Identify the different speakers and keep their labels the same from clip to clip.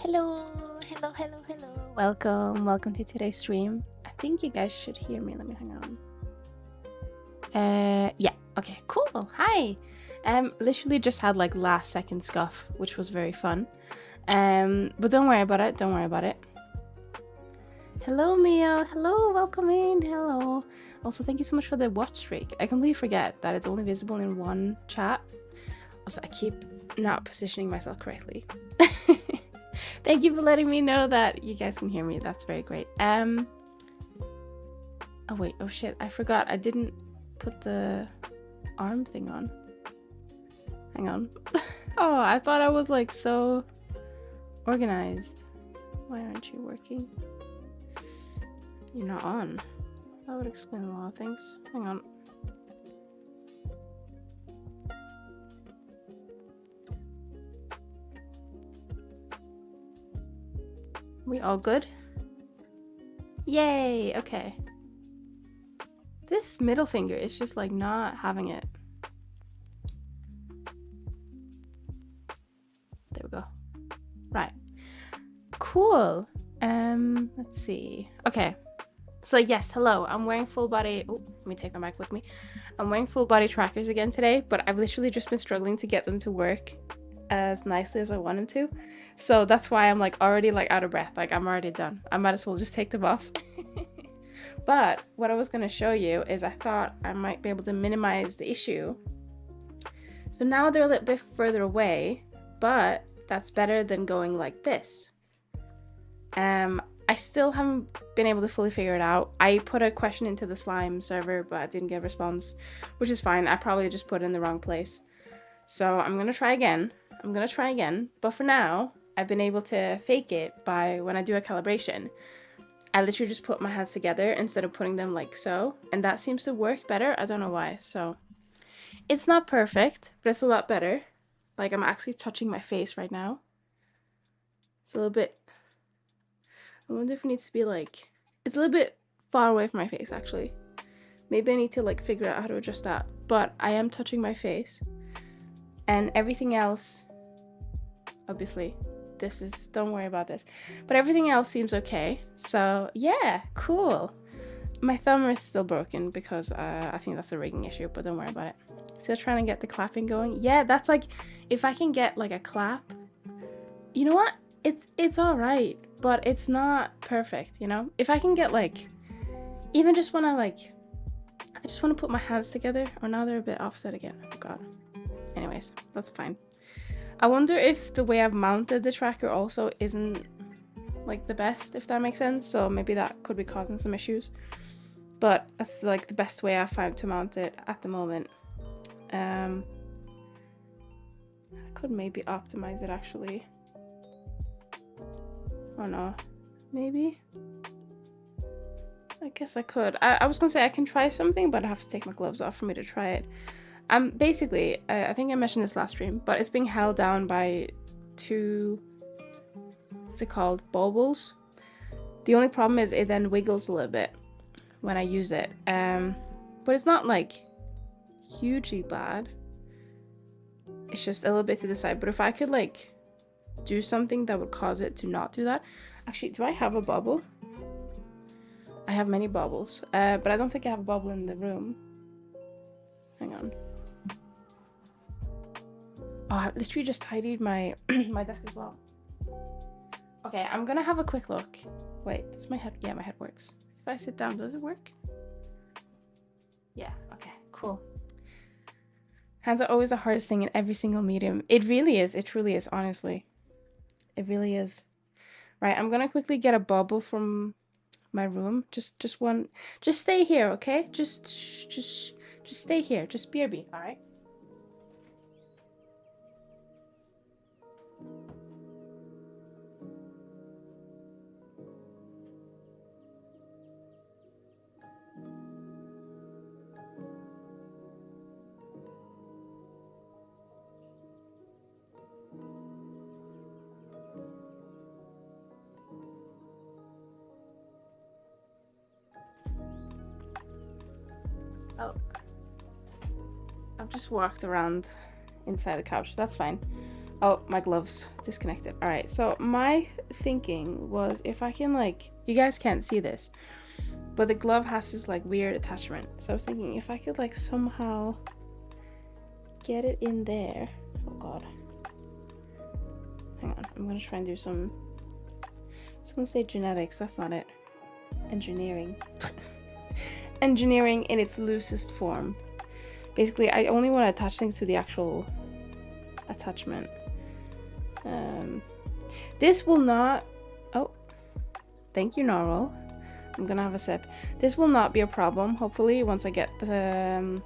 Speaker 1: Hello, hello. Welcome to today's stream. I think you guys should hear me. Let me hang on. Yeah, okay, cool. Hi. Literally just had like last second scuff, which was very fun. But don't worry about it. Hello, Mio. Hello, welcome in. Hello. Also, thank you so much for the watch streak. I completely forget that it's only visible in one chat. Also, I keep not positioning myself correctly. Thank you for letting me know that you guys can hear me. That's very great. Oh wait, oh shit, I forgot. I didn't put the arm thing on. Hang on. Oh, I thought I was like so organized. Why aren't you working? You're not on. That would explain a lot of things. Hang on. We all good? Yay, okay. This middle finger is just like not having it. There we go. Right. Cool. Let's see. Okay. So yes, hello. I'm wearing full body. Oh, let me take my mic with me. I'm wearing full body trackers again today, but I've literally just been struggling to get them to work as nicely as I want them to. So that's why I'm like already like out of breath. Like I'm already done. I might as well just take them off. But what I was going to show you is I thought I might be able to minimize the issue. So now they're a little bit further away, but that's better than going like this. I still haven't been able to fully figure it out. I put a question into the slime server, but I didn't get a response, which is fine. I probably just put it in the wrong place. So I'm going to try again. But for now, I've been able to fake it by when I do a calibration. I literally just put my hands together instead of putting them like so. And that seems to work better. I don't know why. So it's not perfect, but it's a lot better. Like I'm actually touching my face right now. It's a little bit... I wonder if it needs to be like... It's a little bit far away from my face, actually. Maybe I need to like figure out how to adjust that. But I am touching my face. And everything else... Obviously, this is... Don't worry about this. But everything else seems okay. So, yeah, cool. My thumb is still broken because I think that's a rigging issue, but don't worry about it. Still trying to get the clapping going. Yeah, that's like... If I can get like a clap... You know what? It's alright, but it's not perfect, you know? If I can get like, even just when I just want to put my hands together, or now they're a bit offset again, oh god. Anyways, that's fine. I wonder if the way I've mounted the tracker also isn't like the best, if that makes sense, so maybe that could be causing some issues. But that's like the best way I found to mount it at the moment. I could maybe optimize it actually. Oh no, maybe? I guess I could. I was gonna say I can try something, but I have to take my gloves off for me to try it. Basically, I think I mentioned this last stream, but it's being held down by two, what's it called, baubles. The only problem is it then wiggles a little bit when I use it. But it's not like hugely bad. It's just a little bit to the side, but if I could like do something that would cause it to not do that. Actually, do I have a bubble? I have many bubbles, but I don't think I have a bubble in the room. Hang on. Oh, I literally just tidied my my desk as well. Okay, I'm gonna have a quick look. Wait, does my head... Yeah, my head works. If I sit down, does it work? Yeah, okay, cool. Hands are always the hardest thing in every single medium. It really is. It truly is, honestly. It really is. Right, I'm gonna quickly get a bubble from my room. Just one. Just stay here, okay? Just stay here. Just BRB, all right? Oh, I've just walked around inside the couch. That's fine. Oh, my gloves disconnected. All right, so my thinking was if I can like, you guys can't see this, but the glove has this like weird attachment. So I was thinking if I could like somehow get it in there. Oh God. Hang on, I'm gonna try and do some, I was gonna say genetics, that's not it. Engineering. Engineering in its loosest form. Basically, I only want to attach things to the actual attachment. This will not, oh, thank you, Narwhal. I'm gonna have a sip. This will not be a problem, hopefully, once I get the,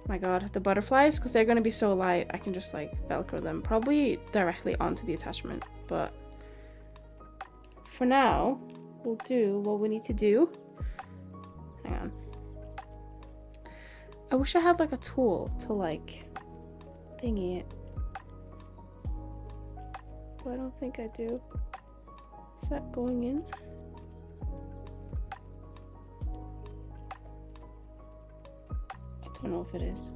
Speaker 1: my God, the butterflies, because they're gonna be so light, I can just like Velcro them, probably directly onto the attachment, but for now, we'll do what we need to do. Hang on. I wish I had like a tool to like thingy it. But I don't think I do. Is that going in? I don't know if it is.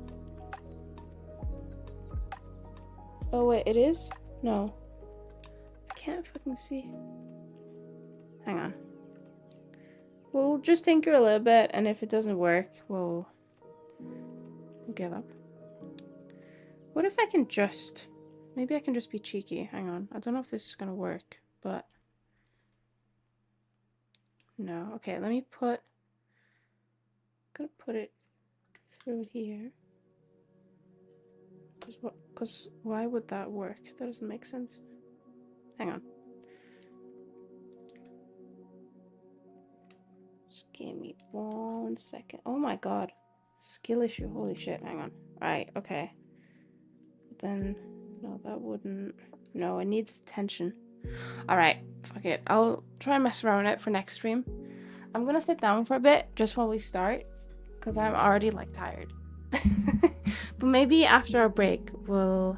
Speaker 1: Oh wait, it is? No. I can't fucking see. Hang on. We'll just tinker a little bit, and if it doesn't work, we'll give up. What if I can just... Maybe I can just be cheeky. Hang on. I don't know if this is gonna work, but... No. Okay, let me put... I'm gonna put it through here. Because why would that work? That doesn't make sense. Hang on. Just give me 1 second. Oh my God. Skill issue. Holy shit. Hang on. Right. Okay. Then... No, that wouldn't... No, it needs tension. Alright, fuck it. I'll try and mess around with it for next stream. I'm gonna sit down for a bit, just while we start, because I'm already, like, tired. But maybe after our break, we'll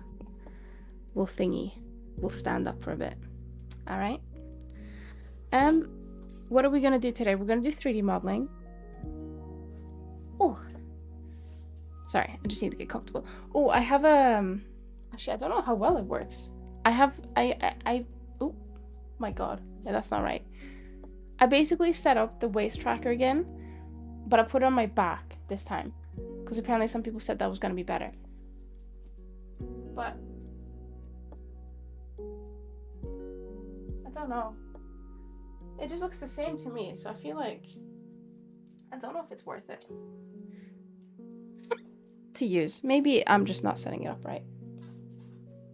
Speaker 1: thingy. We'll stand up for a bit. Alright? What are we gonna do today? We're gonna do 3D modeling. Oh! Sorry, I just need to get comfortable. Oh, I have a... Actually, I don't know how well it works. Oh my God. Yeah, that's not right. I basically set up the waist tracker again, but I put it on my back this time. Because apparently some people said that was going to be better. But I don't know. It just looks the same to me, so I feel like... I don't know if it's worth it to use. Maybe I'm just not setting it up right.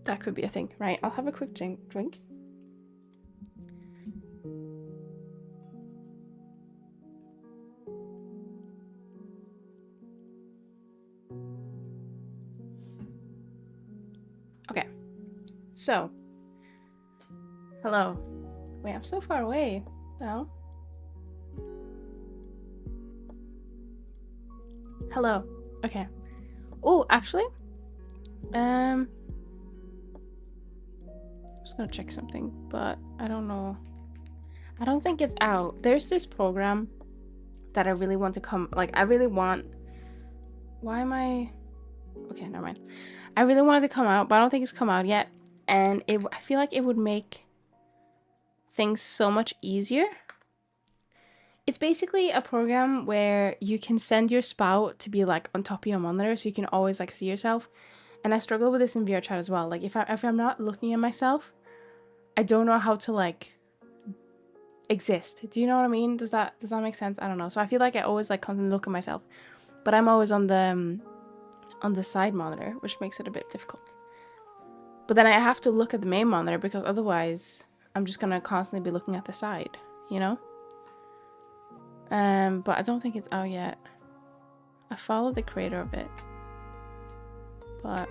Speaker 1: That could be a thing. Right, I'll have a quick drink. Okay. So. Hello. Wait, I'm so far away. No. Hello. Okay. Oh, actually. Just gonna check something, but I don't know. I don't think it's out. There's this program that I really want to come, like, I really want... Why am I... Okay, never mind. I really wanted to come out, but I don't think it's come out yet. And I feel like it would make things so much easier. It's basically a program where you can send your spout to be, like, on top of your monitor, so you can always, like, see yourself. And I struggle with this in VRChat as well. Like, if I'm not looking at myself, I don't know how to, like, exist. Do you know what I mean? Does that make sense? I don't know. So I feel like I always, like, constantly look at myself. But I'm always on the side monitor, which makes it a bit difficult. But then I have to look at the main monitor, because otherwise I'm just gonna constantly be looking at the side, you know? But I don't think it's out yet. I followed the creator a bit. But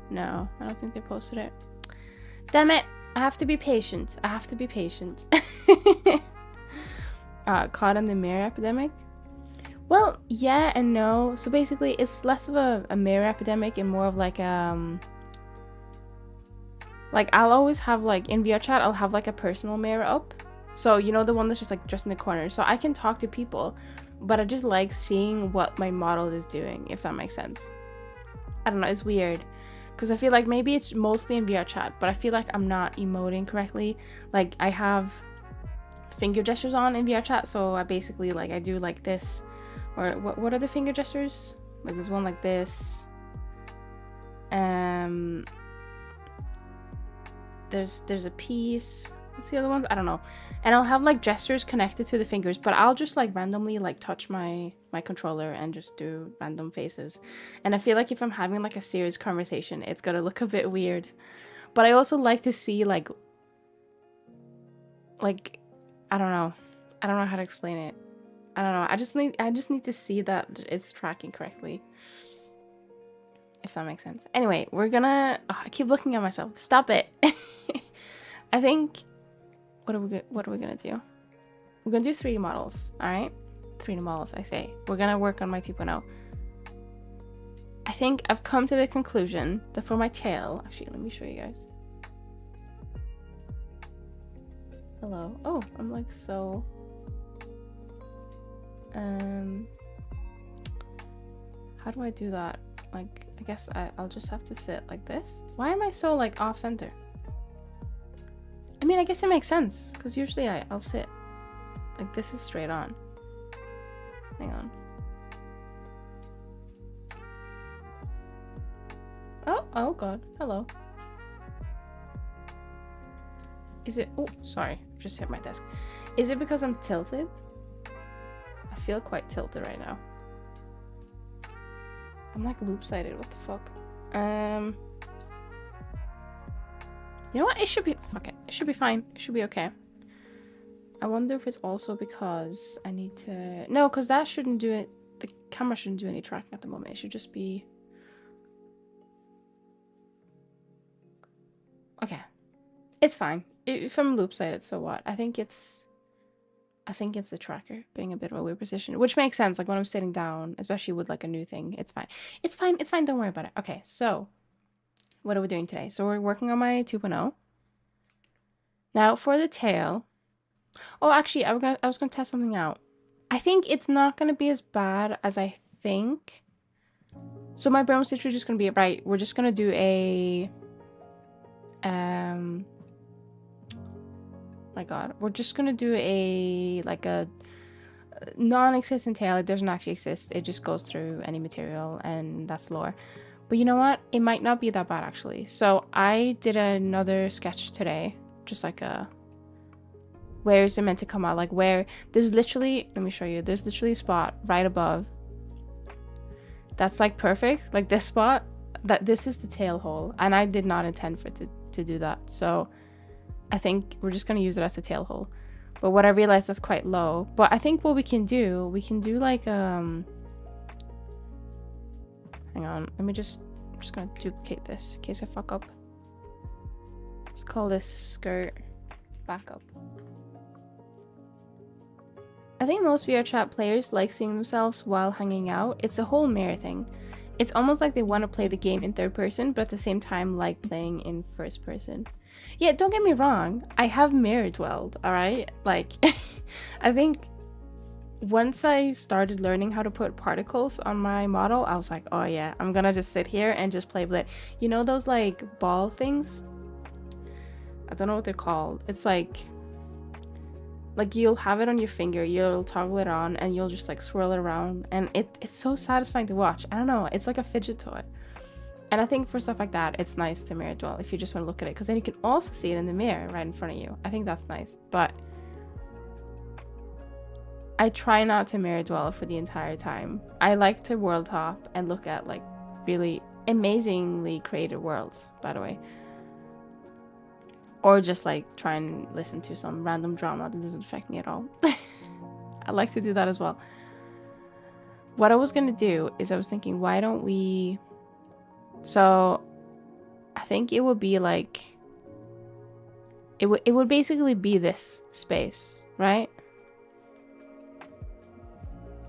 Speaker 1: no, I don't think they posted it. Damn it! I have to be patient. I have to be patient. Caught in the mirror epidemic? Well, yeah and no. So basically, it's less of a mirror epidemic and more of like I'll always have, like, in VRChat, I'll have like a personal mirror up. So, you know, the one that's just like just in the corner. So I can talk to people, but I just like seeing what my model is doing, if that makes sense. I don't know, it's weird. because I feel like maybe it's mostly in VR chat, but I feel like I'm not emoting correctly. Like I have finger gestures on in VR chat, so I basically like I do like this, or what are the finger gestures? Like there's one like this. There's a piece. What's the other one? I don't know. And I'll have like gestures connected to the fingers, but I'll just like randomly like touch my controller and just do random faces. And I feel like if I'm having like a serious conversation, it's gonna look a bit weird. But I also like to see like I don't know how to explain it. I don't know. I just need to see that it's tracking correctly. If that makes sense. Anyway, we're gonna I keep looking at myself. Stop it. I think what are we gonna do? We're gonna do 3D models, all right? 3D models, I say. We're gonna work on my 2.0. I think I've come to the conclusion that for my tail, actually, let me show you guys. Hello. Oh, I'm like so. How do I do that? Like, I guess I'll just have to sit like this. Why am I so like off center? I mean, I guess it makes sense because usually I'll sit like this is straight on. Hang on. Oh god. Hello. Is it? Oh, sorry. Just hit my desk. Is it because I'm tilted? I feel quite tilted right now. I'm like loop-sided. What the fuck? You know what? It should be. Fuck it. It should be fine. It should be okay. I wonder if it's also because I need to. No, because that shouldn't do it. The camera shouldn't do any tracking at the moment. It should just be. Okay. It's fine. If I'm loop-sided, so what? I think it's the tracker being a bit of a weird position, which makes sense. Like when I'm sitting down, especially with like a new thing, it's fine. It's fine. It's fine. Don't worry about it. Okay, so what are we doing today? So we're working on my 2.0. Now for the tail. Oh, actually, I was gonna test something out. I think it's not gonna be as bad as I think. So my brain was literally just gonna be right. We're just gonna do a my god, we're just gonna do a non-existent tail. It doesn't actually exist. It just goes through any material, and that's lore. But you know what? It might not be that bad actually. So I did another sketch today, just like a where is it meant to come out? Like where there's literally, let me show you. There's literally a spot right above. That's like perfect. Like this spot. This is the tail hole, and I did not intend for it to do that. So I think we're just gonna use it as a tail hole. But what I realized, that's quite low. But I think what we can do like hang on, I'm just gonna duplicate this in case I fuck up. Let's call this skirt backup. I think most VR chat players like seeing themselves while hanging out. It's the whole mirror thing. It's almost like they want to play the game in third person, but at the same time like playing in first person. Yeah, don't get me wrong. I have mirror dwelled, alright? Like, I think once I started learning how to put particles on my model, I was like, oh yeah, I'm gonna just sit here and just play with it. You know those like ball things? I don't know what they're called. It's like you'll have it on your finger, you'll toggle it on, and you'll just like swirl it around, and it's so satisfying to watch. I don't know, it's like a fidget toy. And I think for stuff like that, it's nice to mirror dwell if you just want to look at it, because then you can also see it in the mirror right in front of you. I think that's nice, but I try not to mirror dwell for the entire time. I like to world hop and look at like really amazingly created worlds, by the way. Or just like try and listen to some random drama that doesn't affect me at all. I like to do that as well. What I was gonna do is I was thinking, why don't we... So I think it would be like... It would basically be this space, right?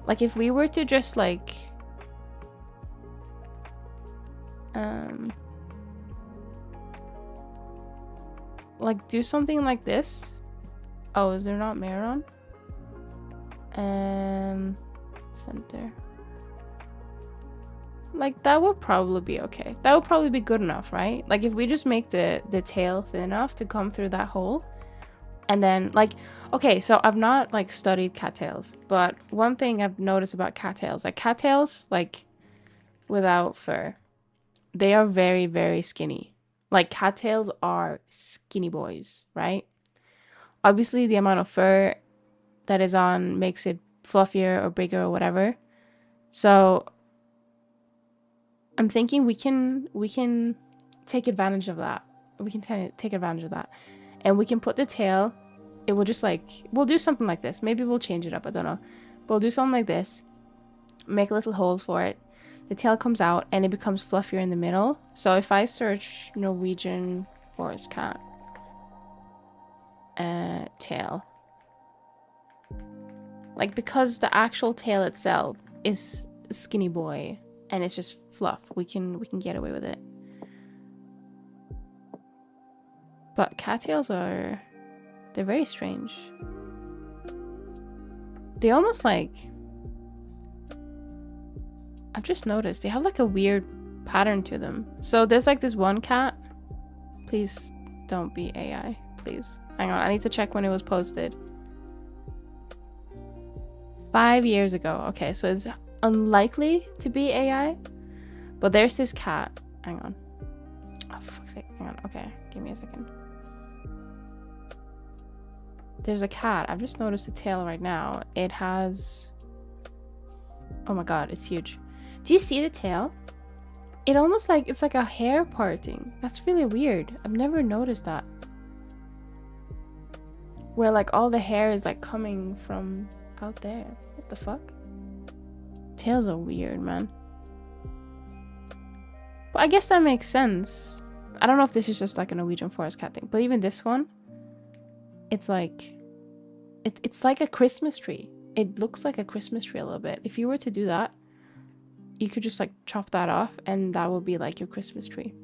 Speaker 1: Like if we were to just like... like do something like this. Oh, is there not mirror on? Center. like that would probably be okay. That would probably be good enough, right? Like if we just make the tail thin enough to come through that hole. And then like, okay, so I've not like studied cattails, but one thing I've noticed about cattails, like cattails, like without fur, they are very, very skinny. Like cattails are skinny boys, right? Obviously the amount of fur that is on makes it fluffier or bigger or whatever. So I'm thinking we can take advantage of that. We can take advantage of that. And we can put the tail, it will just like, we'll do something like this. Maybe we'll change it up, I don't know. But we'll do something like this, make a little hole for it. The tail comes out and it becomes fluffier in the middle. So if I search Norwegian forest cat, tail. Like because the actual tail itself is skinny boy and it's just fluff, we can get away with it. But cattails are, they're very strange. They almost like, I've just noticed they have like a weird pattern to them. So there's like this one cat. Please don't be AI, please. Hang on, I need to check when it was posted. 5 years ago. Okay, so it's unlikely to be AI. But there's this cat. Hang on. Oh, for fuck's sake. Hang on. Okay, give me a second. There's a cat. I've just noticed the tail right now. It has... Oh my god, it's huge. Do you see the tail? It almost like, it's like a hair parting. That's really weird. I've never noticed that. Where like all the hair is like coming from out there. What the fuck? Tails are weird, man. But I guess that makes sense. I don't know if this is just like a Norwegian forest cat thing, but even this one, it's like, it's like a Christmas tree. It looks like a Christmas tree a little bit. If you were to do that, you could just like chop that off and that would be like your Christmas tree.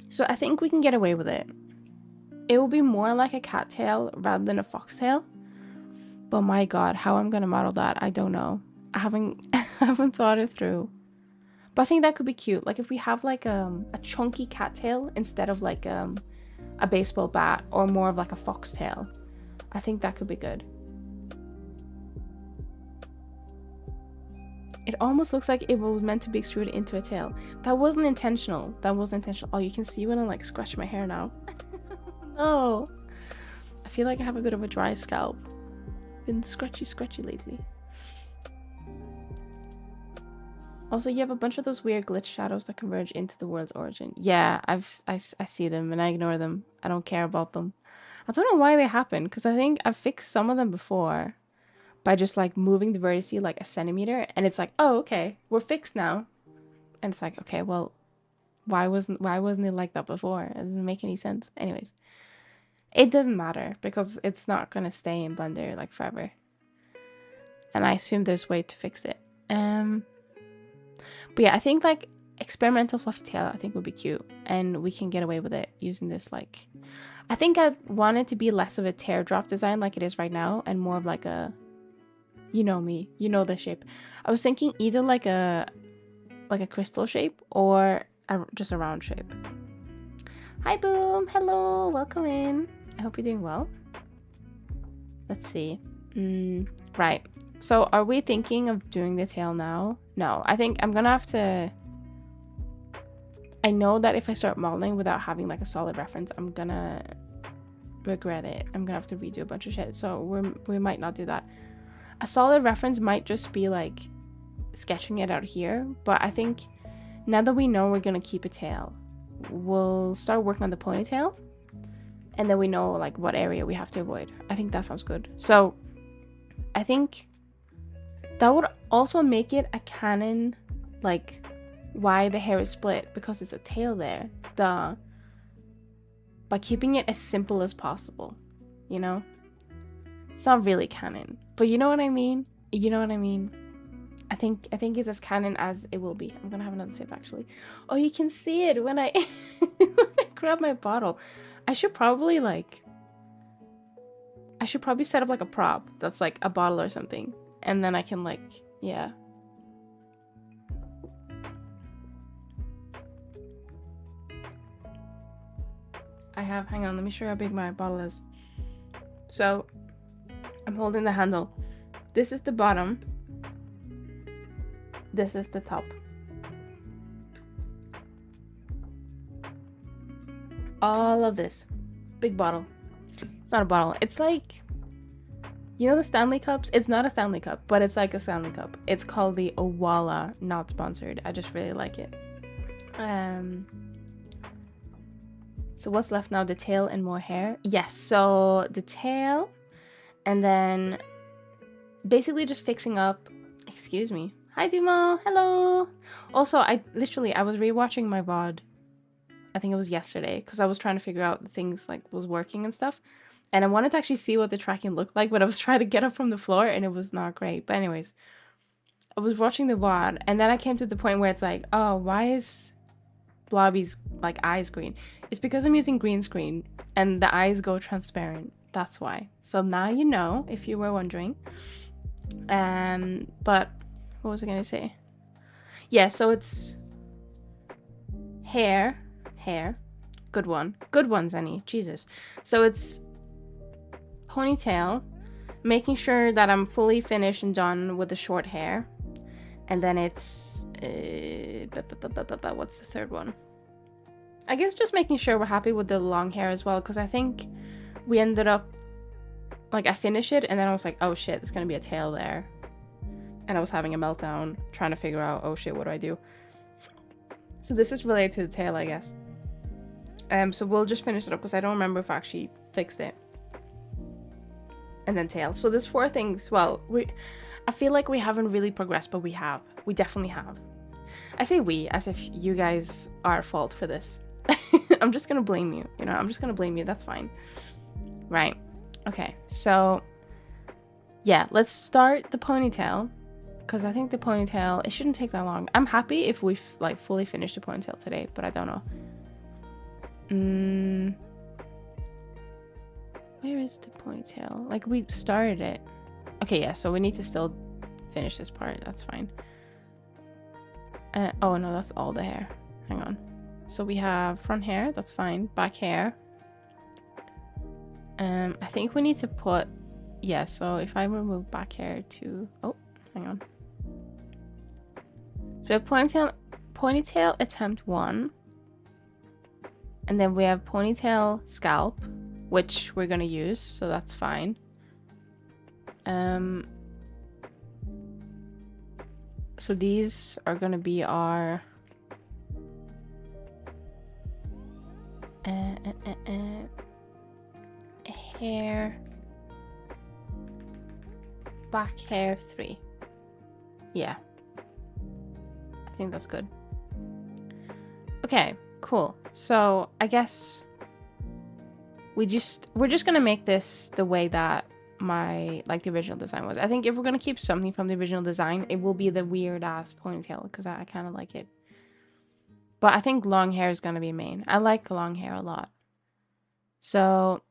Speaker 1: So I think we can get away with it. It will be more like a cat tail rather than a foxtail. But my god, how I'm gonna model that, I don't know. I haven't thought it through. But I think that could be cute. Like if we have like a chunky cat tail instead of like a baseball bat or more of like a foxtail. I think that could be good. It almost looks like it was meant to be extruded into a tail. That wasn't intentional. That wasn't intentional. Oh, you can see when I like scratch my hair now. No. I feel like I have a bit of a dry scalp. Been scratchy lately. Also, you have a bunch of those weird glitch shadows that converge into the world's origin. Yeah, I see them and I ignore them. I don't care about them. I don't know why they happen, because I think I've fixed some of them before by just like moving the vertice like a centimeter, and it's like, oh, okay, we're fixed now. And it's like, okay, well, why wasn't it like that before? It doesn't make any sense. Anyways, it doesn't matter because it's not gonna stay in Blender like forever. And I assume there's a way to fix it. But yeah, I think like experimental fluffy tail I think would be cute, and we can get away with it using this like, I think I want it to be less of a teardrop design like it is right now and more of like a, you know me, you know the shape. I was thinking either like a crystal shape or just a round shape. Hi Boom, hello, welcome in. I hope you're doing well. Let's see. Right. So are we thinking of doing the tail now? No, I think I'm gonna have to... I know that if I start modeling without having like a solid reference, I'm gonna regret it. I'm gonna have to redo a bunch of shit. So we might not do that. A solid reference might just be like sketching it out here. But I think now that we know we're gonna keep a tail, we'll start working on the ponytail. And then we know like what area we have to avoid. I think that sounds good. So I think that would also make it a canon, like why the hair is split, because there's a tail there. Duh. By keeping it as simple as possible, you know? It's not really canon, but you know what I mean? You know what I mean? I think it's as canon as it will be. I'm gonna have another sip actually. Oh, you can see it when I when I grab my bottle. I should probably set up like a prop that's like a bottle or something, and then I can like, yeah. I have, hang on, let me show you how big my bottle is. So I'm holding the handle. This is the bottom. This is the top. All of this. Big bottle. It's not a bottle. It's like, you know the Stanley Cups? It's not a Stanley Cup, but it's like a Stanley Cup. It's called the Owala, not sponsored. I just really like it. So what's left now? The tail and more hair? Yes, so the tail, and then basically just fixing up. Excuse me. Hi, Dumo. Hello. Also, I was rewatching my VOD. I think it was yesterday, because I was trying to figure out the things like was working and stuff. And I wanted to actually see what the tracking looked like, but I was trying to get up from the floor and it was not great. But anyways, I was watching the VOD and then I came to the point where it's like, oh, why is Blobby's like eyes green? It's because I'm using green screen and the eyes go transparent. That's why. So now you know, if you were wondering. But what was I gonna say? Yeah, so it's hair. Good one, Zenny. Jesus. So it's ponytail, making sure that I'm fully finished and done with the short hair, and then it's what's the third one? I guess just making sure we're happy with the long hair as well, because I think we ended up like I finished it and then I was like, oh shit, there's gonna be a tail there, and I was having a meltdown trying to figure out, oh shit, what do I do? So this is related to the tail, I guess. So we'll just finish it up because I don't remember if I actually fixed it. And then tail. So there's 4 things. Well, I feel like we haven't really progressed, but we have. We definitely have. I say we as if you guys are at fault for this. I'm just gonna blame you. You know, I'm just gonna blame you. That's fine. Right. Okay. So yeah, let's start the ponytail, because I think the ponytail, it shouldn't take that long. I'm happy if we've like fully finished the ponytail today, but I don't know. Where is the ponytail? Like, we started it. Okay, yeah, so we need to still finish this part. That's fine. Oh no, that's all the hair. Hang on. So we have front hair. That's fine. Back hair. I think we need to put... Yeah, so if I remove back hair to... Oh, hang on. So we have ponytail attempt 1. And then we have ponytail scalp, which we're gonna use, so that's fine. So these are gonna be our hair, back hair 3. Yeah, I think that's good. Okay, cool. So I guess we're just gonna make this the way that my the original design was. I think if we're gonna keep something from the original design, it will be the weird ass ponytail, because I kind of like it. But I think long hair is gonna be main. I like long hair a lot. So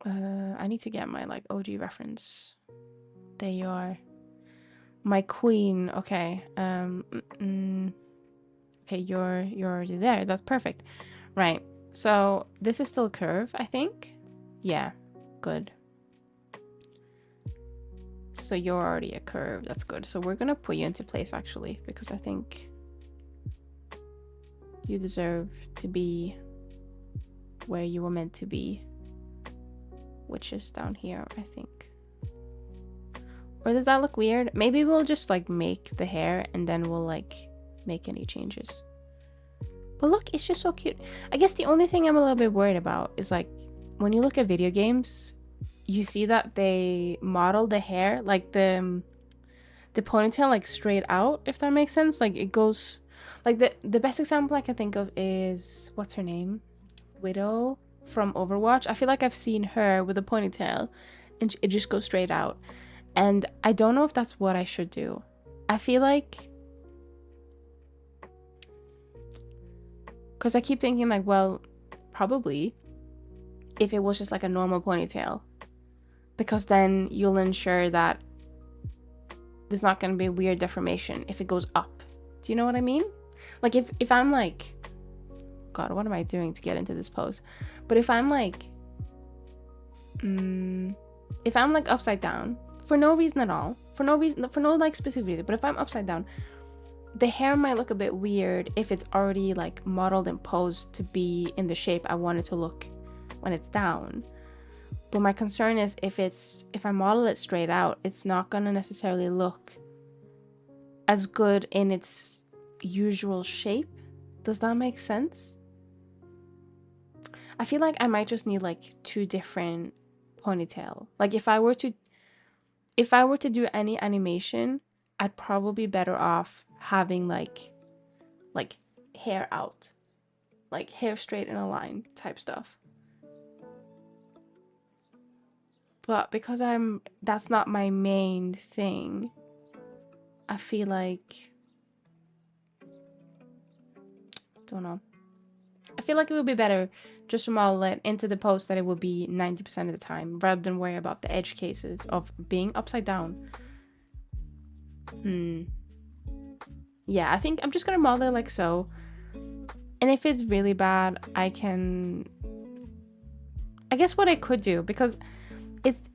Speaker 1: I need to get my OG reference. There you are, my queen. Okay. Okay, you're already there. That's perfect. Right. So this is still curve, I think. Yeah, good. So you're already a curve. That's good. So we're gonna put you into place actually, because I think you deserve to be where you were meant to be, which is down here, I think. Or does that look weird? Maybe we'll just make the hair and then we'll make any changes. But look, it's just so cute. I guess the only thing I'm a little bit worried about is when you look at video games, you see that they model the hair, the ponytail straight out, if that makes sense. It goes the best example I can think of is, what's her name, Widow from Overwatch. I feel like I've seen her with a ponytail and it just goes straight out, and I don't know if that's what I should do. I feel like, because I keep thinking well, probably if it was just a normal ponytail, because then you'll ensure that there's not going to be a weird deformation if it goes up. Do you know what I mean? If I'm God, what am I doing to get into this pose? But if I'm like, if I'm like upside down for no reason at all, for no like specific reason, but if I'm upside down, the hair might look a bit weird if it's already like modeled and posed to be in the shape I want it to look when it's down. But my concern is if I model it straight out, it's not gonna necessarily look as good in its usual shape. Does that make sense? I feel like I might just need like 2 different ponytail. Like if I were to do any animation, I'd probably be better off having like hair out, like hair straight in a line type stuff. But because that's not my main thing, I feel like, don't know. I feel like it would be better just to model it into the pose that it will be 90% of the time, rather than worry about the edge cases of being upside down. Yeah, I think I'm just gonna model it like so. And if it's really bad, I guess what I could do, because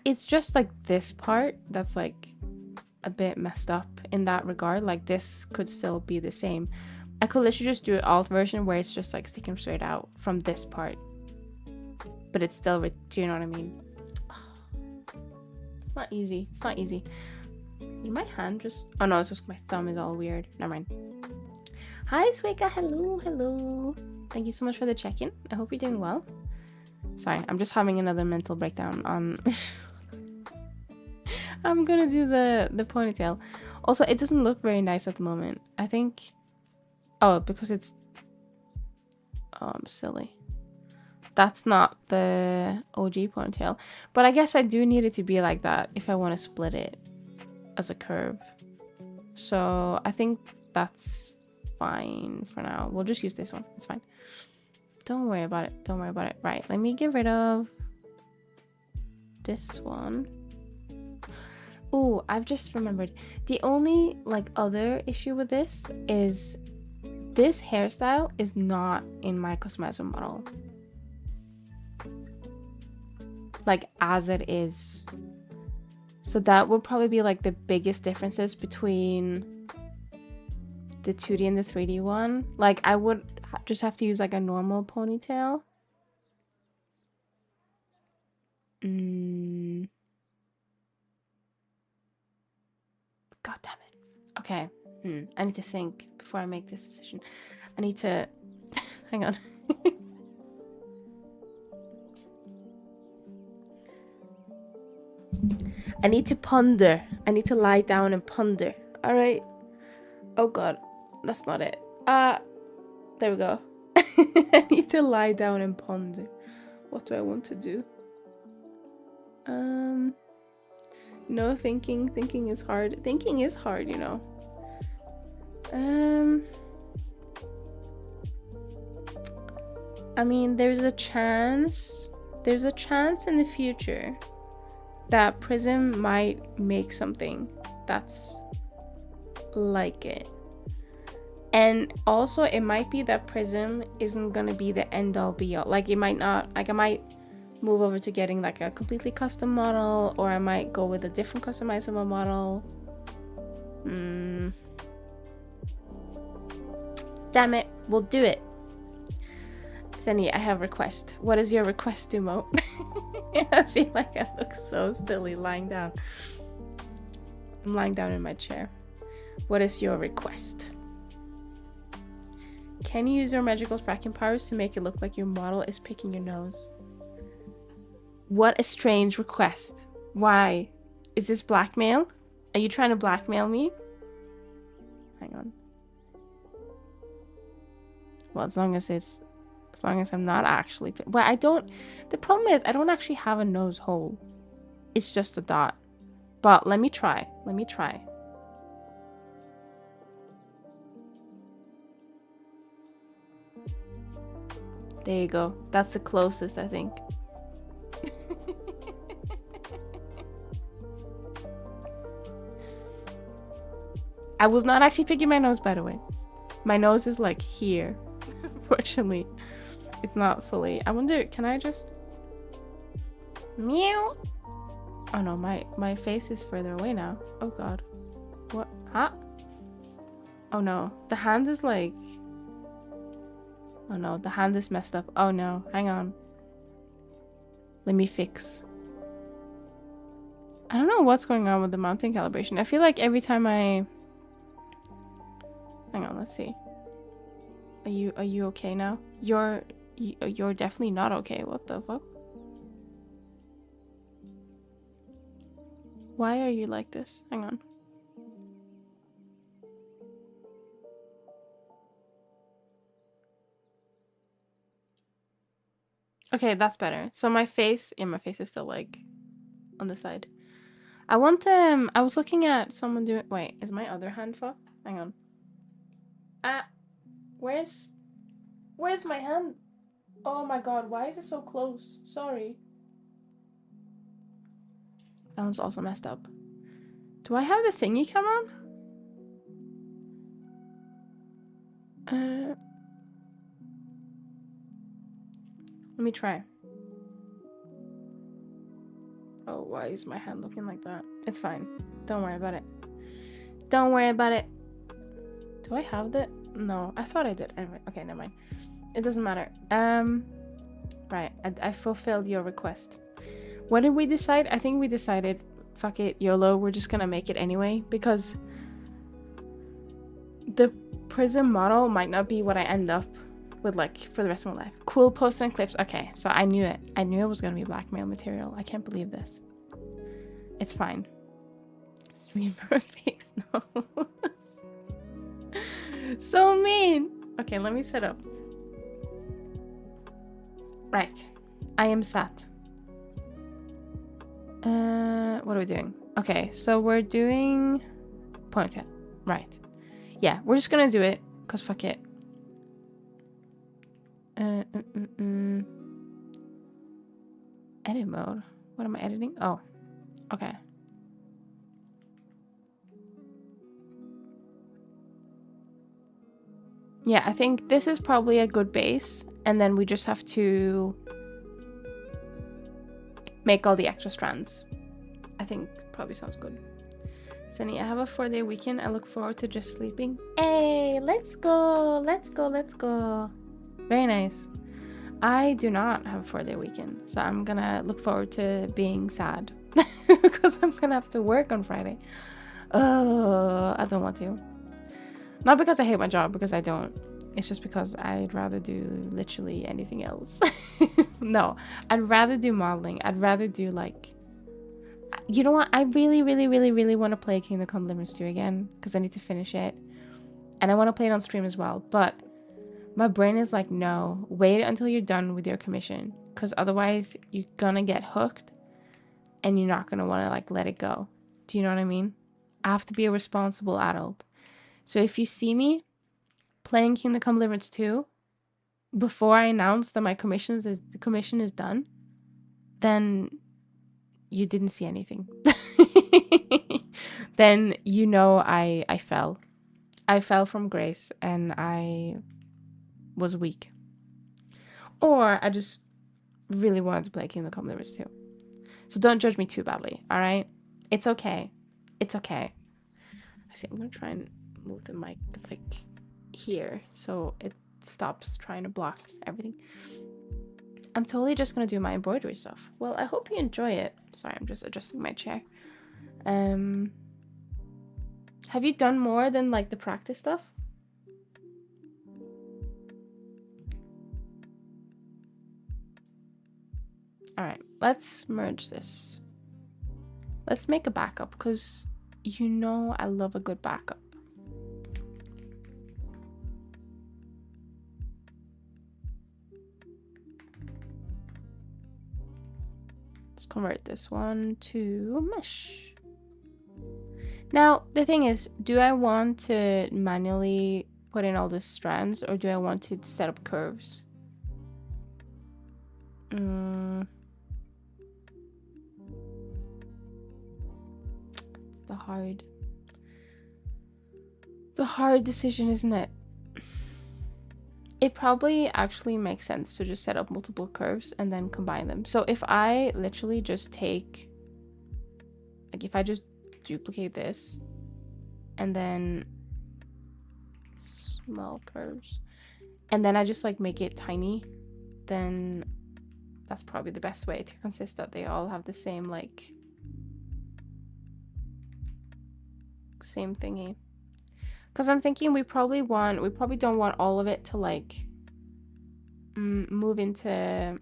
Speaker 1: it's just like this part that's like a bit messed up in that regard. Like this could still be the same. I could literally just do an alt version where it's just like sticking straight out from this part, but it's still, do you know what I mean? It's not easy. It's not easy. My hand just, oh no, it's just my thumb is all weird. Never mind. Hi Swika, hello. Thank you so much for the check-in. I hope you're doing well. Sorry, I'm just having another mental breakdown on I'm gonna do the ponytail. Also, it doesn't look very nice at the moment. I think, oh, because it's, oh, I'm silly. That's not the OG ponytail. But I guess I do need it to be like that if I want to split it as a curve. So I think that's fine for now. We'll just use this one. It's fine. Don't worry about it. Don't worry about it. Right, let me get rid of this one. Oh, I've just remembered. The only like other issue with this is this hairstyle is not in my customizer model. Like as it is. So that would probably be like the biggest differences between the 2D and the 3D one. Like I would just have to use like a normal ponytail. God damn it. Okay. I need to think before I make this decision. I need to hang on. I need to ponder. I need to lie down and ponder. All right. Oh God, that's not it. There we go. I need to lie down and ponder. What do I want to do? No, thinking is hard. Thinking is hard, you know. I mean, there's a chance in the future that Prism might make something that's like it. And also it might be that Prism isn't gonna be the end all be all. Like it might not, like I might move over to getting like a completely custom model, or I might go with a different customizable model. Damn it, we'll do it. Zenny, I have a request. What is your request, Dumo? I feel like I look so silly lying down. I'm lying down in my chair. What is your request? Can you use your magical tracking powers to make it look like your model is picking your nose? What a strange request. Why? Is this blackmail? Are you trying to blackmail me? Hang on. Well, as long as I'm not actually... Well, the problem is I don't actually have a nose hole. It's just a dot. But let me try. There you go. That's the closest, I think. I was not actually picking my nose, by the way. My nose is like here, unfortunately. It's not fully. I wonder, can I just meow? Oh no, my face is further away now. Oh god. What? Huh? Oh no, the hand is like, oh no, the hand is messed up. Oh no, hang on. Let me fix. I don't know what's going on with the mounting calibration. I feel like every time I... Hang on, let's see. Are you okay now? You're definitely not okay. What the fuck? Why are you like this? Hang on. Okay, that's better. So my face is still like on the side. I want I was looking at someone doing, wait, is my other hand fucked? Hang on. Where's my hand? Oh my god, why is it so close? Sorry. That one's also messed up. Do I have the thingy cam on? Let me try. Oh, why is my hand looking like that? It's fine. Don't worry about it. Don't worry about it. Do I have the... No, I thought I did. Anyway, okay, never mind. It doesn't matter. Right, I fulfilled your request. What did we decide? I think we decided, fuck it, YOLO, we're just gonna make it anyway, because the prism model might not be what I end up with, like, for the rest of my life. Cool posts and clips. Okay, so I knew it. I knew it was gonna be blackmail material. I can't believe this. It's fine. Streamer face nose. So mean. Okay, let me set up. Right. I am sat. What are we doing? Okay, so we're doing ponytail. Right. Yeah, we're just gonna do it, cause fuck it. Edit mode. What am I editing? Oh, okay. Yeah, I think this is probably a good base, and then we just have to make all the extra strands. I think probably sounds good. Sunny, I have a 4-day weekend. I look forward to just sleeping. Hey, let's go. Let's go. Let's go. Very nice. I do not have a 4-day weekend, so I'm gonna look forward to being sad because I'm gonna have to work on Friday. Oh, I don't want to. Not because I hate my job, because I don't. It's just because I'd rather do literally anything else. No, I'd rather do modeling. I'd rather do, like, you know what? I really, really, really, really want to play Kingdom Come Deliverance 2 again, because I need to finish it. And I want to play it on stream as well. But my brain is like, no, wait until you're done with your commission, because otherwise you're gonna get hooked and you're not gonna want to, like, let it go. Do you know what I mean? I have to be a responsible adult. So if you see me playing Kingdom Come Deliverance 2 before I announce that my commission is done, then you didn't see anything. Then you know I fell. I fell from grace and I was weak. Or I just really wanted to play Kingdom Come Deliverance 2. So don't judge me too badly, alright? It's okay. It's okay. I see, I'm gonna try and move the mic, like, here so it stops trying to block everything. I'm totally just gonna do my embroidery stuff. Well, I hope you enjoy it. Sorry, I'm just adjusting my chair. Have you done more than, like, the practice stuff? Alright, let's merge this. Let's make a backup, because you know I love a good backup. Let's convert this one to mesh. Now, the thing is, do I want to manually put in all the strands, or do I want to set up curves? The hard decision, isn't it? it probably actually makes sense to just set up multiple curves and then combine them. So if I literally just take, like if I just duplicate this and then small curves and then I just like make it tiny, then that's probably the best way to consist that they all have the same like same thingy. Because I'm thinking we probably don't want all of it to like move into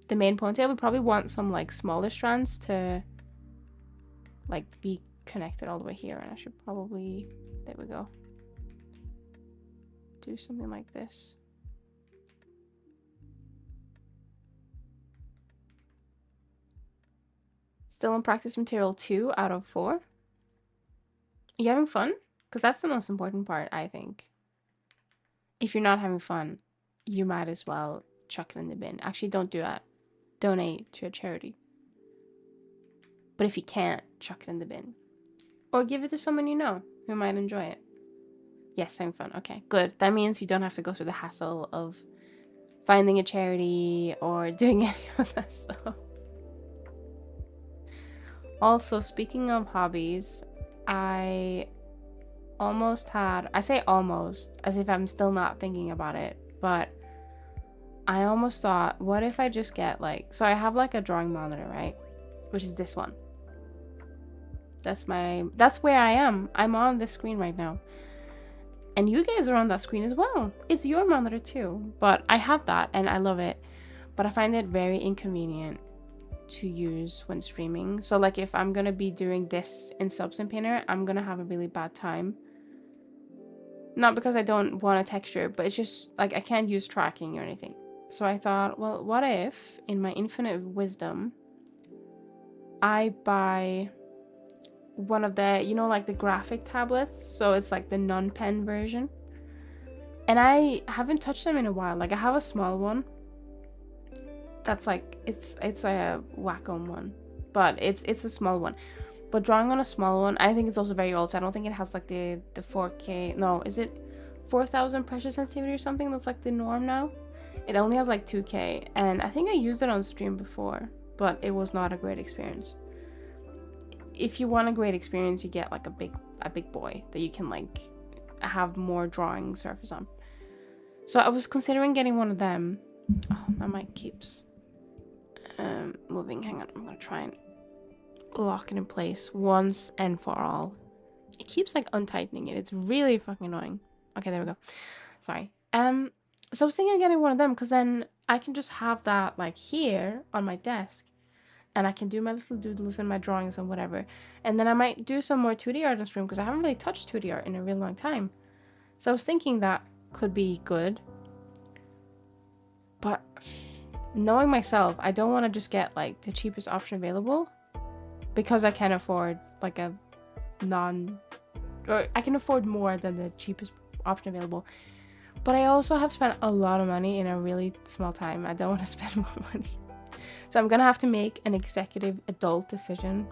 Speaker 1: the main ponytail. We probably want some like smaller strands to like be connected all the way here, and I should probably, there we go, do something like this. Still on practice material 2 out of 4. Are you having fun? Because that's the most important part, I think. If you're not having fun, you might as well chuck it in the bin. Actually, don't do that. Donate to a charity. But if you can't, chuck it in the bin. Or give it to someone you know who might enjoy it. Yes, having fun. Okay, good. That means you don't have to go through the hassle of finding a charity or doing any of that stuff. Also, speaking of hobbies, I almost had, I say almost as if I'm still not thinking about it, but I almost thought, what if I just get like, so I have like a drawing monitor, right? Which is this one. That's where I am. I'm on this screen right now. And you guys are on that screen as well. It's your monitor too. But I have that and I love it. But I find it very inconvenient to use when streaming. So like if I'm gonna be doing this in Substance Painter, I'm gonna have a really bad time. Not because I don't want a texture, but it's just like I can't use tracking or anything. So I thought, well, what if in my infinite wisdom I buy one of the, you know, like the graphic tablets, so it's like the non-pen version, and I haven't touched them in a while. Like I have a small one that's like, it's a Wacom one, but it's a small one. But drawing on a small one, I think it's also very old, so I don't think it has like the 4K. No, is it 4000 pressure sensitivity or something? That's like the norm now. It only has like 2K, and I think I used it on stream before, but it was not a great experience. If you want a great experience, you get like a big boy that you can like have more drawing surface on. So I was considering getting one of them. Oh, my mic keeps moving. Hang on, I'm gonna try and lock it in place once and for all. It keeps like untightening it. It's really fucking annoying. Okay, there we go. Sorry. So I was thinking of getting one of them because then I can just have that like here on my desk. And I can do my little doodles and my drawings and whatever. And then I might do some more 2D art in stream because I haven't really touched 2D art in a real long time. So I was thinking that could be good. But knowing myself, I don't want to just get like the cheapest option available. Because I can afford like a or I can afford more than the cheapest option available. But I also have spent a lot of money in a really small time. I don't want to spend more money. So I'm gonna have to make an executive adult decision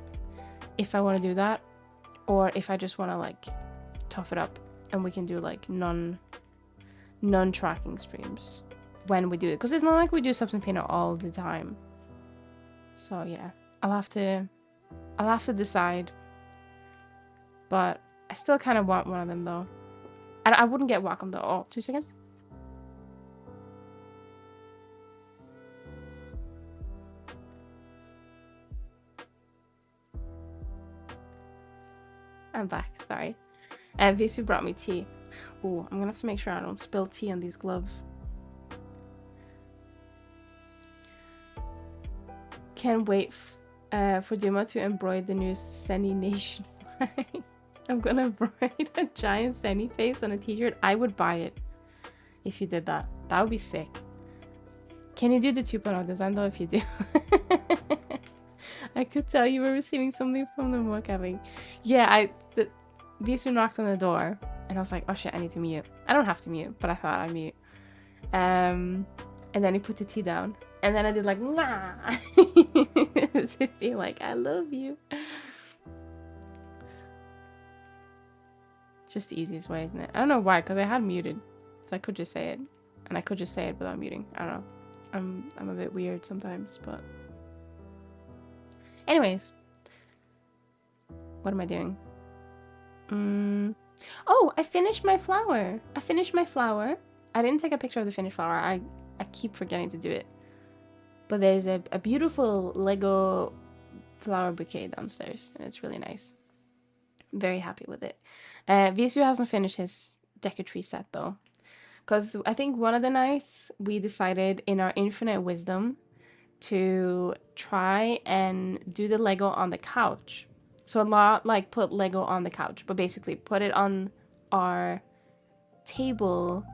Speaker 1: if I want to do that, or if I just want to like tough it up and we can do like non-tracking streams when we do it, because it's not like we do Substance Painter all the time. So yeah, I'll have to decide, but I still kind of want one of them though. I wouldn't get Wacom though. Oh, 2 seconds. I'm back, sorry. Visu brought me tea. Ooh, I'm gonna have to make sure I don't spill tea on these gloves. Can't wait for Duma to embroider the new Seni Nation flag. I'm gonna embroider a giant Seni face on a t-shirt. I would buy it if you did that. That would be sick. Can you do the 2.0 design though if you do? I could tell you were receiving something from the mockupping. Yeah, Visu knocked on the door and I was like, oh shit, I need to mute. I don't have to mute, but I thought I'd mute. And then he put the tea down. And then I did like, nah. To be like, I love you. It's just the easiest way, isn't it? I don't know why, because I had muted. So I could just say it. And I could just say it without muting. I don't know. I'm a bit weird sometimes, but anyways, what am I doing? Oh, I finished my flower. I didn't take a picture of the finished flower. I keep forgetting to do it. But there's a beautiful Lego flower bouquet downstairs, and it's really nice. I'm very happy with it. Visu hasn't finished his decotree set though, because I think one of the nights we decided in our infinite wisdom to try and do the Lego on the couch. So a lot like put Lego on the couch, but basically put it on our table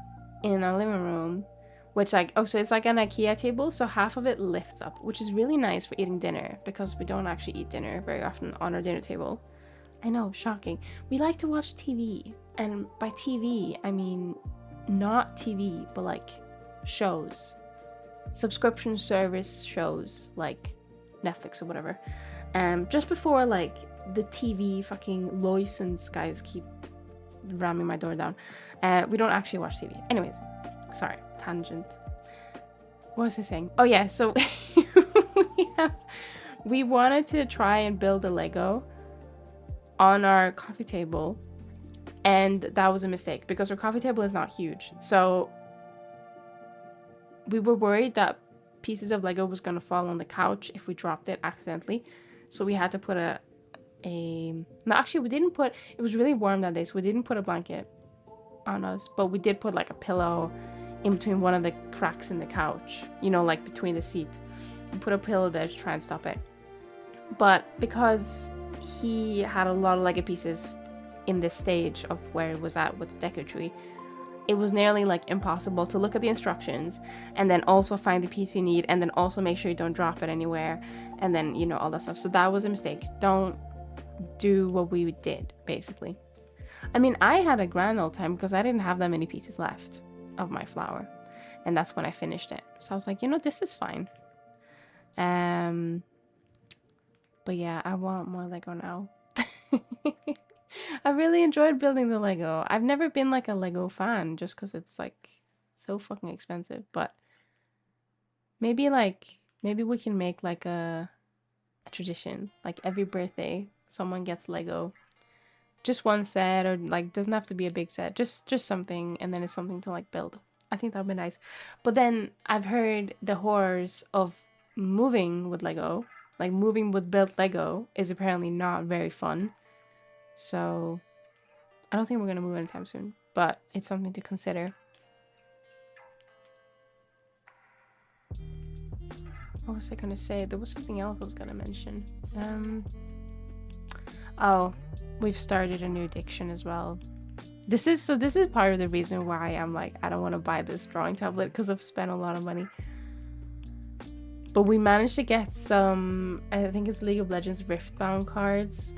Speaker 1: in our living room, which like, oh, so it's like an IKEA table, so half of it lifts up, which is really nice for eating dinner, because we don't actually eat dinner very often on our dinner table. I know, shocking. We like to watch TV, and by TV, I mean not TV, but like shows. Subscription service shows, like Netflix or whatever. Just before, like, the TV fucking license guys keep ramming my door down. We don't actually watch TV. Anyways, sorry, tangent. What was I saying? Oh yeah, so we wanted to try and build a Lego on our coffee table, and that was a mistake because our coffee table is not huge. So we were worried that pieces of Lego was gonna fall on the couch if we dropped it accidentally. So we had to put no, actually we didn't put, it was really warm that day, so we didn't put a blanket on us, but we did put like a pillow in between one of the cracks in the couch, you know, like between the seat. We put a pillow there to try and stop it. But because he had a lot of Lego pieces in this stage of where it was at with the deco tree, it was nearly like impossible to look at the instructions and then also find the piece you need and then also make sure you don't drop it anywhere and then, you know, all that stuff. So that was a mistake. Don't do what we did, basically. I mean, I had a grand old time because I didn't have that many pieces left of my flower, and that's when I finished it. So I was like, you know, this is fine. But yeah, I want more Lego now. I really enjoyed building the Lego. I've never been like a Lego fan just because it's like so fucking expensive, but maybe we can make like a tradition, like every birthday someone gets Lego, just one set, or like doesn't have to be a big set, just something, and then it's something to like build. I think that would be nice. But then I've heard the horrors of moving with Lego, like moving with built Lego is apparently not very fun. So I don't think we're gonna move anytime soon, but it's something to consider. What was I gonna say? There was something else I was gonna mention. Oh, we've started a new addiction as well. This is part of the reason why I'm like, I don't want to buy this drawing tablet, because I've spent a lot of money. But we managed to get some, I think it's League of Legends Riftbound cards.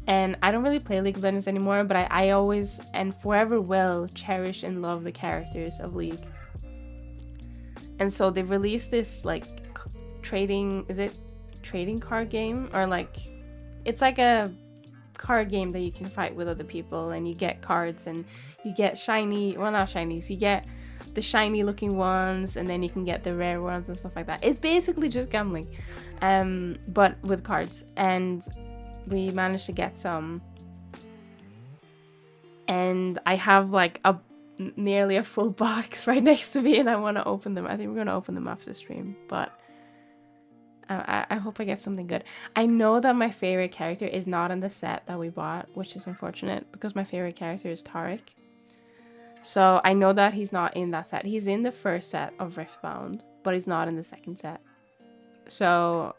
Speaker 1: And I don't really play League of Legends anymore, but I always and forever will cherish and love the characters of League. And so they've released this like trading card game, or like it's like a card game that you can fight with other people, and you get cards and you get shiny, well, not shinies, you get the shiny looking ones, and then you can get the rare ones and stuff like that. It's basically just gambling, but with cards. And we managed to get some, and I have like nearly a full box right next to me, and I want to open them. I think we're going to open them after the stream, but I hope I get something good. I know that my favorite character is not in the set that we bought, which is unfortunate because my favorite character is Tariq. So I know that he's not in that set. He's in the first set of Riftbound, but he's not in the second set. So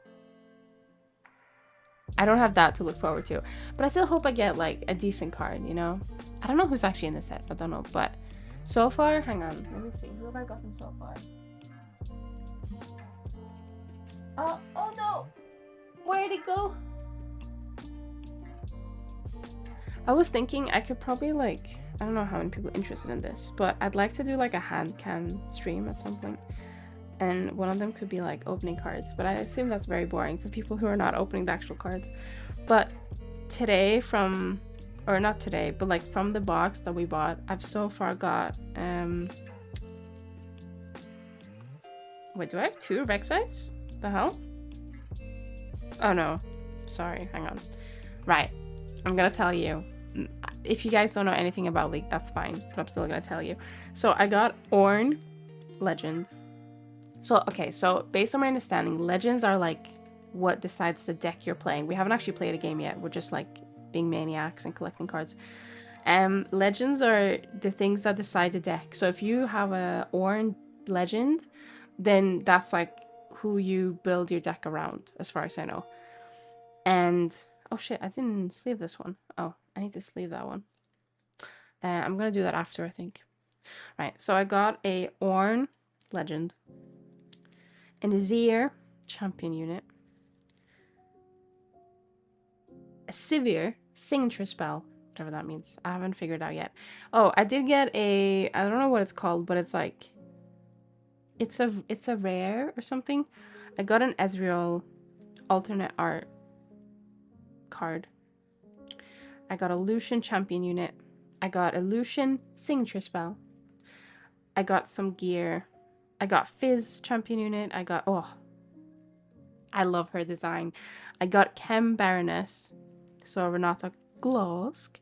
Speaker 1: I don't have that to look forward to. But I still hope I get like a decent card, you know? I don't know who's actually in the sets. I don't know. But so far, hang on. Let me see. Who have I gotten so far? Oh no! Where'd it go? I was thinking I could probably like, I don't know how many people are interested in this, but I'd like to do like a hand cam stream at some point. And one of them could be like opening cards, but I assume that's very boring for people who are not opening the actual cards. But today or not today, but like from the box that we bought, I've so far got Wait, do I have 2 Rek'Sais? The hell? Oh no. Sorry, hang on. Right. I'm gonna tell you. If you guys don't know anything about League, that's fine. But I'm still gonna tell you. So I got Ornn Legend. So, okay, so based on my understanding, Legends are like what decides the deck you're playing. We haven't actually played a game yet. We're just like being maniacs and collecting cards. Legends are the things that decide the deck. So if you have a Ornn Legend, then that's like who you build your deck around, as far as I know. And oh shit, I didn't sleeve this one. Oh, I need to sleeve that one. I'm gonna do that after, I think. Right, so I got a Ornn Legend, an Azir champion unit, a Sivir signature spell, whatever that means. I haven't figured out yet. Oh, I did get a, I don't know what it's called, but it's like, it's a rare or something. I got an Ezreal alternate art card. I got a Lucian champion unit. I got a Lucian signature spell. I got some gear. I got Fizz champion unit. I got, oh, I love her design. I got Chem Baroness, so Renata Glosk.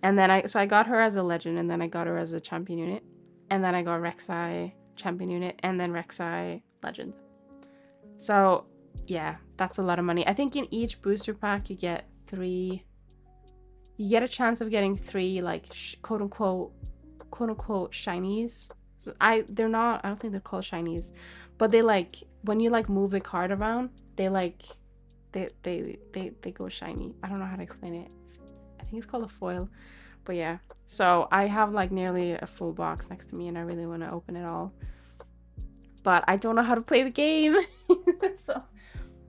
Speaker 1: And then I got her as a legend, and then I got her as a champion unit. And then I got Rek'Sai champion unit, and then Rek'Sai legend. So yeah, that's a lot of money. I think in each booster pack you get 3, you get a chance of getting 3 like quote unquote shinies. So they're not, I don't think they're called shinies, but they like, when you like move the card around, they like they go shiny. I don't know how to explain it. I think it's called a foil. But yeah, so I have like nearly a full box next to me and I really want to open it all, but I don't know how to play the game. So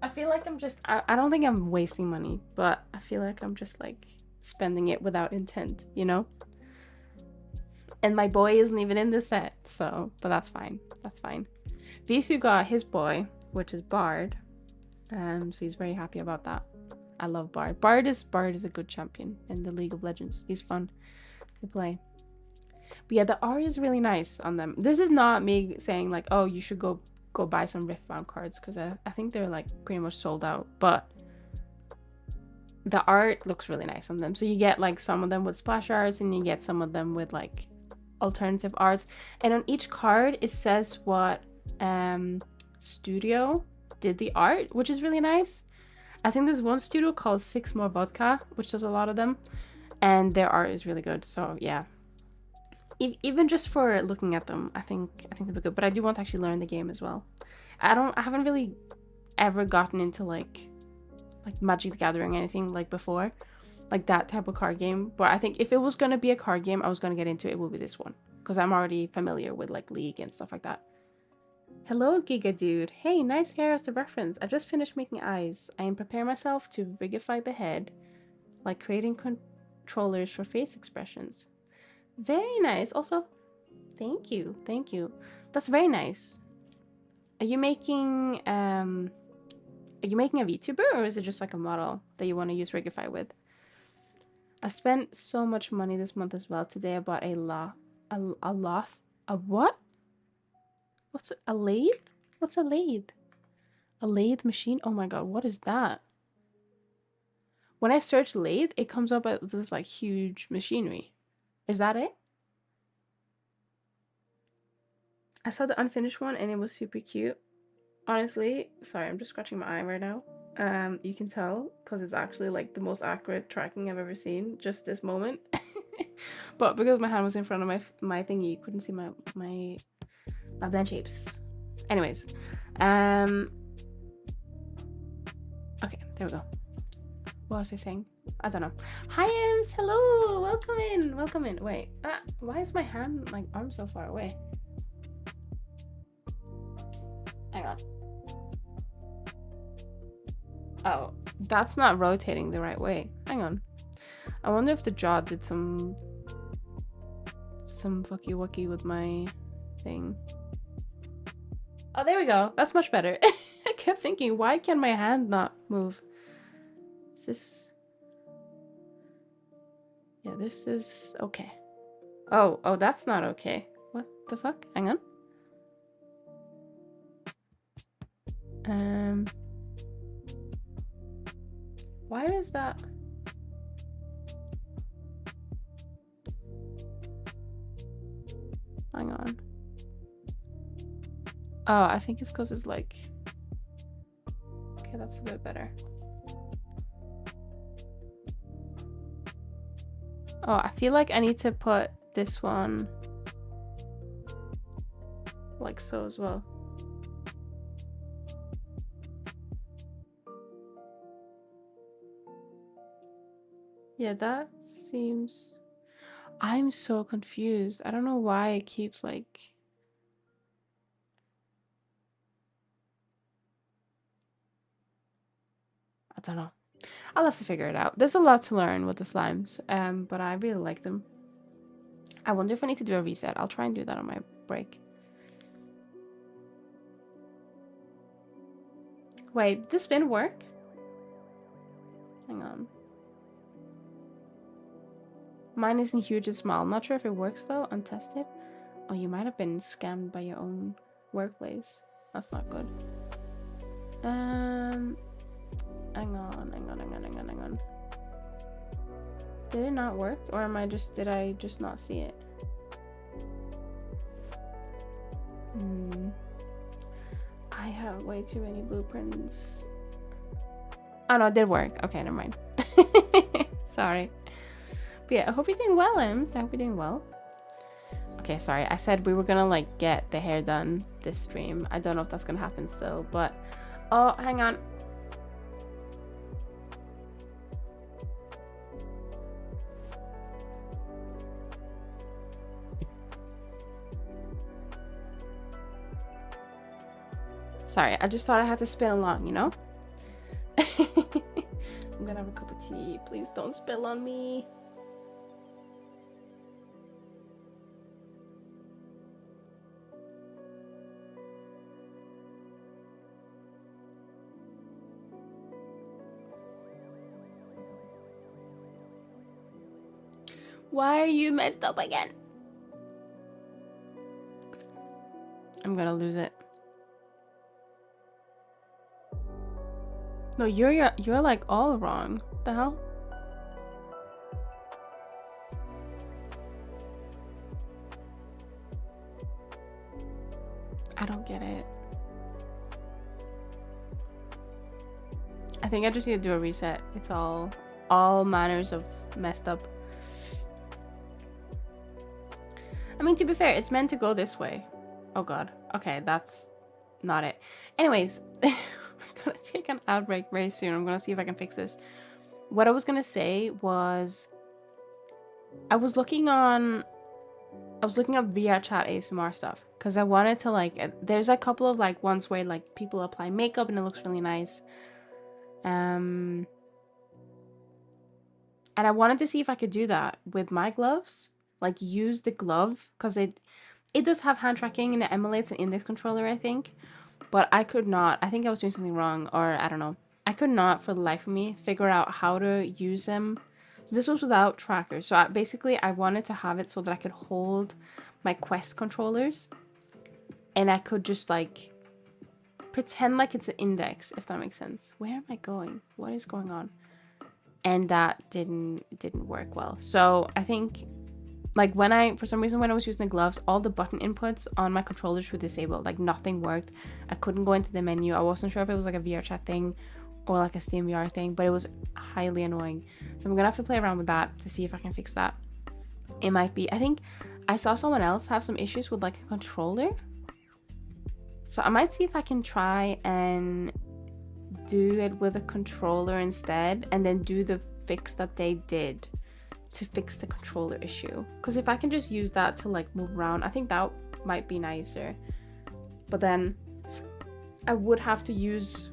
Speaker 1: I feel like I'm just, I don't think I'm wasting money, but I feel like I'm just like spending it without intent, you know? And my boy isn't even in the set, so, but that's fine. That's fine. Visu got his boy, which is Bard. So he's very happy about that. I love Bard. Bard is a good champion in the League of Legends. He's fun to play. But yeah, the art is really nice on them. This is not me saying like, oh, you should go buy some Riftbound cards, because I think they're like pretty much sold out. But the art looks really nice on them. So you get like some of them with splash arts, and you get some of them with like alternative arts. And on each card it says what studio did the art, which is really nice. I think there's one studio called 6 More Vodka, which does a lot of them, and their art is really good. So yeah, even just for looking at them, I think they'll be good. But I do want to actually learn the game as well. I haven't really ever gotten into like Magic the Gathering or anything like before, like that type of card game. But I think if it was gonna be a card game I was gonna get into, it would be this one, because I'm already familiar with like League and stuff like that. Hello, Giga Dude. Hey, nice hair as a reference. I just finished making eyes. I am preparing myself to rigify the head, like creating controllers for face expressions. Very nice. Also, thank you. Thank you. That's very nice. Are you making a VTuber, or is it just like a model that you want to use Rigify with? I spent so much money this month as well. Today I bought a what? What's a lathe? What's a lathe? A lathe machine? Oh my god, what is that? When I search lathe, it comes up as this like huge machinery. Is that it? I saw the unfinished one and it was super cute. Honestly, sorry, I'm just scratching my eye right now. You can tell because it's actually like the most accurate tracking I've ever seen just this moment. But because my hand was in front of my thingy, you couldn't see my blend shapes. Anyways, okay, there we go. What was I saying? I don't know. Hi, Ems. Hello. Welcome in. Welcome in. Wait. Why is my hand, like, arm so far away? Hang on. Oh, that's not rotating the right way. Hang on. I wonder if the jaw did some fucky wucky with my thing. Oh, there we go. That's much better. I kept thinking, why can my hand not move? Is this... Yeah, this is okay. Oh, that's not okay. What the fuck? Hang on. Why is that? Hang on. Oh, I think it's because it's like... Okay, that's a bit better. Oh, I feel like I need to put this one like so as well. Yeah, that seems... I'm so confused. I don't know why it keeps like... I don't know. I'll have to figure it out. There's a lot to learn with the slimes, but I really like them. I wonder if I need to do a reset. I'll try and do that on my break. Wait, did the spin work? Hang on. Mine isn't huge and small. I'm not sure if it works though. Untested. Oh, you might have been scammed by your own workplace. That's not good. Hang on. Did it not work? Or did I just not see it? I have way too many blueprints. Oh no, it did work. Okay, never mind. Sorry. But yeah, I hope you're doing well, Ems. I hope you're doing well. Okay, sorry. I said we were gonna like get the hair done this stream. I don't know if that's gonna happen still, but... Oh, hang on. Sorry, I just thought I had to spin along, you know? I'm gonna have a cup of tea. Please don't spill on me. Why are you messed up again? I'm gonna lose it. No, you're like all wrong. What the hell? I don't get it. I think I just need to do a reset. It's all manners of messed up. I mean, to be fair, it's meant to go this way. Oh god. Okay, that's not it. Anyways, we're gonna take an ad break very soon. I'm gonna see if I can fix this. What I was gonna say was I was looking up VR chat ASMR stuff because I wanted to like there's a couple of like ones where like people apply makeup and it looks really nice. And I wanted to see if I could do that with my gloves, like use the glove because it does have hand tracking and it emulates an index controller, I think, but I could not. I think I was doing something wrong, or I don't know. I could not for the life of me figure out how to use them. So this was without trackers. So basically I wanted to have it so that I could hold my Quest controllers and I could just like pretend like it's an index, if that makes sense. Where am I going? What is going on? And that didn't work well. So I think like for some reason when I was using the gloves, all the button inputs on my controllers were disabled. Like nothing worked. I couldn't go into the menu. I wasn't sure if it was like a VR chat thing or like a Steam VR thing, but it was highly annoying. So I'm gonna have to play around with that to see if I can fix that. It might be, I think I saw someone else have some issues with like a controller. So I might see if I can try and do it with a controller instead and then do the fix that they did to fix the controller issue. Because if I can just use that to like move around, I think that might be nicer. But then I would have to use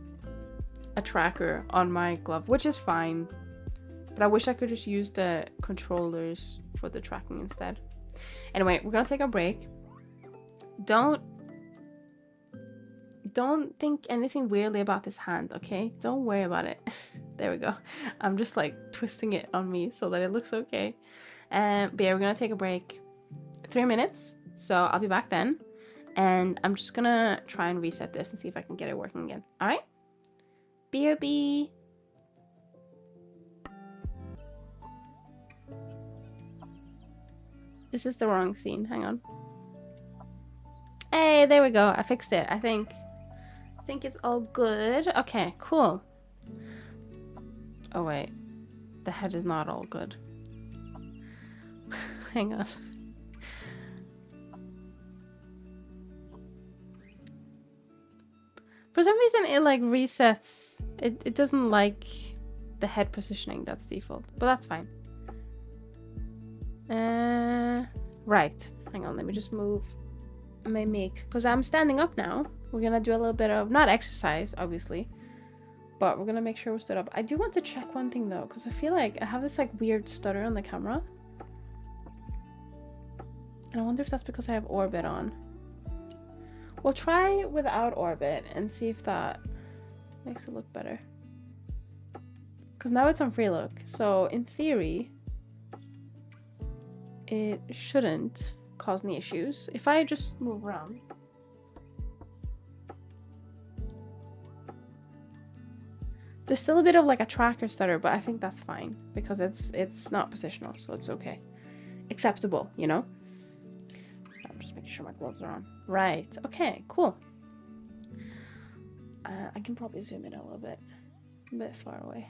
Speaker 1: a tracker on my glove, which is fine. But I wish I could just use the controllers for the tracking instead. Anyway, we're gonna take a break. Don't think anything weirdly about this hand, okay? Don't worry about it. There we go. I'm just like twisting it on me so that it looks okay. But yeah, we're gonna take a break. 3 minutes. So I'll be back then. And I'm just gonna try and reset this and see if I can get it working again. All right? BRB. This is the wrong scene. Hang on. Hey, there we go. I fixed it, I think. I think it's all good. Okay, cool. Oh, wait. The head is not all good. Hang on. For some reason, it like resets. It doesn't like the head positioning. That's default, but that's fine. Right. Hang on. Let me just move my mic because I'm standing up now. We're gonna do a little bit of not exercise, obviously, but we're gonna make sure we're stood up. I do want to check one thing though, because I feel like I have this like weird stutter on the camera, and I wonder if that's because I have Orbit on. We'll try without Orbit and see if that makes it look better. Because now it's on free look, so in theory, it shouldn't cause any issues. If I just move around. There's still a bit of like a tracker stutter, but I think that's fine because it's not positional, so it's okay. Acceptable, you know? I'm just making sure my gloves are on. Right, okay, cool. I can probably zoom in a little bit. A bit far away.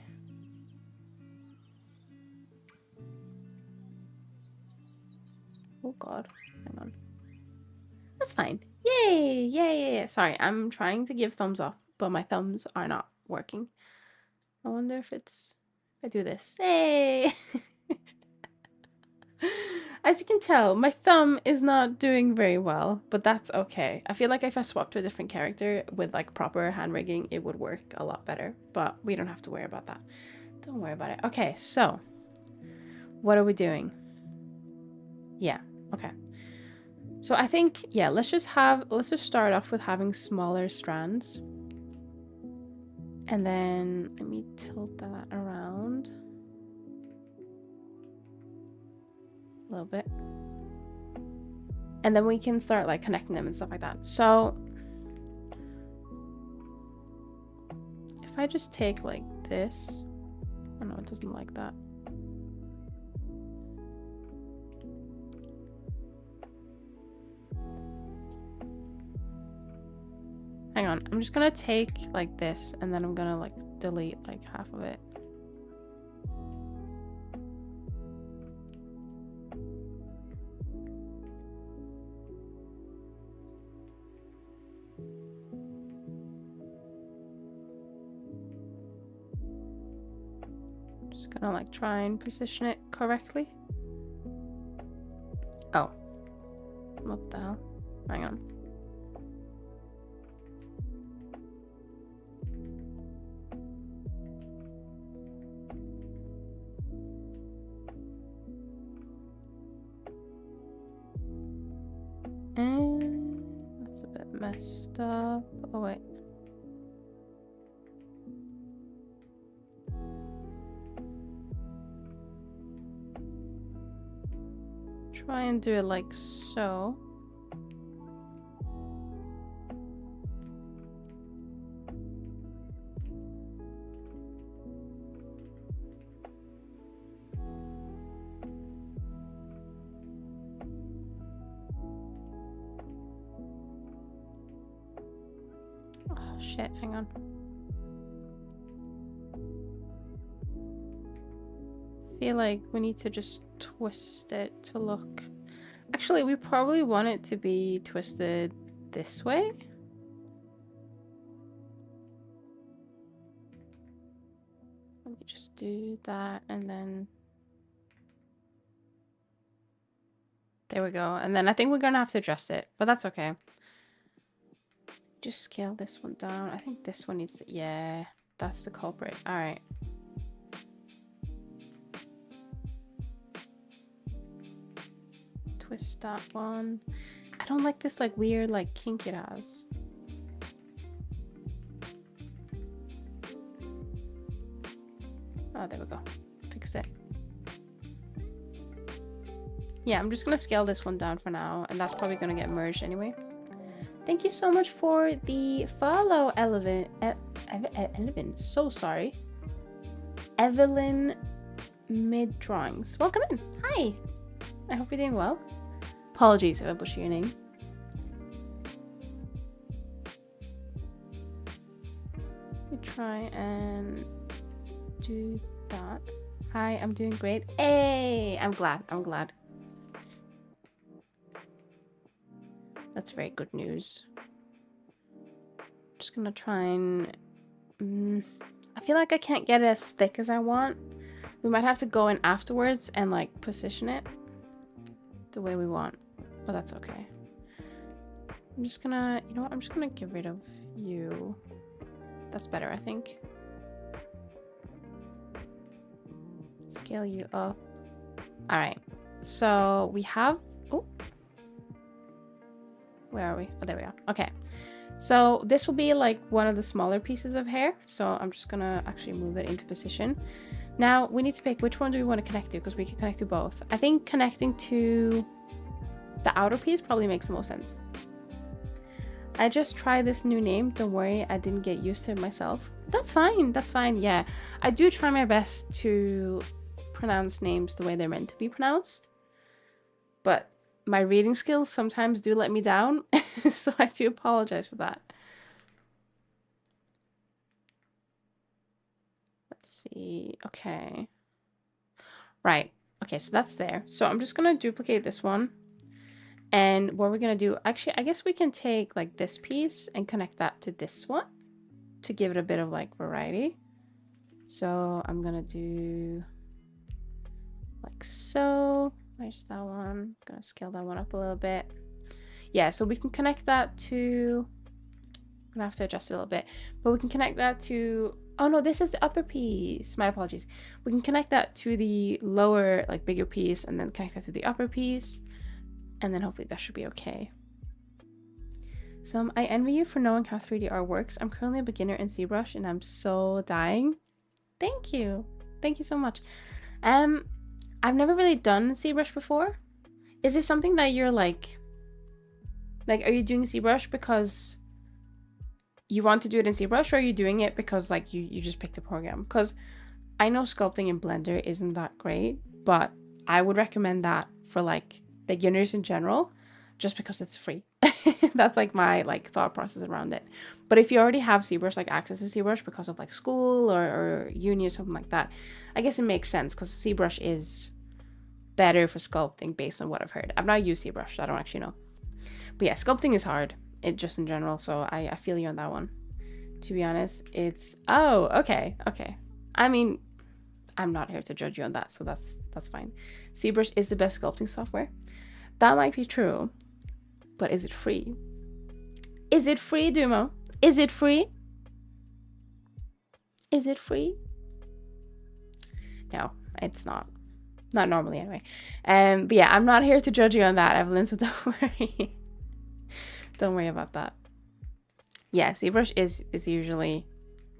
Speaker 1: Oh god, hang on. That's fine. Yay! Yay! Sorry, I'm trying to give thumbs up, but my thumbs are not working. I wonder if it's... I do this. Hey! As you can tell, my thumb is not doing very well, but that's okay. I feel like if I swapped to a different character with like proper hand rigging, it would work a lot better, but we don't have to worry about that. Don't worry about it. Okay, so what are we doing? Yeah, okay. So I think, yeah, let's just start off with having smaller strands. And then let me tilt that around a little bit. And then we can start like connecting them and stuff like that. So if I just take like this, oh no, it doesn't like that. Hang on, I'm just gonna take like this and then I'm gonna like delete like half of it. Just gonna like try and position it correctly. Oh, what the hell? Hang on. And that's a bit messed up. Oh wait. Try and do it like so. Oh shit, hang on. I feel like we need to just twist it to look... Actually, we probably want it to be twisted this way. Let me just do that and then... There we go. And then I think we're gonna have to adjust it, but that's okay. Just scale this one down. I think this one needs to... Yeah, that's the culprit. All right. Twist that one. I don't like this like weird like kink it has. Oh, there we go. Fixed it. Yeah, I'm just gonna scale this one down for now, and that's probably gonna get merged anyway. Thank you so much for the follow, Evelyn. So sorry. Evelyn Mid Drawings. Welcome in. Hi. I hope you're doing well. Apologies if I butcher your name. Let me try and do that. Hi, I'm doing great. Hey, I'm glad. That's very good news. Just gonna try and I feel like I can't get it as thick as I want. We might have to go in afterwards and like position it the way we want, but that's okay. I'm just gonna, you know what, I'm just gonna get rid of you. That's better, I think. Scale you up. All right, so we have, oh, where are we? Oh, there we are. Okay, so this will be like one of the smaller pieces of hair, so I'm just gonna actually move it into position. Now we need to pick which one do we want to connect to, because we can connect to both. I think connecting to the outer piece probably makes the most sense. I just tried this new name. Don't worry, I didn't get used to it myself. That's fine. That's fine. Yeah, I do try my best to pronounce names the way they're meant to be pronounced, but my reading skills sometimes do let me down, so I do apologize for that. Let's see. Okay. Right. Okay, so that's there. So I'm just gonna duplicate this one. And what we're gonna do, actually, I guess we can take like this piece and connect that to this one to give it a bit of like variety. So I'm gonna do like so. Where's that one? I'm gonna scale that one up a little bit. Yeah, so we can connect that to, I'm gonna have to adjust it a little bit, but we can connect that to, oh no, this is the upper piece. My apologies. We can connect that to the lower, like bigger piece, and then connect that to the upper piece. And then hopefully that should be okay. So I envy you for knowing how 3D art works. I'm currently a beginner in ZBrush and I'm so dying. Thank you. Thank you so much. I've never really done ZBrush before. Is it something that you're like, are you doing ZBrush because you want to do it in ZBrush, or are you doing it because like you just picked a program? Because I know sculpting in Blender isn't that great, but I would recommend that for like beginners in general, just because it's free. That's like my like thought process around it. But if you already have ZBrush, like access to ZBrush because of like school or uni or something like that, I guess it makes sense, because ZBrush is better for sculpting based on what I've heard. I've not used ZBrush, so I don't actually know. But yeah, sculpting is hard, it just in general, so I feel you on that one. To be honest, it's, oh, okay. I mean, I'm not here to judge you on that, so that's fine. ZBrush is the best sculpting software. That might be true, but is it free? Is it free, Dumo? Is it free? Is it free? No, it's not. Not normally anyway. But yeah, I'm not here to judge you on that, Evelyn, so don't worry. Don't worry about that. Yeah, ZBrush is usually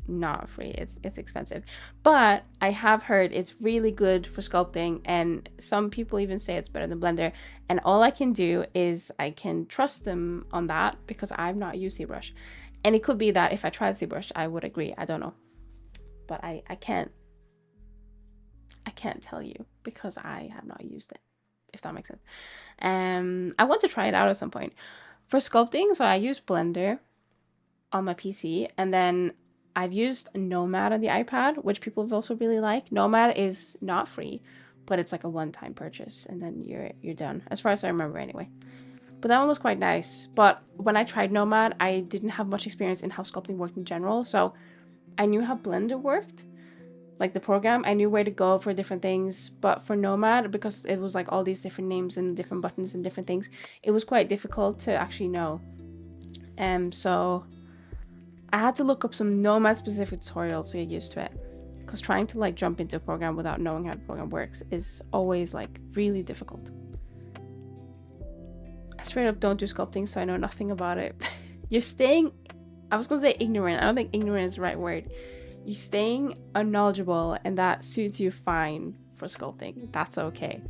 Speaker 1: not free. It's expensive, but I have heard it's really good for sculpting, and some people even say it's better than Blender, and all I can do is I can trust them on that because I've not used ZBrush. And it could be that if I tried ZBrush I would agree, I don't know, but I can't tell you because I have not used it, if that makes sense. I want to try it out at some point for sculpting. So I use Blender on my PC, and then I've used Nomad on the iPad, which people have also really liked. Nomad is not free, but it's like a one-time purchase, and then you're done, as far as I remember anyway. But that one was quite nice. But when I tried Nomad, I didn't have much experience in how sculpting worked in general, so I knew how Blender worked, like the program. I knew where to go for different things, but for Nomad, because it was like all these different names and different buttons and different things, it was quite difficult to actually know. So I had to look up some Nomad specific tutorials to get used to it, because trying to like jump into a program without knowing how the program works is always like really difficult. I straight up don't do sculpting, so I know nothing about it. You're staying, I was gonna say ignorant. I don't think ignorant is the right word. You're staying unknowledgeable, and that suits you fine for sculpting. That's okay.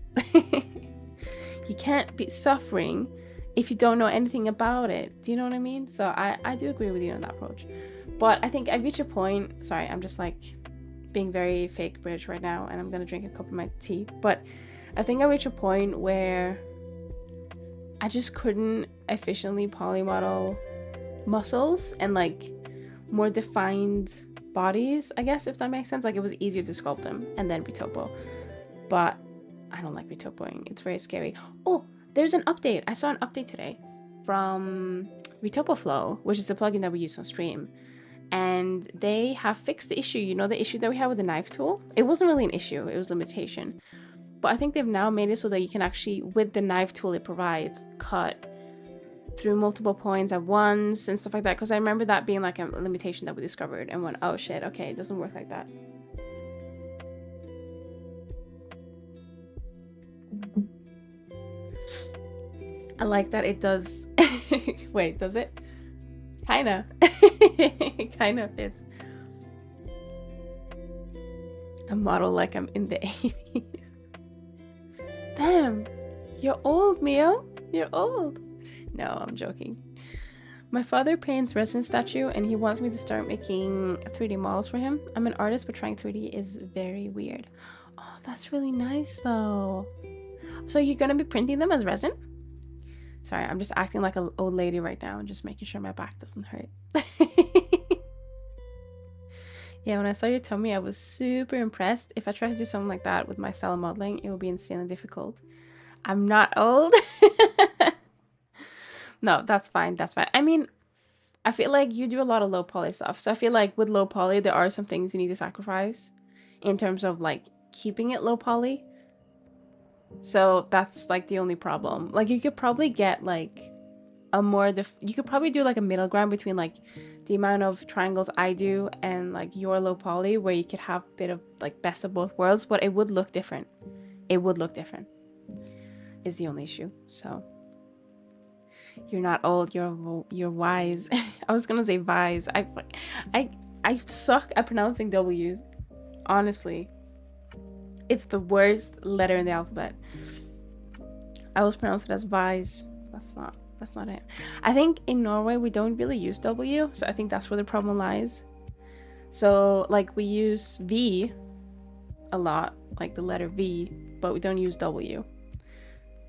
Speaker 1: You can't be suffering if you don't know anything about it. Do you know what I mean? So I do agree with you on that approach. But I think I reached a point, sorry, I'm just like being very fake British right now, and I'm gonna drink a cup of my tea. But I think I reached a point where I just couldn't efficiently polymodel muscles and like more defined bodies, I guess, if that makes sense. Like it was easier to sculpt them and then retopo. But I don't like retopoing. It's very scary. Oh, there's an update. I saw an update today from Retopo Flow, which is a plugin that we use on stream. And they have fixed the issue. You know, the issue that we had with the knife tool? It wasn't really an issue. It was limitation. But I think they've now made it so that you can actually, with the knife tool it provides, cut through multiple points at once and stuff like that. Because I remember that being like a limitation that we discovered and went, oh shit, okay, it doesn't work like that. I like that it does. Wait, does it? Kinda. It kind of fits. A model like I'm in the 80s. Damn, you're old, Mio. You're old. No, I'm joking. My father paints resin statue and he wants me to start making 3D models for him. I'm an artist, but trying 3D is very weird. Oh, that's really nice though. So you're gonna be printing them as resin? Sorry, I'm just acting like an old lady right now and just making sure my back doesn't hurt. Yeah, when I saw your tummy, I was super impressed. If I try to do something like that with my style of modeling, it will be insanely difficult. I'm not old. No, that's fine. That's fine. I mean, I feel like you do a lot of low poly stuff. So I feel like with low poly, there are some things you need to sacrifice in terms of like keeping it low poly. So that's like the only problem. Like you could probably get like a more you could probably do like a middle ground between like the amount of triangles I do and like your low poly, where you could have a bit of like best of both worlds, but it would look different. It would look different is the only issue. So you're not old, you're wise. I was gonna say wise. I suck at pronouncing W's. Honestly, it's the worst letter in the alphabet. I always pronounce it as wise. That's not it. I think in Norway we don't really use W, so I think that's where the problem lies. So like we use V a lot, like the letter V, but we don't use W.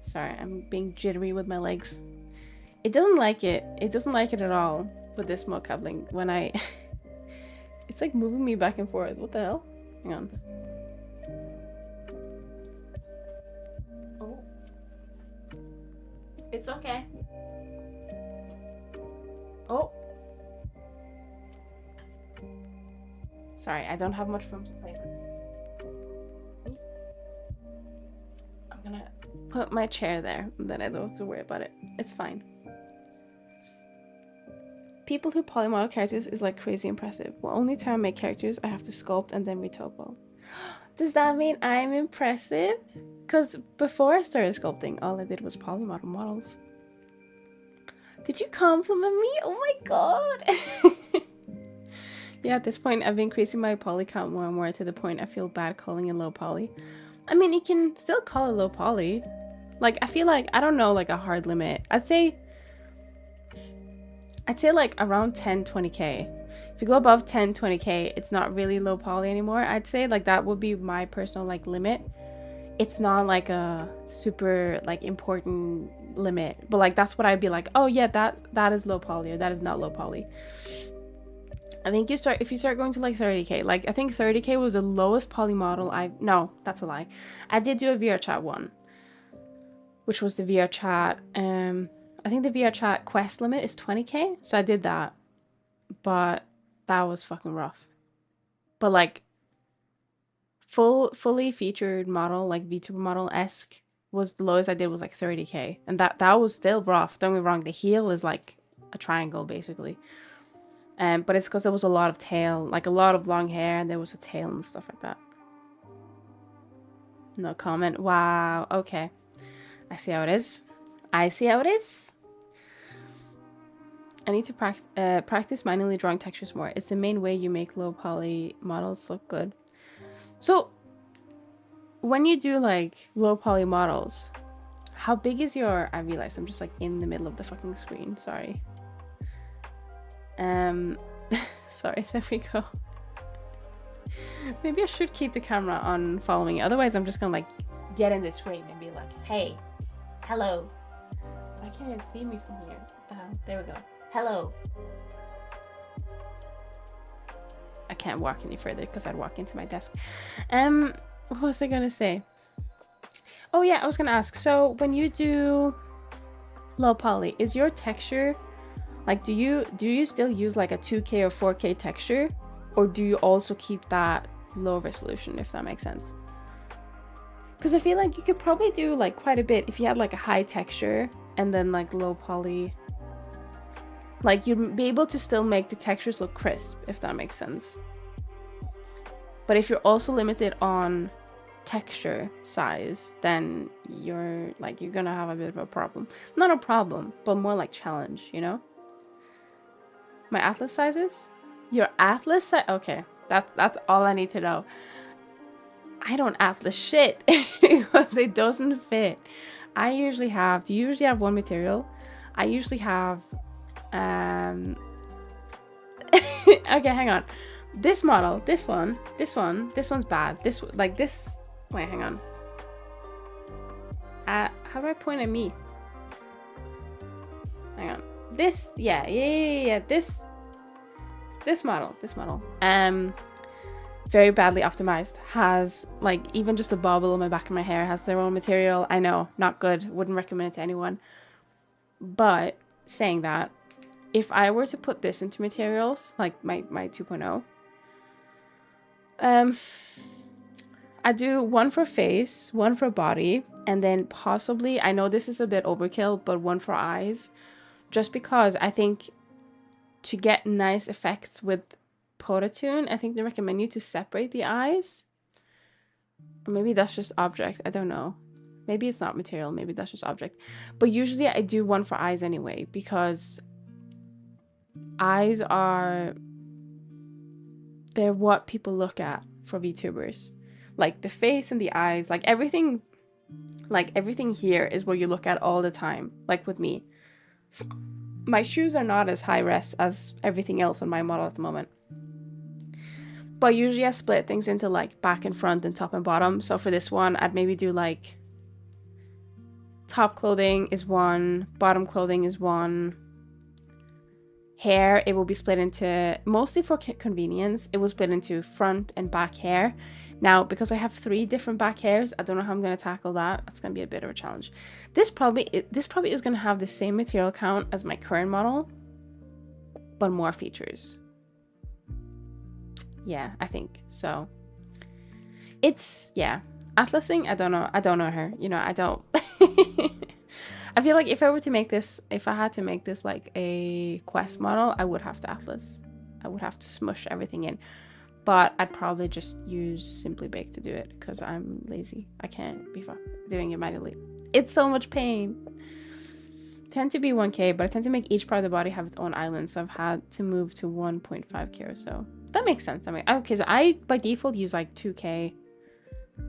Speaker 1: Sorry, I'm being jittery with my legs. It doesn't like it. It doesn't like it at all with this smoke coupling when I... It's like moving me back and forth. What the hell? Hang on. Oh. It's okay. Oh. Sorry, I don't have much room to play with. I'm gonna put my chair there, and then I don't have to worry about it. It's fine. People who polymodel characters is like crazy impressive. Well, only time I make characters, I have to sculpt and then retopo. Does that mean I'm impressive? Because before I started sculpting, all I did was polymodel models. Did you compliment me? Oh my god! Yeah, at this point, I've been increasing my poly count more and more to the point I feel bad calling it low poly. I mean, you can still call it low poly. Like, I feel like, I don't know, like a hard limit. I'd say like around 10-20k. If you go above 10-20k, it's not really low poly anymore. I'd say like that would be my personal like limit. It's not like a super like important limit, but like that's what I'd be like, oh yeah, that is low poly, or that is not low poly. I think if you start going to like 30k, like I think 30k was the lowest poly model no, that's a lie. I did do a VR chat one, which was the VR chat. I think the VR chat quest limit is 20k, so I did that, but that was fucking rough. But like fully featured model, like VTuber model-esque, was the lowest I did was like 30k, and that was still rough. Don't get me wrong, the heel is like a triangle basically, but it's because there was a lot of tail, like a lot of long hair, and there was a tail and stuff like that. No comment. Wow. Okay, I see how it is. I see how it is. I need to practice manually drawing textures more. It's the main way you make low poly models look good. So when you do like low poly models, How big is your, I realized I'm just like in the middle of the fucking screen, sorry. Sorry, there we go. Maybe I should keep the camera on following it. Otherwise I'm just gonna like get in the screen and be like, hey, hello. Why can't it see me from here? What the hell? There we go. Hello. I can't walk any further because I'd walk into my desk. What was I gonna say? Oh yeah, I was gonna ask, so when you do low poly, is your texture like, do you still use like a 2K or 4K texture, or do you also keep that low resolution, if that makes sense? Because I feel like you could probably do like quite a bit if you had like a high texture and then like low poly. Like, you'd be able to still make the textures look crisp, if that makes sense. But if you're also limited on texture size, then you're gonna have a bit of a problem. Not a problem, but more like challenge, you know? My atlas sizes? Your atlas size? Okay, that's all I need to know. I don't atlas shit because it doesn't fit. I usually have, do you usually have one material? I usually have, okay, hang on. This model, this one's bad. Wait, hang on. How do I point at me? Hang on. This model, very badly optimized, has like even just a bobble on my back of my hair, has their own material. I know, not good, wouldn't recommend it to anyone. But saying that, if I were to put this into materials, like my 2.0, I do one for face, one for body, and then possibly, I know this is a bit overkill, but one for eyes, just because I think to get nice effects with Pototune, I think they recommend you to separate the eyes. Or maybe that's just object, I don't know. Maybe it's not material, maybe that's just object. But usually I do one for eyes anyway, because eyes are, they're what people look at for VTubers. Like the face and the eyes, like everything here is what you look at all the time. Like with me, my shoes are not as high res as everything else on my model at the moment. But usually I split things into like back and front and top and bottom. So for this one, I'd maybe do like top clothing is one, bottom clothing is one. Hair, it will be split into, mostly for convenience, it will split into front and back hair. Now, because I have 3 different back hairs, I don't know how I'm going to tackle that. That's going to be a bit of a challenge. This probably is going to have the same material count as my current model, but more features. Yeah, I think so. It's, yeah, atlasing, I don't know her, you know, I don't. I feel like if I were to make this, if I had to make this like a quest model, I would have to atlas. I would have to smush everything in. But I'd probably just use Simply Bake to do it because I'm lazy. I can't be fucked doing it manually. It's so much pain. Tend to be 1K, but I tend to make each part of the body have its own island, so I've had to move to 1.5K or so. That makes sense. I mean, okay, so I by default use like 2K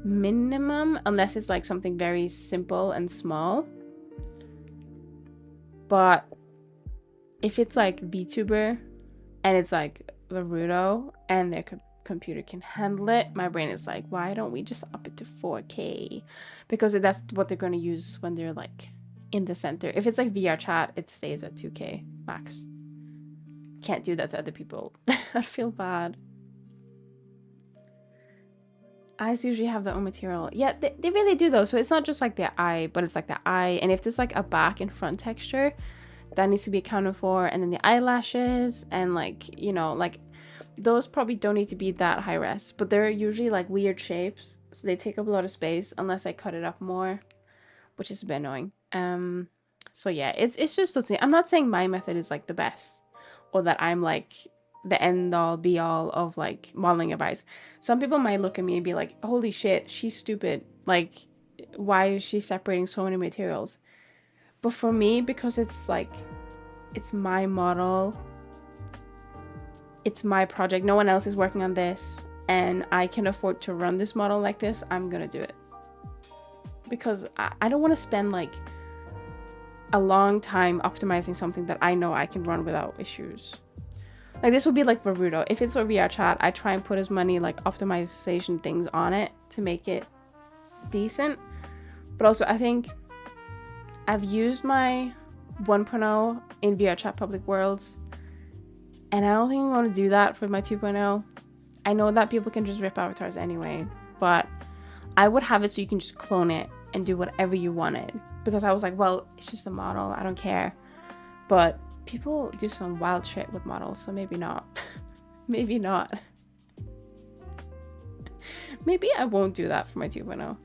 Speaker 1: minimum, unless it's like something very simple and small. But if it's like VTuber and it's like Naruto and their computer can handle it, my brain is like, why don't we just up it to 4K? Because that's what they're going to use when they're like in the center. If it's like VR chat, it stays at 2K max. Can't do that to other people. I'd feel bad. Eyes usually have their own material. Yeah, they really do though. So it's not just like the eye, but it's like the eye. And if there's like a back and front texture, that needs to be accounted for. And then the eyelashes and like, you know, like those probably don't need to be that high res, but they're usually like weird shapes. So they take up a lot of space unless I cut it up more, which is a bit annoying. So yeah, it's just something. I'm not saying my method is like the best or that I'm like the end all be all of like modeling advice. Some people might look at me and be like, holy shit, she's stupid. Like, why is she separating so many materials? But for me, because it's like, it's my model, it's my project, no one else is working on this, and I can afford to run this model like this, I'm gonna do it. because I don't want to spend like a long time optimizing something that I know I can run without issues. Like this would be like Naruto. If it's for VR chat, I try and put as many like optimization things on it to make it decent. But also I think I've used my 1.0 in VR chat public worlds, and I don't think I want to do that for my 2.0. I know that people can just rip avatars anyway, but I would have it so you can just clone it and do whatever you wanted, because I was like, well, it's just a model, I don't care. But people do some wild shit with models, so maybe not. Maybe not. Maybe I won't do that for my 2.0.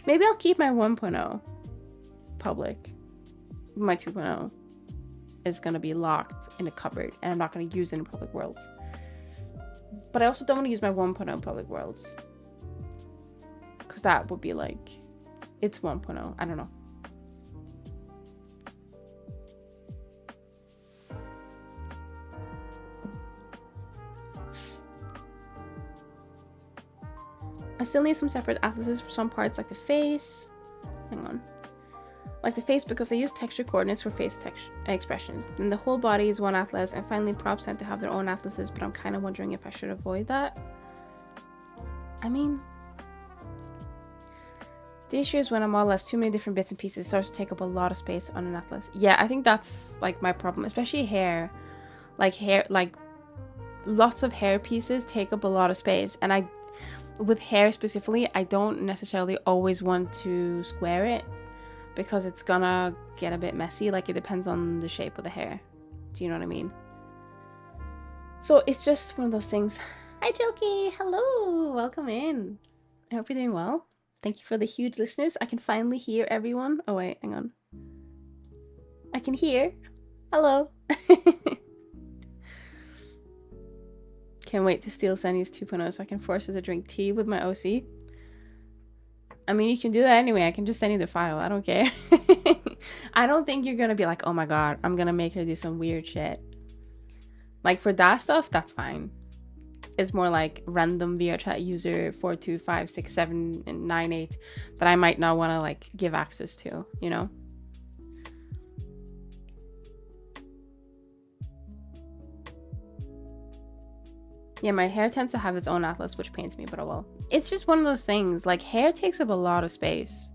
Speaker 1: Maybe I'll keep my 1.0 public. My 2.0 is going to be locked in a cupboard, and I'm not going to use it in public worlds. But I also don't want to use my 1.0 public worlds, because that would be like, it's 1.0. I don't know. I still need some separate atlases for some parts, like the face. Hang on. Like the face, because I use texture coordinates for face expressions. And the whole body is one atlas, and finally props tend to have their own atlases, but I'm kind of wondering if I should avoid that. I mean, the issue is when I'm all less too many different bits and pieces, it starts to take up a lot of space on an atlas. Yeah, I think that's like my problem, especially hair. Like lots of hair pieces take up a lot of space, and with hair specifically, I don't necessarily always want to square it, because it's gonna get a bit messy. Like, it depends on the shape of the hair. Do you know what I mean? So it's just one of those things. Hi, Jilky. Hello. Welcome in. I hope you're doing well. Thank you for the huge listeners. I can finally hear everyone. Oh, wait. Hang on. I can hear. Hello. Can't wait to steal Sunny's 2.0 so I can force her to drink tea with my OC. I mean, you can do that anyway. I can just send you the file. I don't care. I don't think you're going to be like, oh my god, I'm going to make her do some weird shit. Like, for that stuff, that's fine. It's more like random VRChat user 4256798 that I might not want to, like, give access to, you know? Yeah, my hair tends to have its own atlas, which pains me, but oh well. It's just one of those things. Like, hair takes up a lot of space.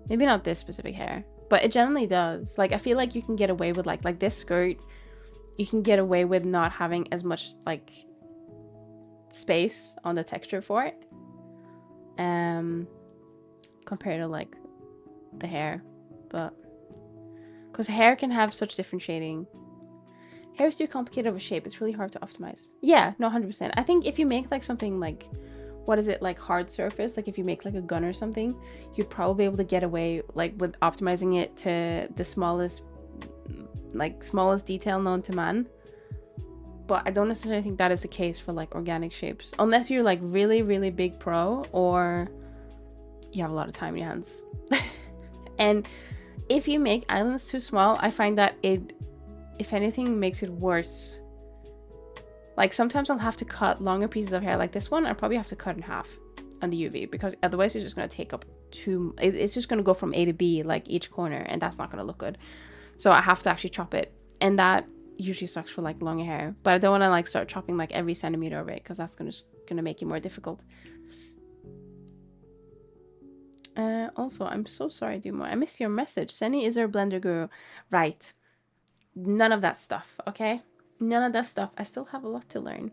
Speaker 1: Maybe not this specific hair, but it generally does. Like, I feel like you can get away with, like this skirt, you can get away with not having as much, like, space on the texture for it. Compared to, like, the hair. But, because hair can have such different shading. Hair is too complicated of a shape. It's really hard to optimize. Yeah, no, 100%. I think if you make like something like, what is it, like hard surface, like if you make like a gun or something, you'd probably be able to get away like with optimizing it to the smallest detail known to man. But I don't necessarily think that is the case for like organic shapes, unless you're like really, really big pro or you have a lot of time in your hands. And if you make islands too small, I find that it, if anything, makes it worse. Like, sometimes I'll have to cut longer pieces of hair. Like this one, I probably have to cut in half on the UV, because otherwise it's just going to take up it's just going to go from A to B, like each corner, and that's not going to look good. So I have to actually chop it, and that usually sucks for like longer hair. But I don't want to like start chopping like every centimeter of it, because that's going to make it more difficult. Also, I'm so sorry, Dumo. I missed your message. Senny is our blender guru. Right. None of that stuff, okay? None of that stuff. I still have a lot to learn.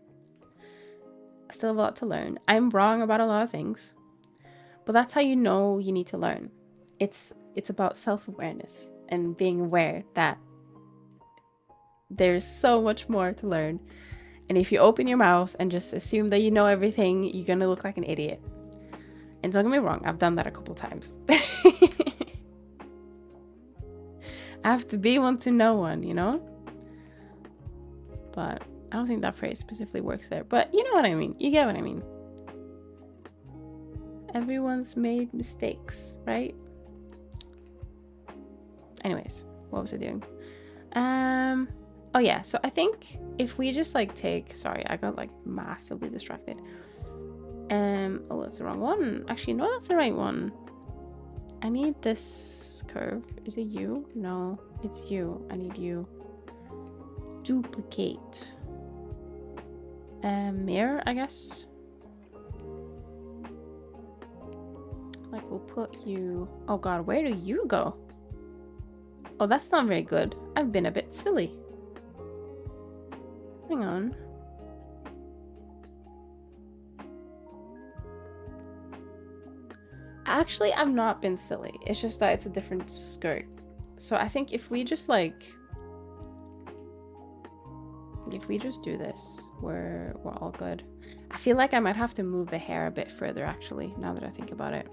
Speaker 1: I'm wrong about a lot of things, but that's how you know you need to learn. It's about self-awareness and being aware that there's so much more to learn. And if you open your mouth and just assume that you know everything, you're gonna look like an idiot. And don't get me wrong, I've done that a couple times. I have to be one to know one, you know? But I don't think that phrase specifically works there. But you know what I mean. You get what I mean. Everyone's made mistakes, right? Anyways, what was I doing? Oh yeah, so I think if we just like take, sorry, I got like massively distracted. Oh, that's the wrong one. Actually, no, that's the right one. I need this curve. Is it you? No, it's you. I need you. Duplicate. Mirror, I guess. Like, we'll put you... Oh god, where do you go? Oh, that's not very good. I've been a bit silly. Hang on. Actually, I've not been silly. It's just that it's a different skirt. So I think if we just like... If we just do this, we're all good. I feel like I might have to move the hair a bit further, actually, now that I think about it.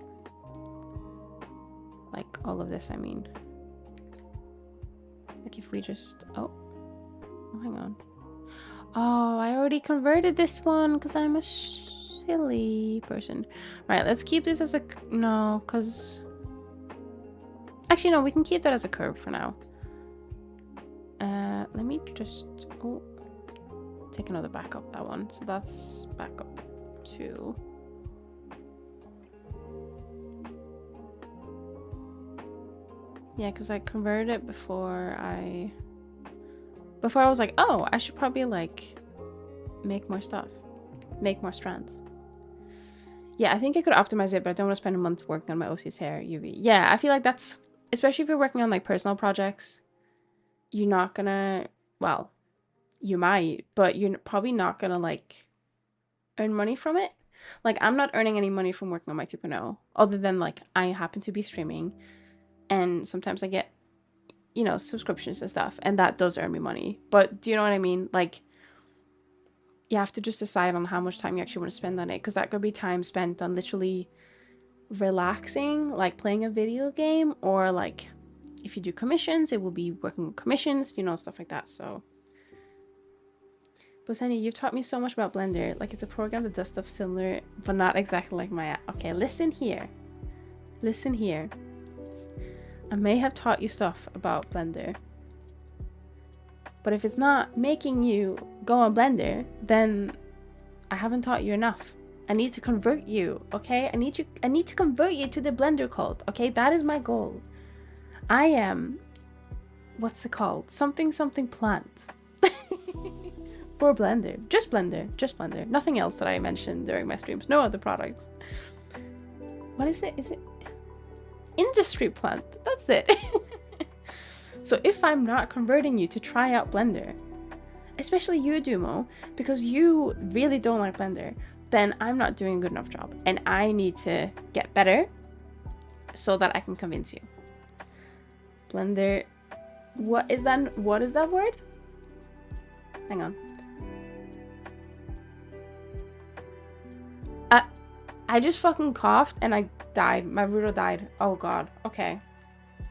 Speaker 1: Like, all of this, I mean. Like, if we just... Oh, hang on. Oh, I already converted this one because I'm a silly person. Right, let's keep this as a... No, because... Actually, no, we can keep that as a curve for now. Let me just... Oh, take another backup, that one. So that's backup 2. Yeah, because I converted it before I was like, oh, I should probably like make more stuff, make more strands. Yeah, I think I could optimize it, but I don't want to spend a month working on my OC's hair UV. Yeah, I feel like that's, especially if you're working on like personal projects, you're not gonna, well, you might, but you're probably not gonna like earn money from it. Like, I'm not earning any money from working on my 2.0, other than like I happen to be streaming and sometimes I get, you know, subscriptions and stuff, and that does earn me money. But do you know what I mean? Like, you have to just decide on how much time you actually want to spend on it, because that could be time spent on literally relaxing, like playing a video game, or like if you do commissions, it will be working on commissions, you know, stuff like that. So, but Sandy, you've taught me so much about Blender. Like, it's a program that does stuff similar, but not exactly like my app. Okay, listen here. Listen here. I may have taught you stuff about Blender, but if it's not making you go on Blender, then I haven't taught you enough. I need to convert you, okay? I need to convert you to the Blender cult, okay? That is my goal. I am, what's it called? Something plant. For Blender. Just Blender. Just Blender. Nothing else that I mentioned during my streams. No other products. What is it? Is it industry plant? That's it. So if I'm not converting you to try out Blender, especially you, Dumo, because you really don't like Blender, then I'm not doing a good enough job, and I need to get better so that I can convince you. Blender, what is that word? Hang on. I just fucking coughed and I died. My Rudo died. Oh god. Okay.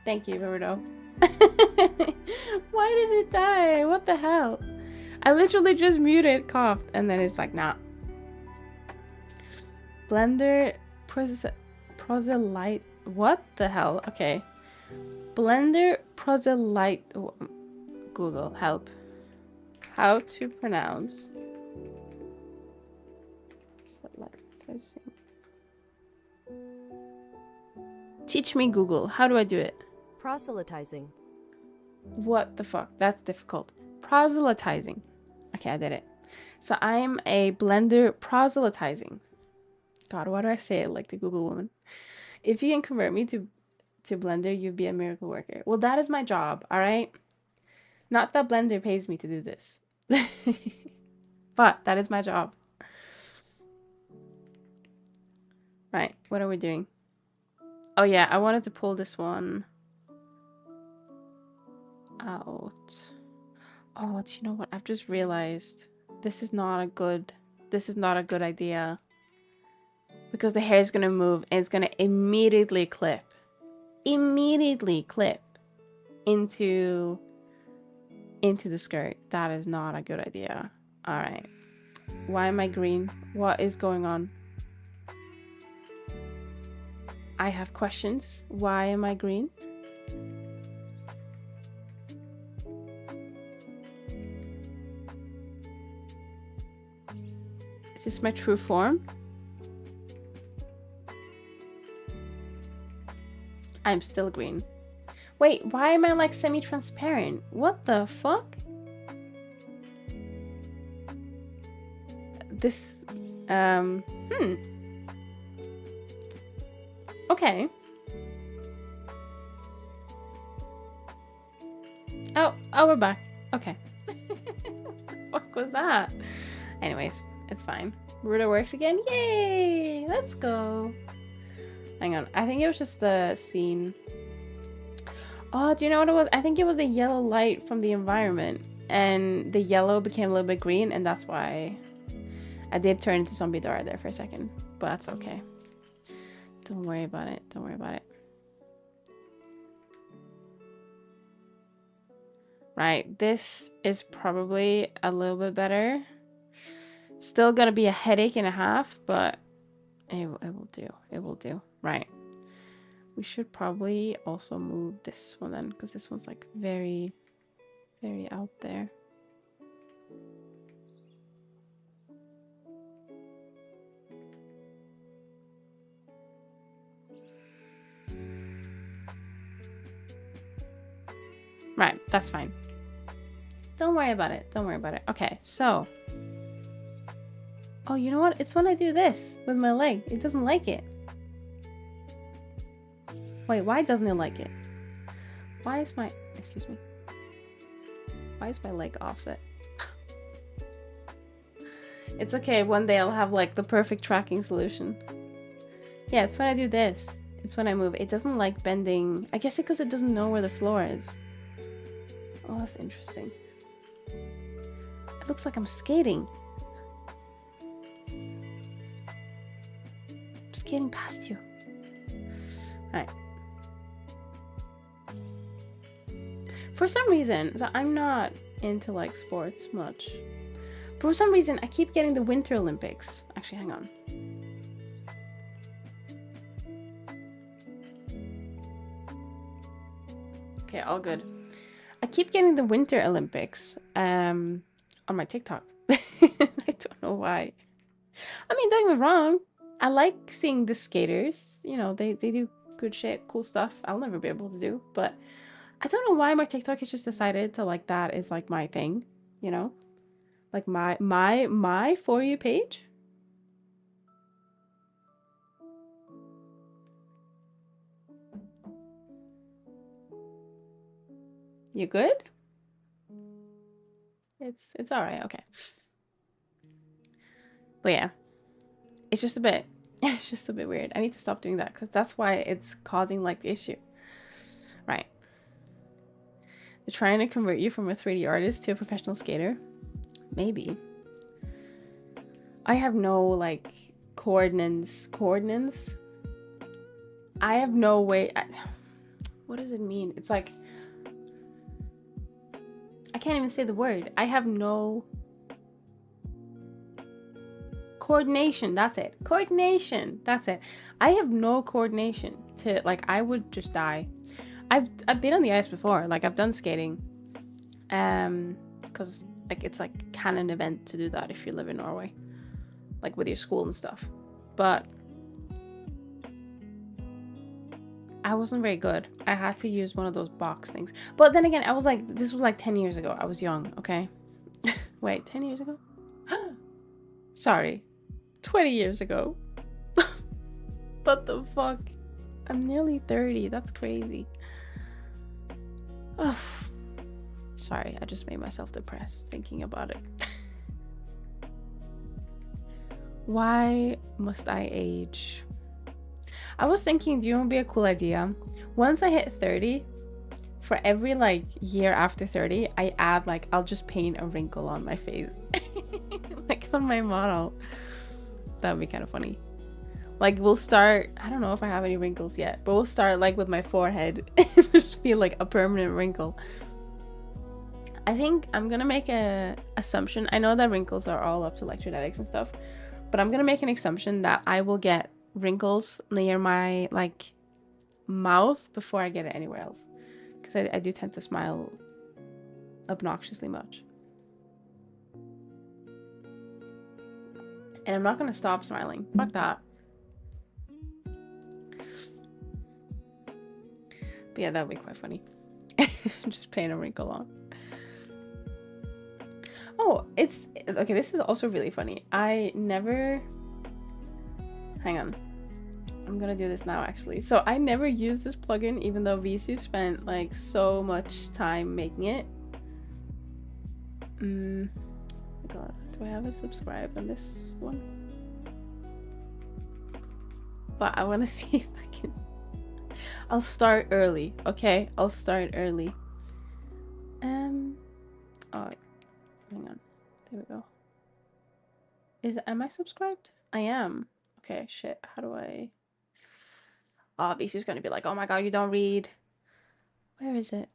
Speaker 1: Thank you, Rudo. Why did it die? What the hell? I literally just muted, coughed, and then it's like, nah. Blender proselyte. What the hell? Okay. Blender proselyte. Oh, Google, help. How to pronounce. Teach me, Google. How do I do it?
Speaker 2: Proselytizing.
Speaker 1: What the fuck? That's difficult. Proselytizing. Okay, I did it. So I'm a Blender proselytizing. God, why do I say it like the Google woman? If you can convert me to Blender, you'd be a miracle worker. Well, that is my job, all right? Not that Blender pays me to do this. But that is my job. Right, what are we doing? Oh yeah, I wanted to pull this one out. Oh, do you know what? I've just realized this is not a good idea, because the hair is gonna move and it's gonna immediately clip into the skirt. That is not a good idea. All right, why am I green? What is going on? I have questions. Why am I green? Is this my true form? I'm still green. Wait, why am I like semi-transparent? What the fuck? This, okay. Oh, we're back. Okay. What the fuck was that? Anyways, it's fine. Router works again. Yay! Let's go. Hang on. I think it was just the scene. Oh, do you know what it was? I think it was the yellow light from the environment. And the yellow became a little bit green, and that's why I did turn into Zenidora there for a second. But that's okay. Don't worry about it. Don't worry about it. Right. This is probably a little bit better. Still gonna be a headache and a half, but it will do. It will do. Right. We should probably also move this one then, because this one's like very, very out there. Right, that's fine. Don't worry about it. Don't worry about it. Okay, so. Oh, you know what? It's when I do this with my leg. It doesn't like it. Wait, why doesn't it like it? Why is my... Excuse me. Why is my leg offset? It's okay. One day I'll have like the perfect tracking solution. Yeah, it's when I do this. It's when I move. It doesn't like bending. I guess because it doesn't know where the floor is. Oh, that's interesting. It looks like I'm skating. I'm skating past you. Alright. For some reason, so I'm not into like sports much. But for some reason, I keep getting the Winter Olympics. Actually, hang on. Okay, all good. I keep getting the Winter Olympics on my TikTok. I don't know why. I mean, don't get me wrong. I like seeing the skaters. You know, they do good shit, cool stuff I'll never be able to do. But I don't know why my TikTok has just decided to like that is like my thing, you know? Like my For You page. You good? It's all right. Okay. But yeah. It's just a bit weird. I need to stop doing that because that's why it's causing like the issue. Right. They're trying to convert you from a 3D artist to a professional skater. Maybe. I have no like coordinates. I have no way. What does it mean? It's like I can't even say the word. I have no coordination. That's it. Coordination. That's it. I have no coordination to like. I would just die. I've been on the ice before. Like I've done skating. Because like it's like canon event to do that if you live in Norway, like with your school and stuff. But I wasn't very good. I had to use one of those box things. But then again, I was like, this was like 10 years ago. I was young, okay? Wait, 10 years ago? Sorry. 20 years ago. What the fuck? I'm nearly 30. That's crazy. Oh, sorry, I just made myself depressed thinking about it. Why must I age? I was thinking, do you know what would be a cool idea? Once I hit 30, for every like year after 30, I add like, I'll just paint a wrinkle on my face. Like on my model. That would be kind of funny. Like we'll start, I don't know if I have any wrinkles yet, but we'll start like with my forehead. Just feel like a permanent wrinkle. I think I'm gonna make a assumption. I know that wrinkles are all up to like genetics and stuff, but I'm gonna make an assumption that I will get wrinkles near my like mouth before I get it anywhere else, because I do tend to smile obnoxiously much, and I'm not gonna stop smiling. Fuck that. But yeah, that would be quite funny. Just paint a wrinkle on. Oh, it's okay. This is also really funny. I never. Hang on. I'm gonna do this now actually. So I never used this plugin even though Visu spent like so much time making it. God, do I have it subscribed on this one? But I want to see if I can. I'll start early, okay? I'll start early. Oh, hang on. There we go. Am I subscribed? I am. Okay, shit. How do I? Oh, Visu's gonna be like, oh my god, you don't read. Where is it?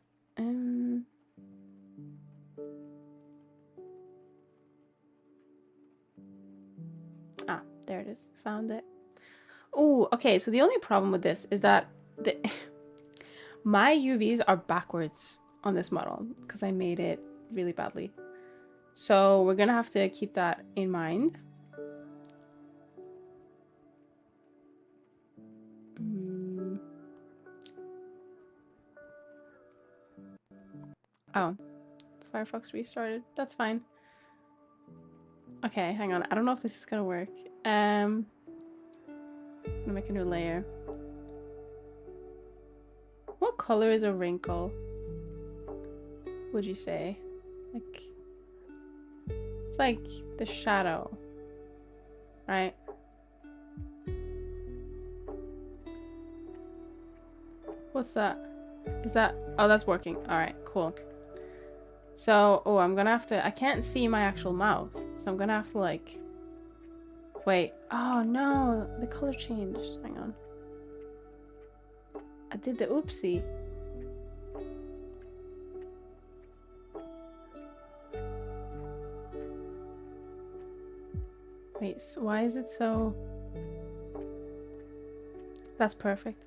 Speaker 1: Ah, there it is. Found it. Oh, okay. So the only problem with this is that my UVs are backwards on this model because I made it really badly. So we're gonna have to keep that in mind. Oh, Firefox restarted. That's fine. Okay, hang on. I don't know if this is gonna work. I'm gonna make a new layer. What color is a wrinkle? Would you say? Like, it's like the shadow, right? What's that? Is that? Oh, that's working. All right, cool. So, oh, I'm gonna have to. I can't see my actual mouth, so I'm gonna have to like. Wait. Oh no, the color changed. Hang on. I did the oopsie. Wait, so why is it so... That's perfect.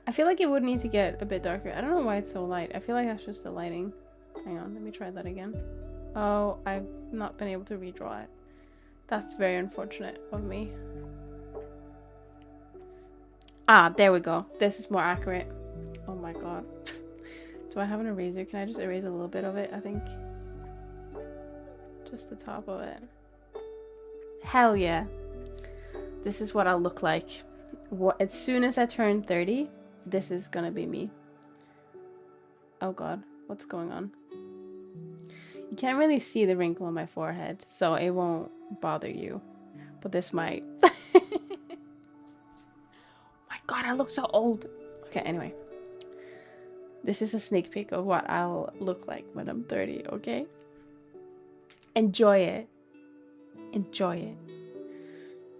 Speaker 1: I feel like it would need to get a bit darker. I don't know why it's so light. I feel like that's just the lighting. Hang on, let me try that again. Oh, I've not been able to redraw it. That's very unfortunate of me. Ah, there we go. This is more accurate. Oh my god. Do I have an eraser? Can I just erase a little bit of it, I think? Just the top of it. Hell yeah. This is what I'll look like. As soon as I turn 30, this is gonna be me. Oh god, what's going on? You can't really see the wrinkle on my forehead, so it won't bother you. But this might. My god, I look so old. Okay, anyway. This is a sneak peek of what I'll look like when I'm 30, okay? Enjoy it. Enjoy it.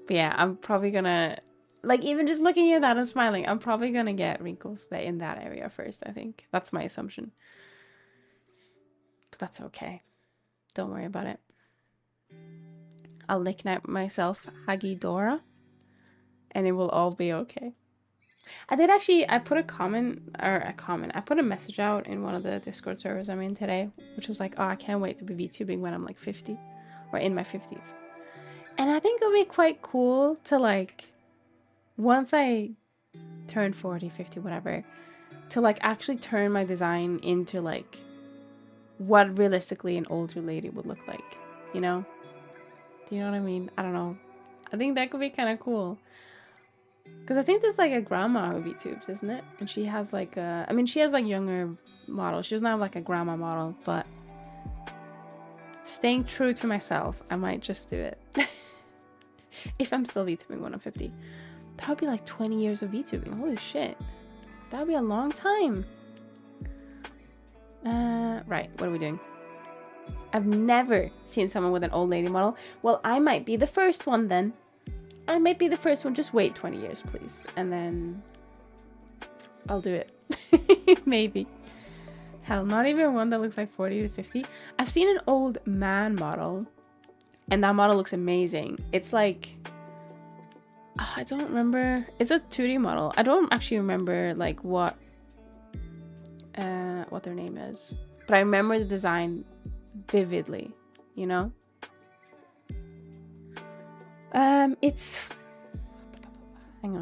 Speaker 1: But yeah, I'm probably gonna... Like, even just looking at that and smiling, I'm probably gonna get wrinkles in that area first, I think. That's my assumption. But that's okay. Don't worry about it. I'll nickname myself Zenidora, and it will all be okay. I did actually, I put I put a message out in one of the Discord servers I'm in today, which was like, oh, I can't wait to be VTubing when I'm like 50, or in my 50s. And I think it would be quite cool to like, once I turn 40, 50, whatever, to like actually turn my design into like what realistically an older lady would look like, you know? Do you know what I mean? I don't know. I think that could be kind of cool. Because I think there's like a grandma who VTubes, isn't it? And she has like a... I mean, she has like younger models. She doesn't have like a grandma model, but... Staying true to myself, I might just do it. If I'm still VTubing when I'm 50. That would be like 20 years of VTubing. Holy shit. That would be a long time. Right, what are we doing? I've never seen someone with an old lady model. Well, I might be the first one then. I might be the first one. Just wait 20 years, please. And then I'll do it. Maybe. Hell, not even one that looks like 40 to 50. I've seen an old man model, and that model looks amazing. It's like... I don't remember. It's a 2D model. I don't actually remember like what their name is. But I remember the design vividly, you know? It's... Hang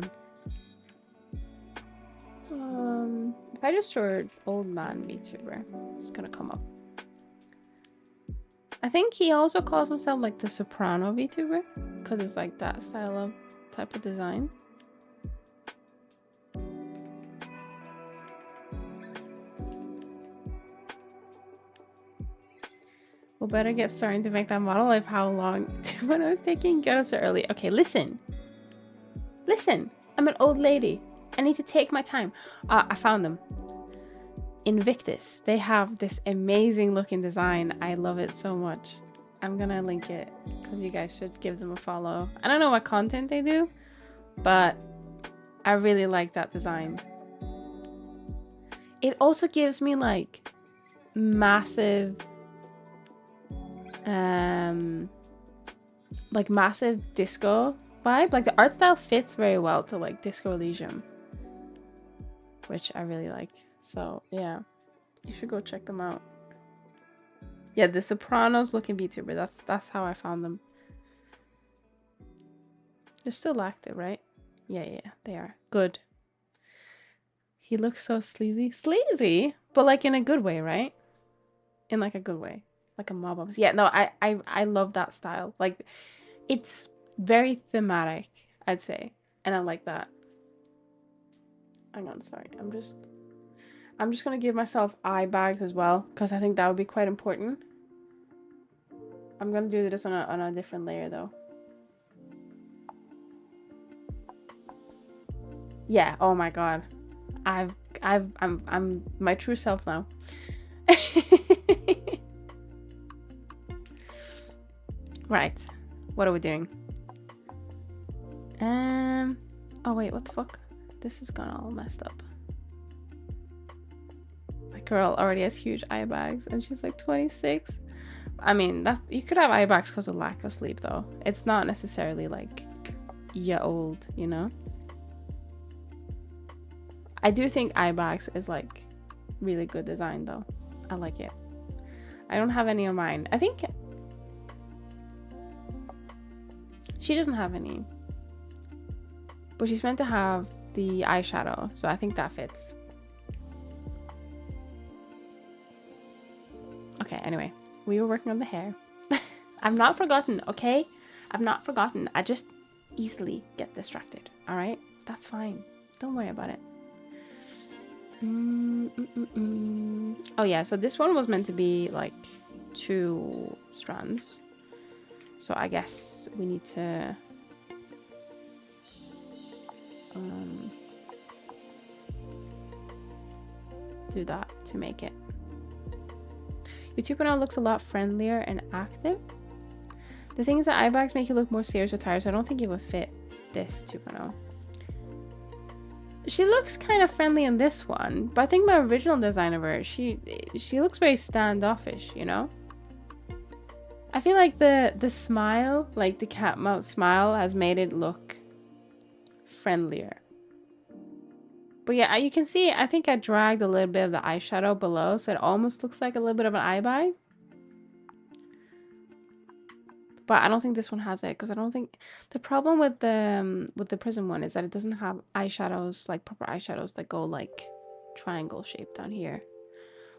Speaker 1: on. If I just search old man VTuber, it's gonna come up. I think he also calls himself like the soprano VTuber, because it's like that style of type of design. We'll better get starting to make that model of how long when I was taking get us so early. Okay, listen. Listen, I'm an old lady. I need to take my time. I found them. Invictus. They have this amazing looking design. I love it so much. I'm gonna link it because you guys should give them a follow. I don't know what content they do, but I really like that design. It also gives me like massive disco vibe. Like the art style fits very well to like Disco Elysium, which I really like. So yeah, you should go check them out. Yeah, the Sopranos looking VTuber. That's how I found them. They're still active, right? Yeah, they are. Good. He looks so sleazy. Sleazy? But like in a good way, right? In like a good way. Like a mob office. Yeah, no, I love that style. Like it's very thematic, I'd say. And I like that. Hang on, sorry. I'm just gonna give myself eye bags as well, because I think that would be quite important. I'm gonna do this on a different layer though. Yeah, oh my god. I'm my true self now. Right. What are we doing? Oh wait, what the fuck? This has gone all messed up. My girl already has huge eye bags and she's like 26. I mean, that you could have eye bags because of lack of sleep though. It's not necessarily like you're old, you know? I do think eye bags is like really good design though. I like it. I don't have any of mine. I think she doesn't have any, but she's meant to have the eyeshadow, so I think that fits. Okay, anyway, we were working on the hair. I've not forgotten, okay? I've not forgotten. I just easily get distracted, all right? That's fine. Don't worry about it. Oh yeah, so this one was meant to be like 2 strands. So I guess we need to do that to make it. Your 2.0 looks a lot friendlier and active. The thing is that eye bags make you look more serious or tired, so I don't think it would fit this 2.0. She looks kind of friendly in this one, but I think my original design of her, she looks very standoffish, you know? I feel like the smile, like the cat mouth smile, has made it look friendlier. But yeah, you can see, I think I dragged a little bit of the eyeshadow below, so it almost looks like a little bit of an eye bag. But I don't think this one has it, because I don't think the problem with the Prism one is that it doesn't have eyeshadows, like proper eyeshadows that go like triangle shape down here,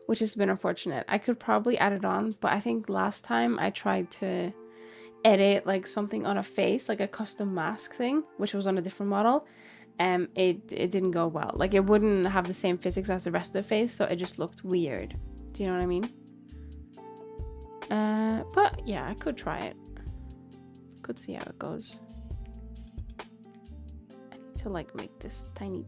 Speaker 1: which has been unfortunate. I could probably add it on, but I think last time I tried to edit like something on a face, like a custom mask thing, which was on a different model, it didn't go well. Like it wouldn't have the same physics as the rest of the face, so it just looked weird. Do you know what I mean? But yeah, I could try it. Could see how it goes. I need to like make this tiny.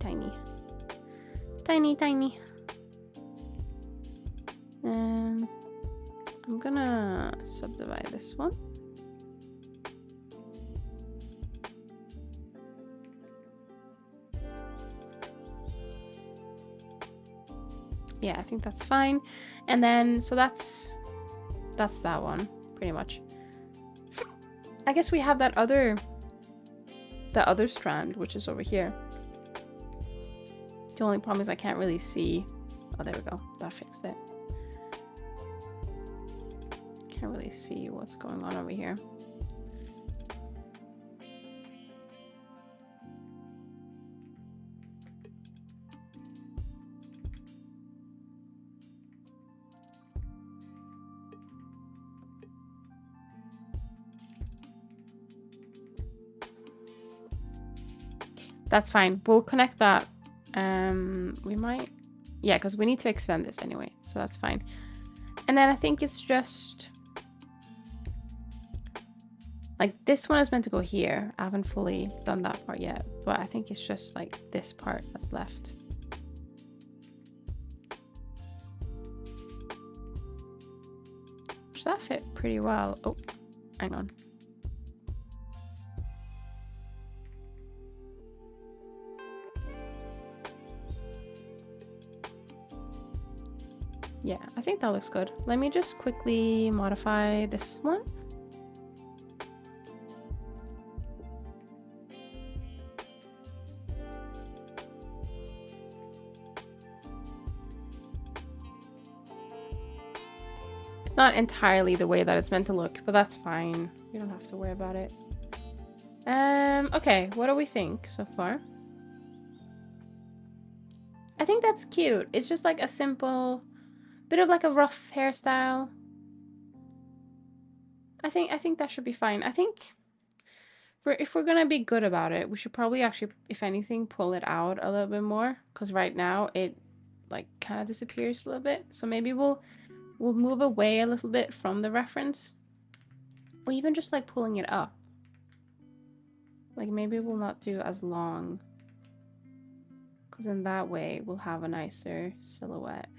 Speaker 1: I'm gonna subdivide this one. Yeah, I think that's fine. And then, so that's that one, pretty much. I guess we have the other strand, which is over here. The only problem is I can't really see. Oh, there we go. That fixed it. Can't really see what's going on over here. That's fine. We'll connect that. We might, yeah, because we need to extend this anyway, so that's fine. And then I think it's just like this one is meant to go here. I haven't fully done that part yet, but I think it's just like this part that's left. Does that fit pretty well? Oh, hang on. Yeah, I think that looks good. Let me just quickly modify this one. It's not entirely the way that it's meant to look, but that's fine. You don't have to worry about it. Okay, what do we think so far? I think that's cute. It's just like a simple bit of like a rough hairstyle. I think that should be fine. I think if we're gonna be good about it, we should probably actually, if anything, pull it out a little bit more, because right now it like kind of disappears a little bit. So maybe we'll move away a little bit from the reference, or even just like pulling it up. Like maybe we'll not do as long, because in that way we'll have a nicer silhouette.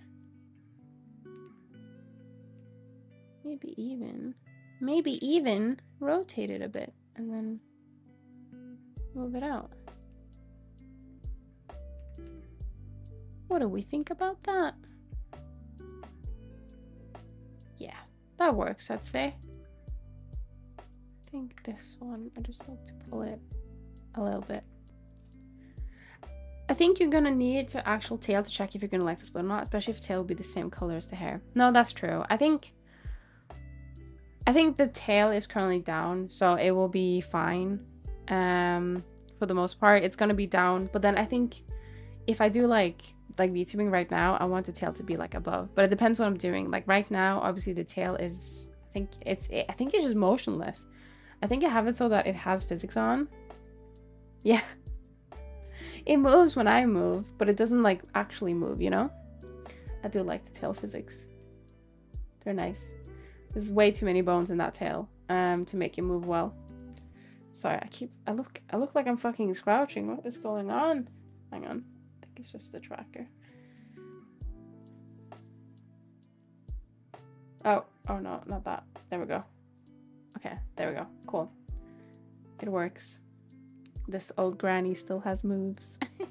Speaker 1: Maybe even rotate it a bit and then move it out. What do we think about that? Yeah, that works, I'd say. I think this one, I just like to pull it a little bit. I think you're gonna need to actual tail to check if you're gonna like this, but not, especially if tail will be the same color as the hair. No, that's true. I think the tail is currently down, so it will be fine. For the most part, it's gonna be down. But then I think if I do like VTubing right now, I want the tail to be like above. But it depends what I'm doing. Like right now, obviously the tail is, I think it's just motionless. I think I have it so that it has physics on. Yeah. It moves when I move, but it doesn't like actually move, you know? I do like the tail physics. They're nice. There's way too many bones in that tail to make it move well. Sorry, I look like I'm fucking crouching. What is going on? Hang on. I think it's just the tracker. Oh no, not that. There we go. Okay, there we go. Cool. It works. This old granny still has moves. Why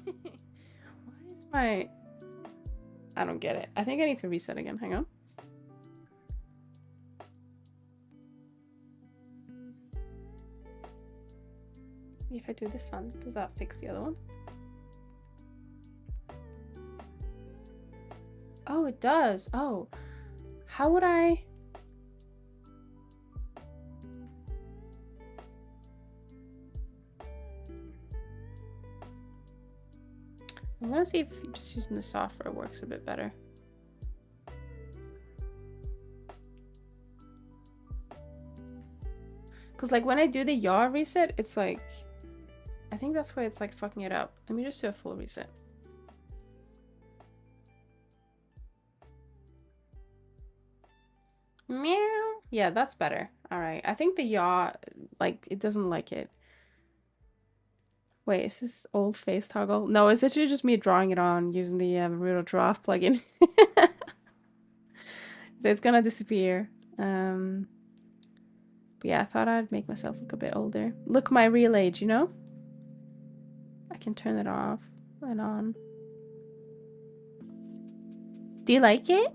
Speaker 1: is my... I don't get it. I think I need to reset again. Hang on. If I do this one, does that fix the other one? Oh, it does. Oh, how would I... I'm gonna see if just using the software works a bit better. Because like when I do the yaw reset, it's like... I think that's why it's like fucking it up. Let me just do a full reset. Meow. Yeah, that's better. All right. I think the yaw, like, it doesn't like it. Wait, is this old face toggle? No, it's literally just me drawing it on using the Naruto Draft plugin. So it's gonna disappear. But yeah, I thought I'd make myself look a bit older. Look my real age, you know? I can turn it off and on. Do you like it?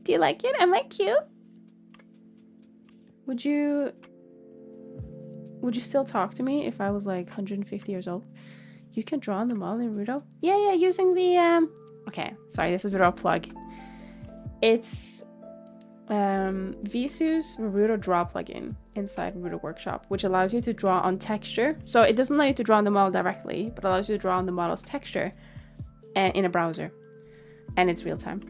Speaker 1: Do you like it? Am I cute? Would you still talk to me if I was like 150 years old? You can draw on the model in Naruto? Yeah, using the okay, sorry, this is a bit of a plug. It's Visu's Naruto Draw plugin inside Naruto Workshop, which allows you to draw on texture. So it doesn't allow you to draw on the model directly, but allows you to draw on the model's texture in a browser, and it's real time.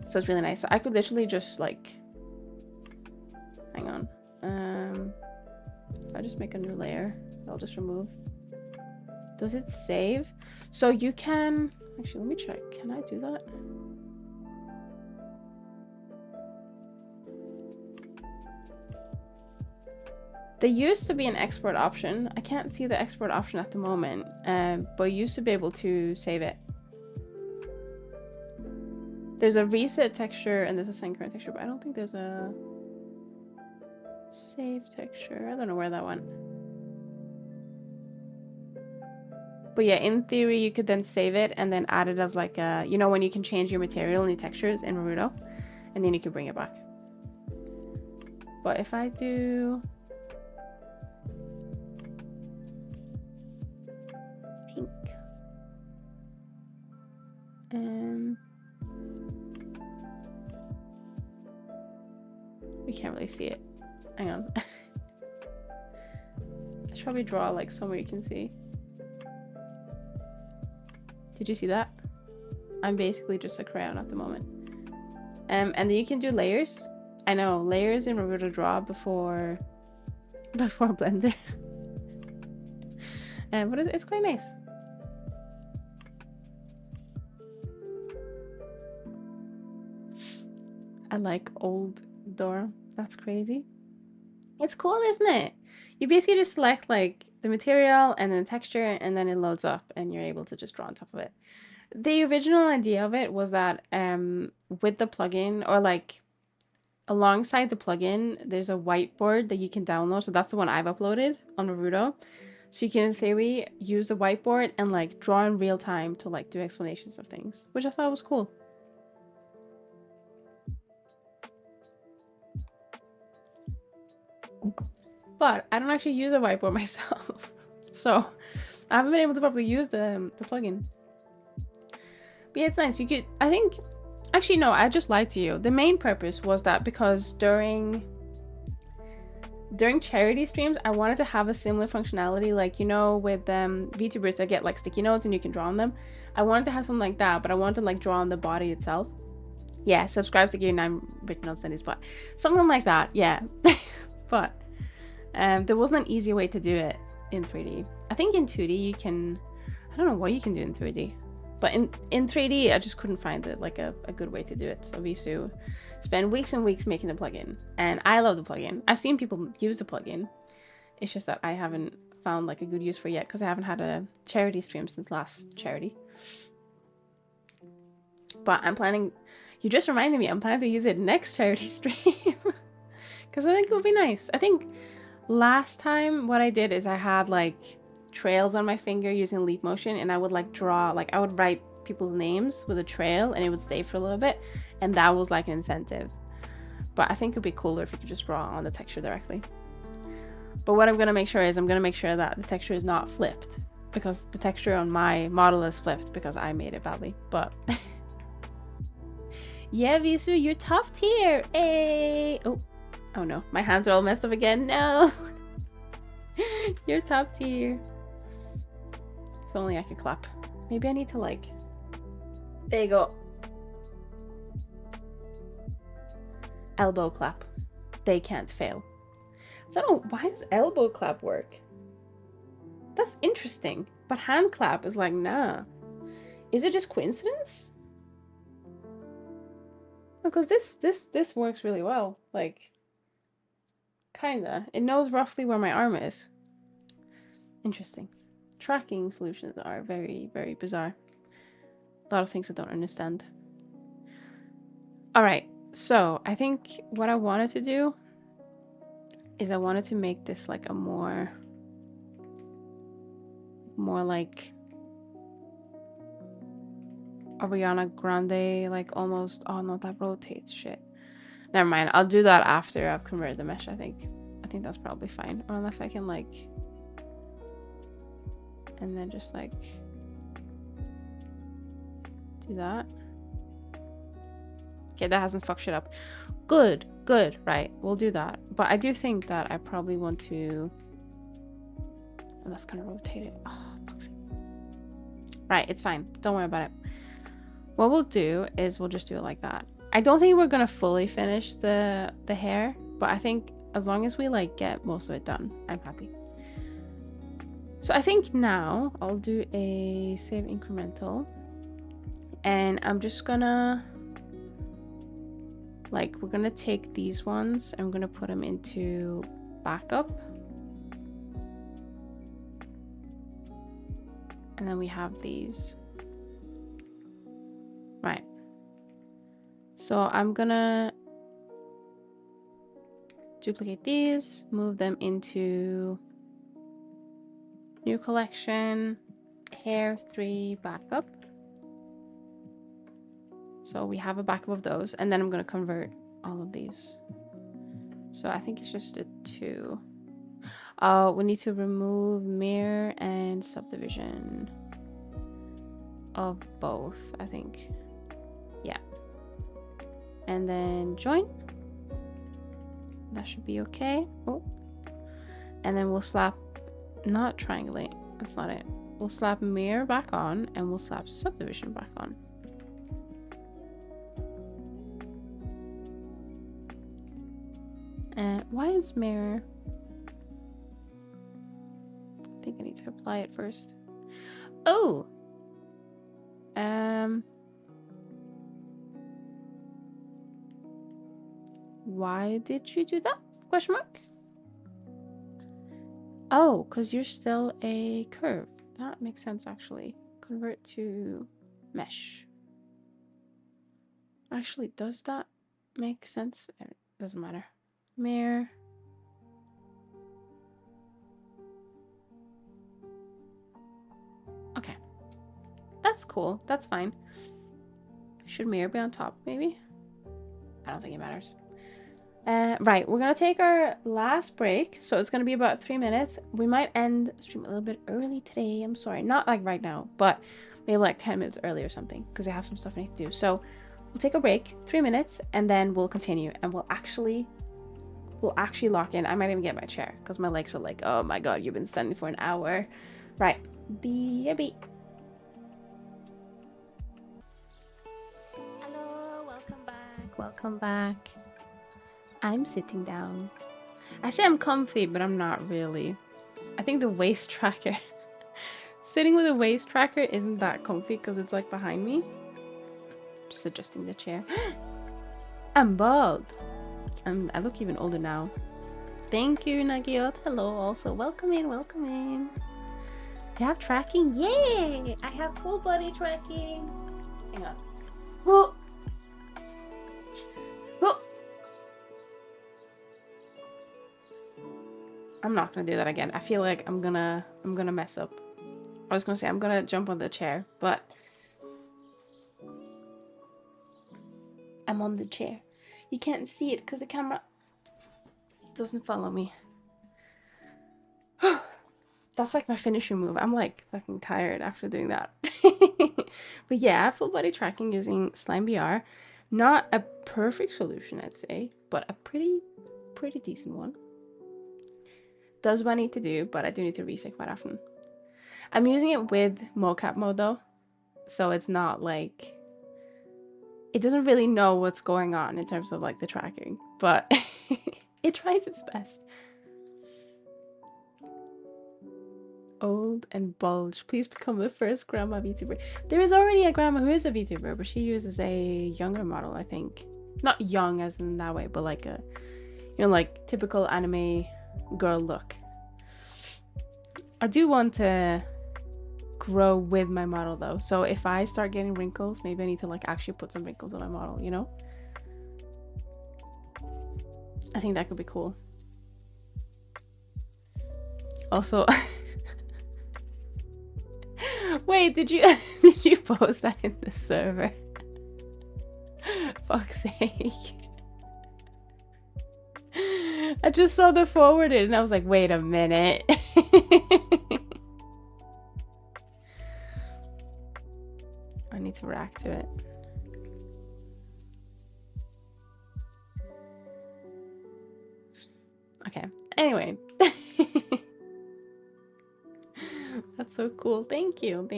Speaker 1: So it's really nice. So I could literally just like, hang on, if I just make a new layer, I'll just remove. Does it save? So you can actually, let me check. Can I do that? There used to be an export option. I can't see the export option at the moment, but you used to be able to save it. There's a reset texture and there's a send current texture, but I don't think there's a save texture. I don't know where that went. But yeah, in theory, you could then save it and then add it as like a, you know, when you can change your material and your textures in Naruto, and then you can bring it back. But if I do pink, we can't really see it. Hang on. I should probably draw like somewhere you can see. Did you see that? I'm basically just a crayon at the moment. And then you can do layers. I know, layers in Naruto Draw before Blender. But it's quite nice. I like old Dora. That's crazy. It's cool, isn't it? You basically just select like the material and then the texture, and then it loads up and you're able to just draw on top of it. The original idea of it was that with the plugin, or like alongside the plugin, there's a whiteboard that you can download. So that's the one I've uploaded on Naruto. So you can, in theory, use the whiteboard and like draw in real time to like do explanations of things, which I thought was cool. But I don't actually use a whiteboard myself, so I haven't been able to properly use the plugin. But yeah, it's nice. You could, I think, actually no, I just lied to you. The main purpose was that because during charity streams, I wanted to have a similar functionality, like, you know, with VTubers that get like sticky notes and you can draw on them. I wanted to have something like that, but I wanted to like draw on the body itself. Yeah, subscribe to Gear 9 written on Cindy's butt. Something like that, yeah. But there wasn't an easy way to do it in 3D. I think in 2D you can, I don't know what you can do in 3D. But in 3D, I just couldn't find it, like a good way to do it. So Visu spent weeks and weeks making the plugin. And I love the plugin. I've seen people use the plugin. It's just that I haven't found like a good use for it yet, because I haven't had a charity stream since last charity. But I'm planning, you just reminded me, I'm planning to use it next charity stream. Because I think it would be nice. I think last time what I did is I had like trails on my finger using leap motion, and I would like draw, like I would write people's names with a trail and it would stay for a little bit, and that was like an incentive. But I think it'd be cooler if you could just draw on the texture directly. But what I'm going to make sure is I'm going to make sure that the texture is not flipped, because the texture on my model is flipped because I made it badly. But yeah, Visu, you're top tier. Hey, oh no, my hands are all messed up again. No. You're top tier. If only I could clap. Maybe I need to like, there you go. Elbow clap. They can't fail. So I don't know, why does elbow clap work? That's interesting. But hand clap is like, nah. Is it just coincidence? Because this works really well. Like, kinda. It knows roughly where my arm is. Interesting. Tracking solutions are very, very bizarre. A lot of things I don't understand. Alright, so I think what I wanted to do is I wanted to make this like a more like Ariana Grande, like almost. Oh no, that rotates. Shit. Never mind. I'll do that after I've converted the mesh, I think. I think that's probably fine. Or unless I can like, and then just like do that. Okay, that hasn't fucked shit up. Good, good, right, we'll do that. But I do think that I probably want to, oh, that's gonna rotate it. Oh, fuck's sake. Right, it's fine, don't worry about it. What we'll do is we'll just do it like that. I don't think we're gonna fully finish the hair, but I think as long as we like get most of it done, I'm happy. So I think now I'll do a save incremental, and I'm just gonna we're gonna take these ones and we're gonna put them into backup, and then we have these, right? So I'm gonna duplicate these, move them into new collection, hair 3 backup. So we have a backup of those, and then I'm going to convert all of these. So I think it's just a 2. We need to remove mirror and subdivision of both, I think. Yeah. And then join. That should be okay. Oh. And then we'll slap, not triangulate, that's not it. We'll slap mirror back on, and we'll slap subdivision back on. Why is mirror? I think I need to apply it first. Oh! Why did you do that? Question mark? Oh, because you're still a curve. That makes sense, actually. Convert to mesh. Actually, does that make sense? It doesn't matter. Mirror. Okay. That's cool. That's fine. Should mirror be on top, maybe? I don't think it matters. Right, we're gonna take our last break. So it's gonna be about 3 minutes. We might end the stream a little bit early today. I'm sorry. Not like right now, but maybe like 10 minutes early or something, because I have some stuff I need to do. So we'll take a break, 3 minutes, and then we'll continue, and we'll actually lock in. I might even get my chair because my legs are like, oh my god, you've been standing for an hour. Right, BB. Hello, welcome back. I'm sitting down. I say I'm comfy, but I'm not really. I think the waist tracker sitting with a waist tracker isn't that comfy because it's like behind me. Just adjusting the chair. I'm bald. I look even older now. Thank you, Nagiot. Hello, also. Welcome in, welcome in. You have tracking? Yay! I have full body tracking. Hang on. Whoa. Whoa. I'm not gonna do that again. I feel like I'm gonna mess up. I was gonna say I'm gonna jump on the chair, but I'm on the chair. You can't see it because the camera doesn't follow me. That's like my finisher move. I'm like fucking tired after doing that. But yeah, full body tracking using Slime VR. Not a perfect solution, I'd say, but a pretty decent one. Does what I need to do, but I do need to reset quite often. I'm using it with mocap mode though, so it's not like, it doesn't really know what's going on in terms of like the tracking, but it tries its best. Old and bulge. Please become the first grandma VTuber. There is already a grandma who is a VTuber, but she uses a younger model, I think. Not young as in that way, but like a, you know, like typical anime girl look. I do want to grow with my model though, so if I start getting wrinkles, maybe I need to like actually put some wrinkles on my model, you know? I think that could be cool. Also, wait, did you post that in the server? Fuck's sake. I just saw the forwarded and I was like, wait a minute. I need to react to it. Okay, anyway. That's so cool. Thank you.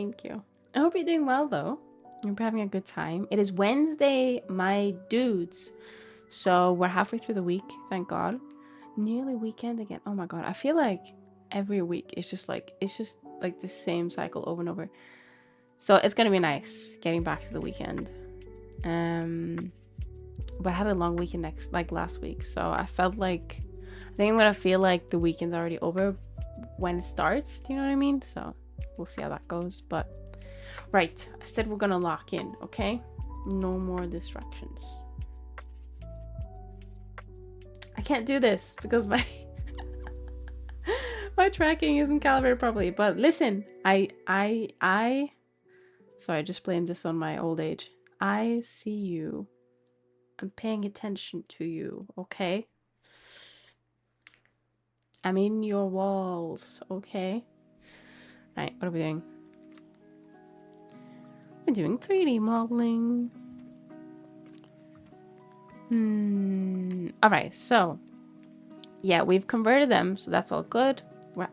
Speaker 1: I hope you're doing well though. You're having a good time. It is Wednesday, my dudes. So we're halfway through the week, thank God. Nearly weekend again. Oh my god, I feel like every week. It's just like the same cycle over and over. So it's gonna be nice getting back to the weekend. But I had a long weekend last week, so I felt like I think I'm gonna feel like the weekend's already over when it starts. Do you know what I mean? So we'll see how that goes. But right, I said we're gonna lock in, okay? No more distractions. I can't do this because my my tracking isn't calibrated properly. But listen, sorry, I just blamed this on my old age. I see you. I'm paying attention to you, okay? I'm in your walls, okay? Right, what are we doing? We're doing 3D modeling. Alright, so yeah, we've converted them, so that's all good. We're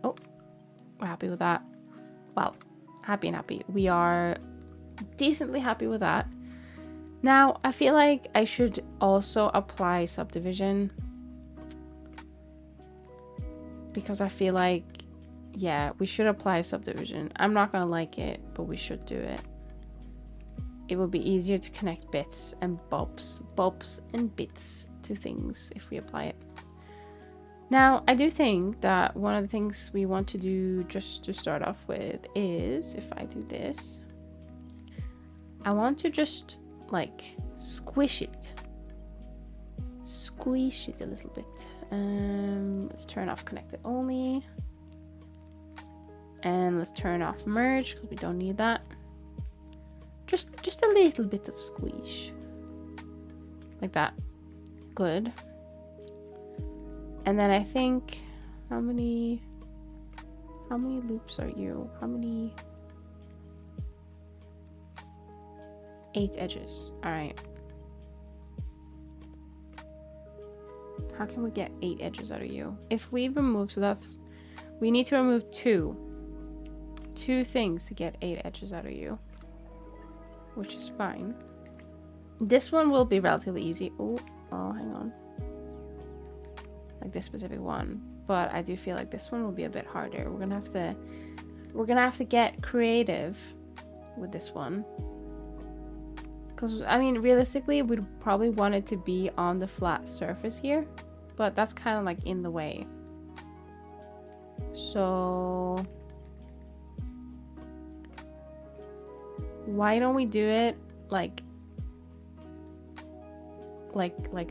Speaker 1: happy with that. Well, happy. We are decently happy with that. Now, I feel like I should also apply subdivision. Because I feel like, yeah, we should apply subdivision. I'm not gonna like it, but we should do it. It will be easier to connect bits and bobs and bits to things if we apply it. Now, I do think that one of the things we want to do just to start off with is, if I do this, I want to just like squish it a little bit. Let's turn off connected only, and let's turn off merge because we don't need that. Just a little bit of squish like that. Good. And then I think how many loops are you? How many? 8 edges. All right. How can we get 8 edges out of you? If we remove, so we need to remove two things to get 8 edges out of you, which is fine. This one will be relatively easy. Oh, hang on. Like this specific one, but I do feel like this one will be a bit harder. We're gonna have to get creative with this one. Because, I mean, realistically, we'd probably want it to be on the flat surface here. But that's kind of like in the way. So why don't we do it like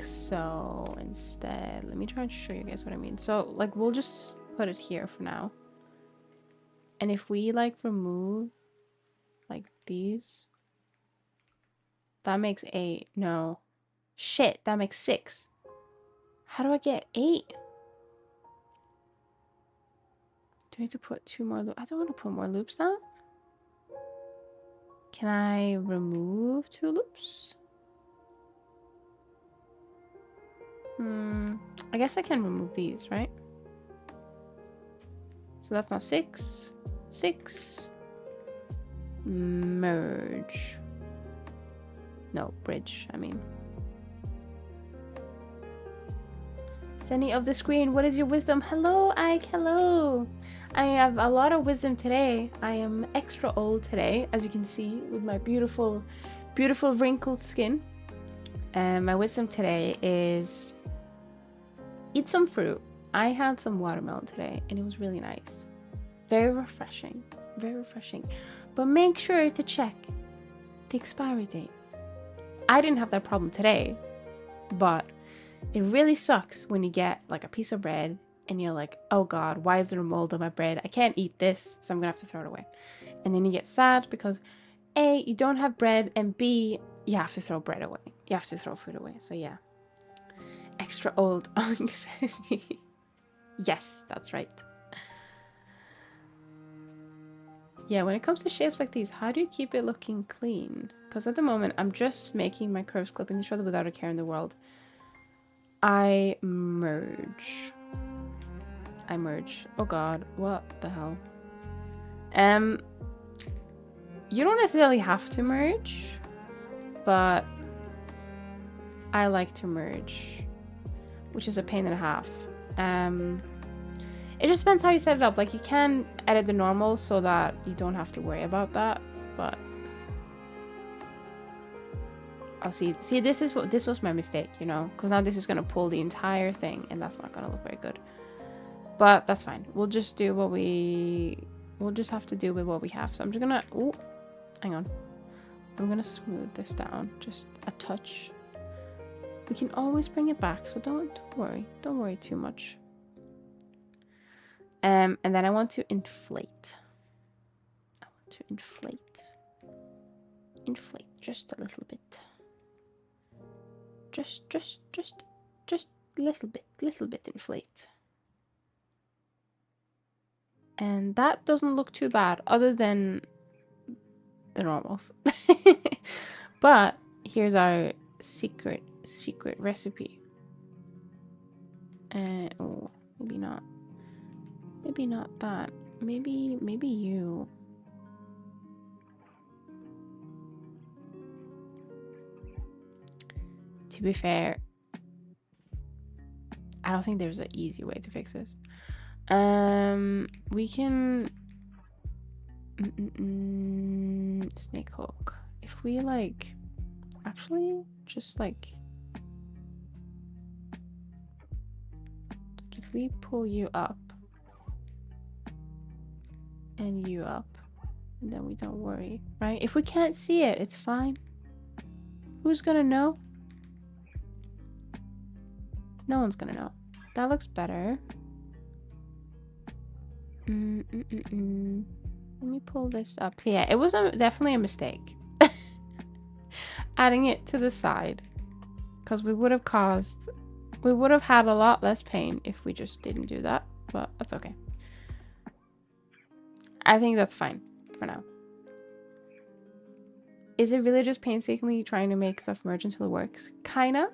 Speaker 1: so instead? Let me try and show you guys what I mean. So like we'll just put it here for now. And if we like remove like these, that makes 8. No. Shit, that makes 6. How do I get 8? Do I need to put 2 more loops? I don't want to put more loops down. Can I remove 2 loops? I guess I can remove these, right? So that's now 6. 6. Merge. No, bridge, I mean. Zenny of the screen, what is your wisdom? Hello, Ike, hello. I have a lot of wisdom today. I am extra old today, as you can see, with my beautiful, beautiful wrinkled skin. My wisdom today is eat some fruit. I had some watermelon today, and it was really nice. Very refreshing, very refreshing. But make sure to check the expiry date. I didn't have that problem today, but it really sucks when you get like a piece of bread and you're like, oh god, why is there a mold on my bread? I can't eat this, so I'm gonna have to throw it away. And then you get sad because A, you don't have bread, and B, you have to throw bread away. You have to throw food away. So yeah. Extra old. Yes, that's right. Yeah, when it comes to shapes like these, how do you keep it looking clean? Because at the moment, I'm just making my curves clip into each other without a care in the world. I merge. Oh god, what the hell? You don't necessarily have to merge, but I like to merge, which is a pain and a half. It just depends how you set it up. Like, you can edit the normals so that you don't have to worry about that, but oh, see, this was my mistake, you know, because now this is gonna pull the entire thing, and that's not gonna look very good. But that's fine. We'll just do what we'll just have to do with what we have. So I'm just gonna, oh, hang on. I'm gonna smooth this down just a touch. We can always bring it back, so don't worry too much. And then I want to inflate. Inflate just a little bit. Just little bit inflate. And that doesn't look too bad, other than the normals. But here's our secret recipe. Oh, maybe not that. Maybe you. To be fair, I don't think there's an easy way to fix this. We can snake hook. If we like, actually, just like if we pull you up and you up, and then we don't worry, right? If we can't see it, it's fine. Who's gonna know? No one's gonna know. That looks better. Let me pull this up. Yeah, it was definitely a mistake. Adding it to the side, because we would have had a lot less pain if we just didn't do that, but that's okay. I think that's fine for now. Is it really just painstakingly trying to make stuff merge until it works? Kinda.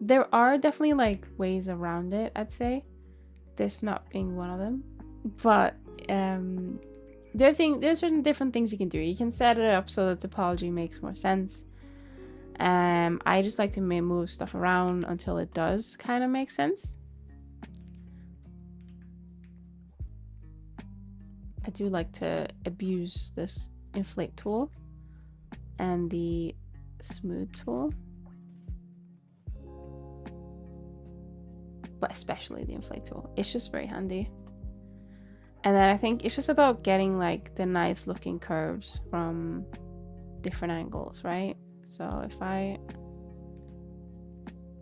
Speaker 1: There are definitely like ways around it, I'd say. This not being one of them. But there's certain different things you can do. You can set it up so the topology makes more sense. I just like to move stuff around until it does kind of make sense. I do like to abuse this inflate tool and the smooth tool, but especially the inflate tool. It's just very handy. And then I think it's just about getting like the nice looking curves from different angles, right? So if I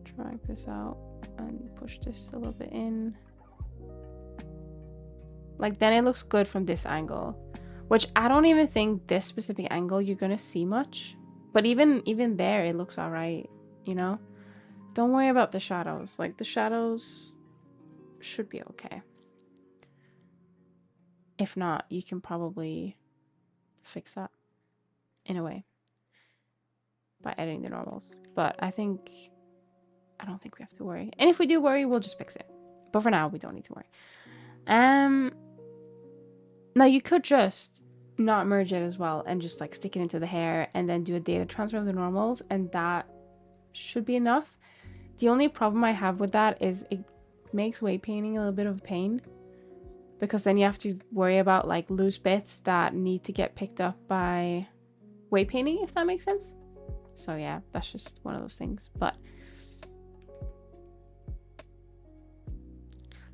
Speaker 1: drag this out and push this a little bit in, like, then it looks good from this angle, which I don't even think this specific angle you're gonna see much, but even there it looks all right, you know? Don't worry about the shadows. Like, the shadows should be okay. If not, you can probably fix that in a way by editing the normals, but I don't think we have to worry. And if we do worry, we'll just fix it. But for now, we don't need to worry. Now you could just not merge it as well and just like stick it into the hair and then do a data transfer of the normals, and that should be enough. The only problem I have with that is it makes weight painting a little bit of a pain, because then you have to worry about like loose bits that need to get picked up by weight painting, if that makes sense. So yeah, that's just one of those things. But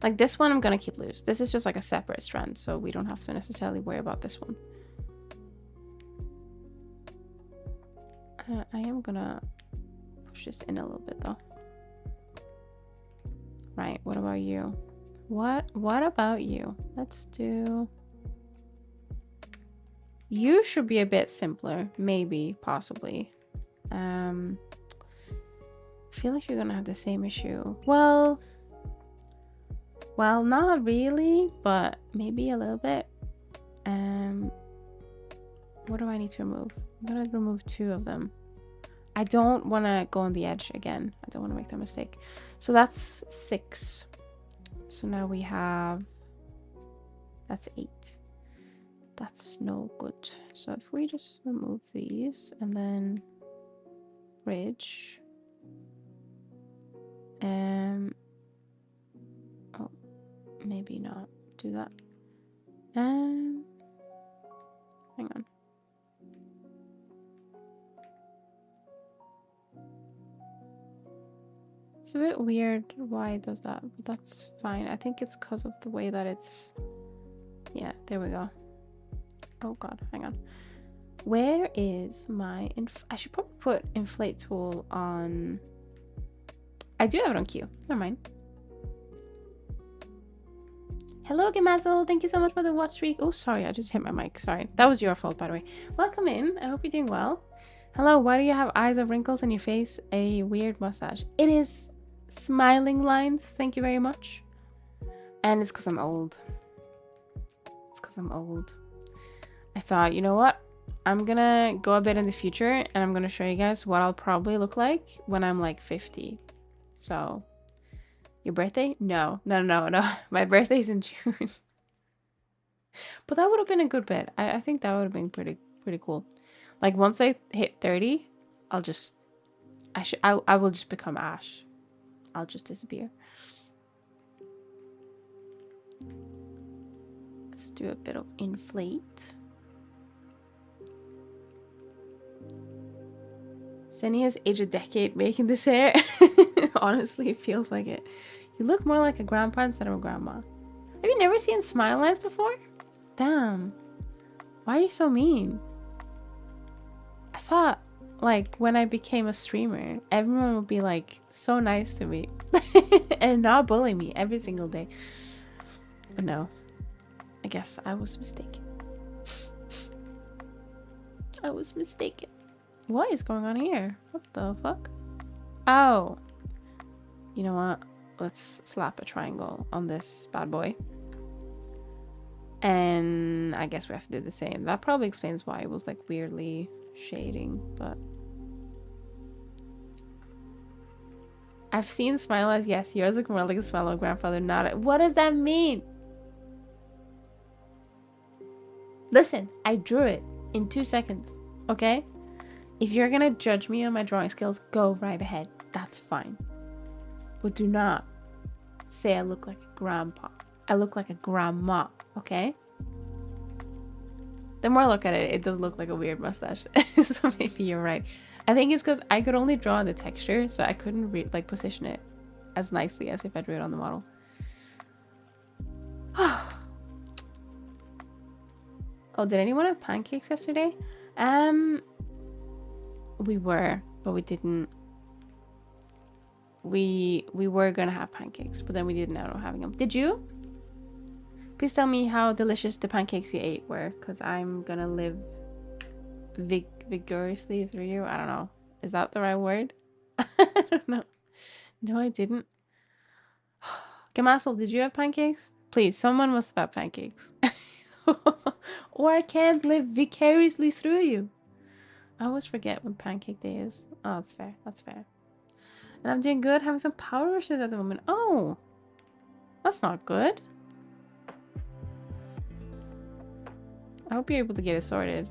Speaker 1: like this one, I'm gonna keep loose. This is just like a separate strand, so we don't have to necessarily worry about this one. I am gonna push this in a little bit though. Right, what about you? What about you? Let's do... You should be a bit simpler, maybe, possibly. I feel like you're gonna have the same issue. Well, not really, but maybe a little bit. What do I need to remove? I'm gonna remove 2 of them. I don't want to go on the edge again. I don't want to make that mistake. So that's 6. So now we have... That's 8. That's no good. So if we just remove these and then bridge. Oh, maybe not. do that. Hang on. It's a bit weird why it does that, but that's fine. I think it's because of the way that it's... Yeah, there we go. Oh god, hang on. Where is my... I should probably put inflate tool on... I do have it on Q. Never mind. Hello, Gemazzle. Thank you so much for the watch streak. Oh, sorry. I just hit my mic. Sorry. That was your fault, by the way. Welcome in. I hope you're doing well. Hello. Why do you have eyes of wrinkles on your face? A weird mustache. It is smiling lines. Thank you very much. And it's because I'm old. It's because I'm old. I thought, you know what? I'm going to go a bit in the future and I'm going to show you guys what I'll probably look like when I'm like 50. So... Your birthday? No. My birthday's in June. But that would have been a good bit. I think that would have been pretty cool. Like once I hit 30, I will just become Ash. I'll just disappear. Let's do a bit of inflate. Senny has aged a decade making this hair. Honestly, it feels like it. You look more like a grandpa instead of a grandma. Have you never seen smile lines before? Damn. Why are you so mean? I thought, like, when I became a streamer, everyone would be, like, so nice to me. And not bully me every single day. But no. I guess I was mistaken. I was mistaken. What is going on here? What the fuck? Oh. You know what? Let's slap a triangle on this bad boy. And I guess we have to do the same. That probably explains why it was like weirdly shading, but... I've seen smile eyes. Yes, yours look more like a smile of grandfather, not a... What does that mean? Listen, I drew it in 2 seconds, okay? If you're gonna judge me on my drawing skills, go right ahead. That's fine. But do not say I look like a grandpa. I look like a grandma, okay? The more I look at it, it does look like a weird mustache. So maybe you're right. I think it's because I could only draw on the texture, so I couldn't position it as nicely as if I drew it on the model. Oh, did anyone have pancakes yesterday? We were, but we didn't. We were gonna have pancakes, but then we didn't end up having them. Did you? Please tell me how delicious the pancakes you ate were, because I'm gonna live vigorously through you. I don't know. Is that the right word? I don't know. No, I didn't. Gemassel, did you have pancakes? Please, someone must have had pancakes. Or I can't live vicariously through you. I always forget when pancake day is. Oh, that's fair. That's fair. And I'm doing good, having some power rushes at the moment. Oh, that's not good. I hope you're able to get it sorted.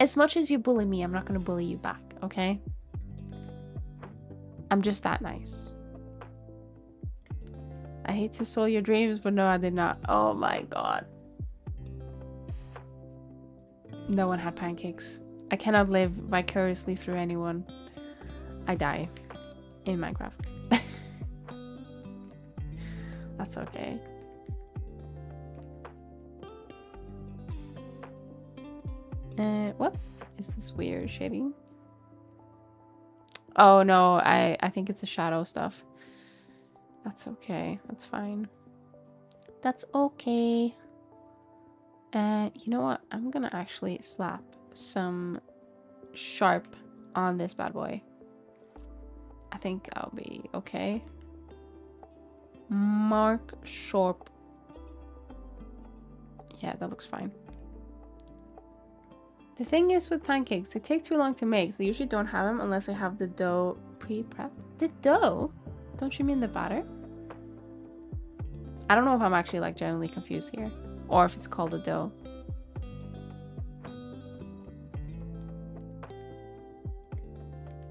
Speaker 1: As much as you bully me, I'm not going to bully you back, okay? I'm just that nice. I hate to soil your dreams, but no, I did not. Oh my god. No one had pancakes. I cannot live vicariously through anyone. I die in Minecraft. That's okay. What is this weird shading? Oh no, I think it's the shadow stuff. That's okay. That's fine. That's okay. You know what? I'm gonna actually slap some sharp on this bad boy. I think that'll be okay. Mark sharp. Yeah, that looks fine. The thing is with pancakes, they take too long to make, so I usually don't have them unless I have the dough pre-prepped. The dough? Don't you mean the batter? I don't know if I'm actually like generally confused here, or if it's called a dough.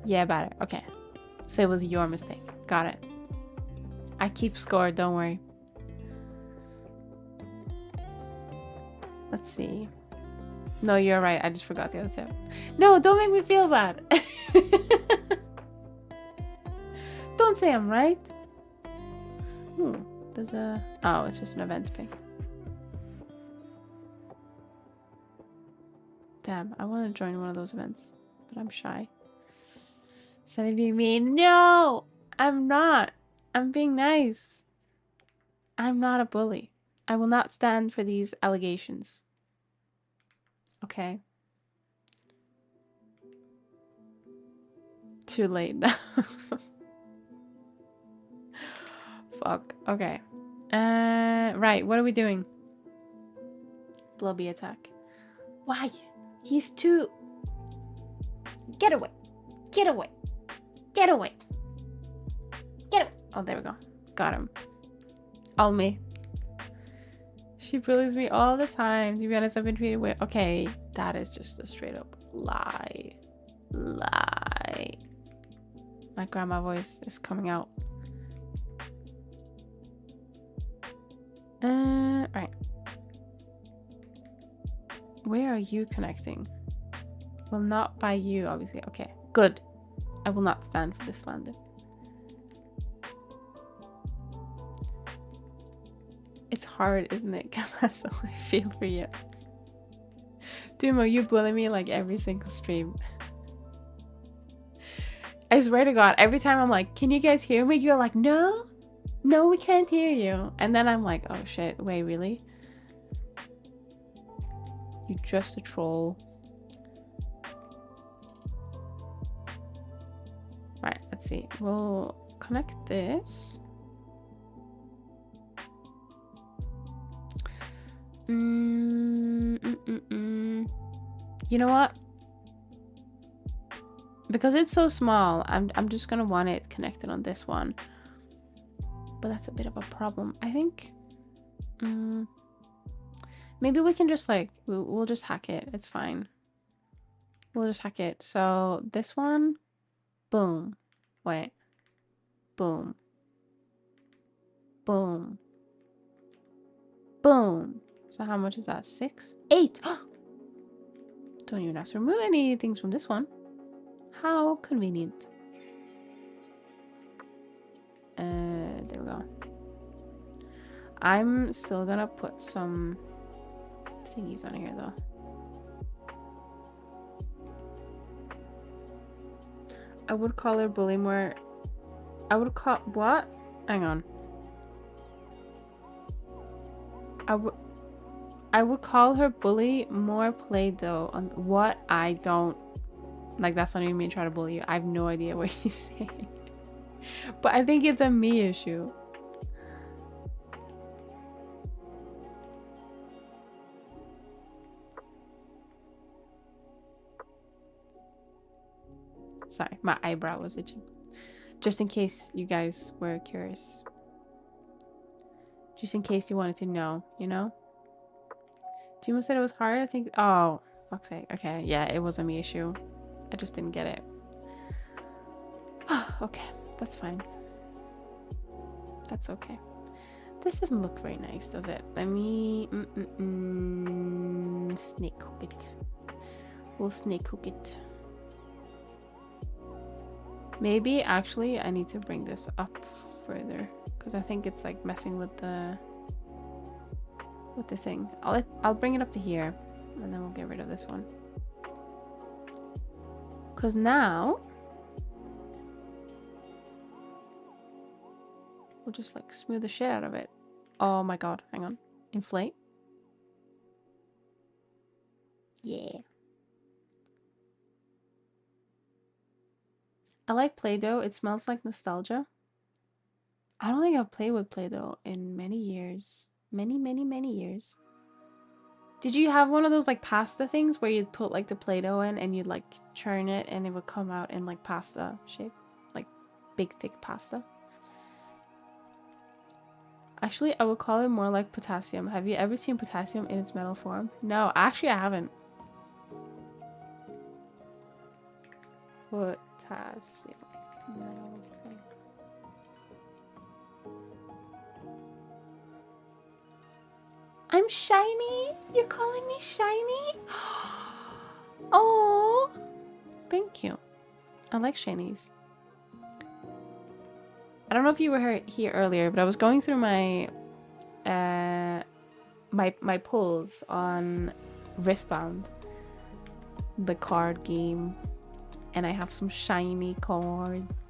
Speaker 1: Yeah, batter. Okay. So it was your mistake. Got it. I keep score, don't worry. Let's see. No, you're right. I just forgot the other tip. No, don't make me feel bad. Don't say I'm right. There's a... Oh, it's just an event ping. Damn, I want to join one of those events, but I'm shy. Instead of being mean, no, I'm not. I'm being nice. I'm not a bully. I will not stand for these allegations. Okay. Too late now. Fuck. Okay. Right. What are we doing? Blobby attack. Why? He's too... Get away. Get away. Get away. Get away. Oh, there we go. Got him. All me. She bullies me all the time. To be honest, I've been treated with... Okay. That is just a straight up lie. Lie. My grandma voice is coming out. Right. Where are you connecting? Well, not by you, obviously. Okay, good. I will not stand for this slander. It's hard, isn't it? Camasso, I feel for you. Dumo, you bully me like every single stream. I swear to God, every time I'm like, can you guys hear me? You're like, no, we can't hear you. And then I'm like, oh shit, wait, really? You're just a troll. Right, let's see. We'll connect this. You know what? Because it's so small, I'm just gonna want it connected on this one. But that's a bit of a problem. I think maybe we can just like we'll just hack it. It's fine. We'll just hack it. So this one, boom. Wait. Boom. Boom. Boom. So how much is that? 6? 8. Don't even have to remove any things from this one. How convenient. There we go. I'm still gonna put some thingies on here though. I would call her bully more. I would call what? Hang on. I would call her bully more Play-Doh on what I don't like. That's not even me trying to bully you. I have no idea what he's saying. But I think it's a me issue. Sorry, my eyebrow was itching. Just in case you guys were curious. Just in case you wanted to know, you know? Timo said it was hard, I think. Oh, fuck's sake. Okay, yeah, it was a me issue. I just didn't get it. Okay, that's fine. That's okay. This doesn't look very nice, does it? Let me snake hook it. We'll snake hook it. Maybe actually I need to bring this up further because I think it's like messing with the thing. I'll bring it up to here and then we'll get rid of this one. Because now we'll just like smooth the shit out of it. Oh my god, hang on. Inflate. Yeah. I like Play-Doh. It smells like nostalgia. I don't think I've played with Play-Doh in many years. Many years. Did you have one of those like pasta things where you'd put like the Play-Doh in and you'd like churn it and it would come out in like pasta shape? Like big thick pasta? Actually, I would call it more like potassium. Have you ever seen potassium in its metal form? No, actually I haven't. Potassium. No. I'm shiny? You're calling me shiny? Oh, thank you. I like shinies. I don't know if you were here earlier, but I was going through my my pulls on Riftbound, the card game, and I have some shiny cards.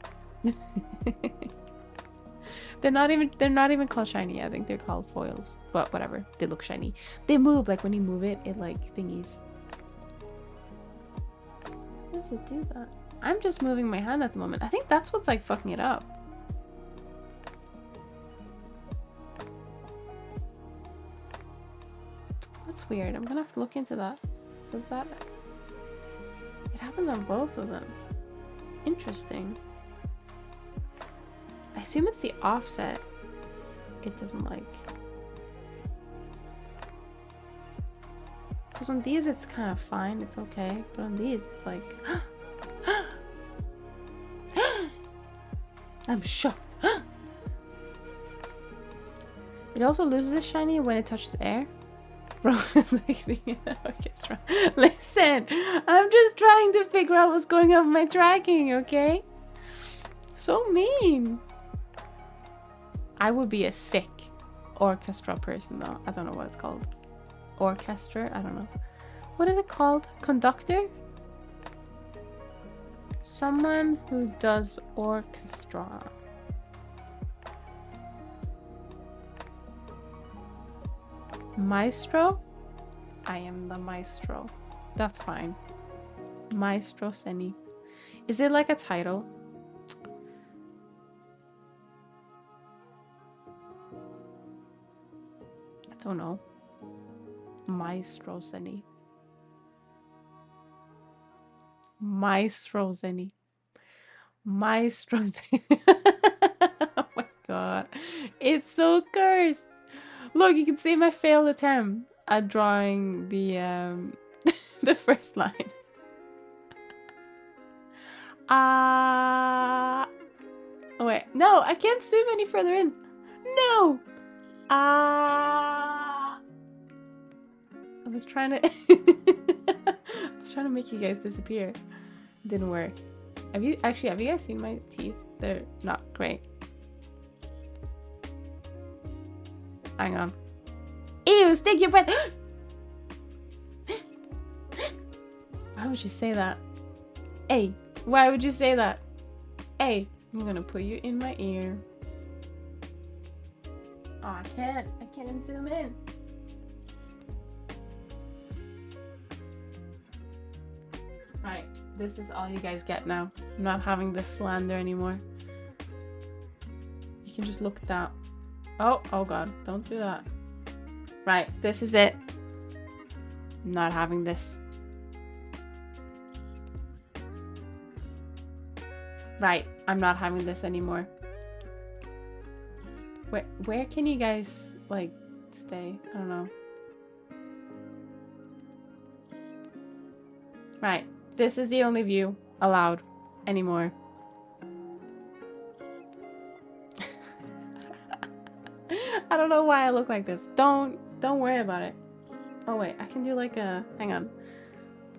Speaker 1: They're not even called shiny. I think they're called foils, but whatever. They look shiny. They move, like when you move it, it like thingies. How does it do that? I'm just moving my hand at the moment. I think that's what's like fucking it up. That's weird. I'm gonna have to look into that. Does that? It happens on both of them. Interesting. I assume it's the offset. It doesn't like. Because on these it's kind of fine. It's okay. But on these it's like. I'm shocked. It also loses its shiny when it touches air. Bro, like the orchestra. Listen, I'm just trying to figure out what's going on with my tracking, okay? So mean. I would be a sick orchestra person though. I don't know what it's called. Orchestra? I don't know. What is it called? Conductor? Someone who does orchestra. Maestro? I am the maestro. That's fine. Maestro Seni. Is it like a title? I don't know. Maestro Seni. Maestro Zeni. Maestro Zeni. Oh my god. It's so cursed. Look, you can see my failed attempt at drawing the the first line. Oh wait, no, I can't zoom any further in. No. I was trying to make you guys disappear. It didn't work. Have you guys seen my teeth? They're not great. Hang on. Ew, stick your breath. Why would you say that? Hey, why would you say that? Hey, I'm gonna put you in my ear. Oh, I can't zoom in. Right, this is all you guys get now. I'm not having this slander anymore. You can just look down. Oh god, don't do that. Right, this is it. I'm not having this. Right, I'm not having this anymore. Where can you guys, like, stay? I don't know. Right, this is the only view allowed anymore. I don't know why I look like this. Don't worry about it. Oh wait, I can do like a, hang on.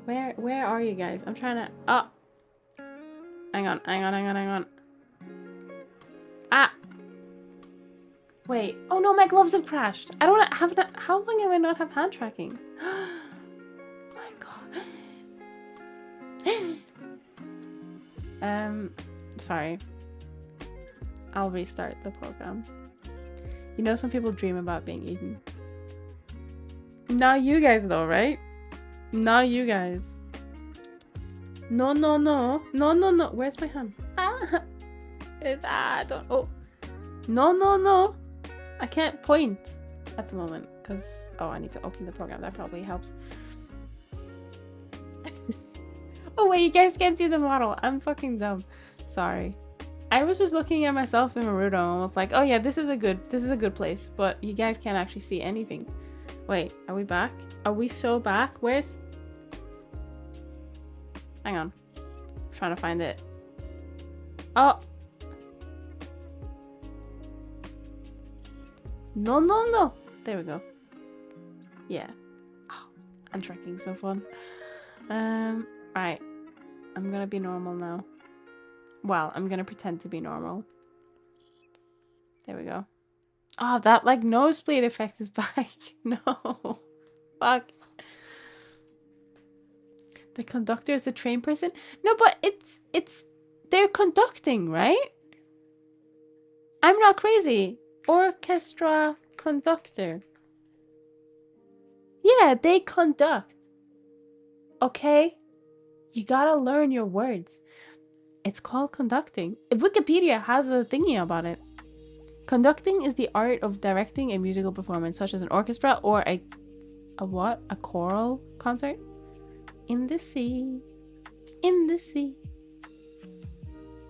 Speaker 1: Where are you guys? I'm trying to, oh. Hang on. Ah. Wait. Oh no, my gloves have crashed. I don't have, how long have I not have hand tracking? My god. Sorry. I'll restart the program. You know some people dream about being eaten. Not you guys though, right? Not you guys. No. Where's my hand? Don't. Oh. No. I can't point at the moment because, oh, I need to open the program. That probably helps. Oh wait, you guys can't see the model. I'm fucking dumb. Sorry. I was just looking at myself in Naruto and was like, oh yeah, this is a good place, but you guys can't actually see anything. Wait, are we back? Are we so back? Where's? Hang on. I'm trying to find it. Oh. No. There we go. Yeah. Oh, I'm tracking so fun. Right. I'm gonna be normal now. Well, I'm gonna pretend to be normal. There we go. Oh, that like nosebleed effect is back. No. Fuck. The conductor is a trained person? No, but it's they're conducting, right? I'm not crazy. Orchestra conductor. Yeah, they conduct. Okay? You gotta learn your words. It's called conducting. Wikipedia has a thingy about it. Conducting is the art of directing a musical performance, such as an orchestra or a what? A choral concert? In the sea. In the sea.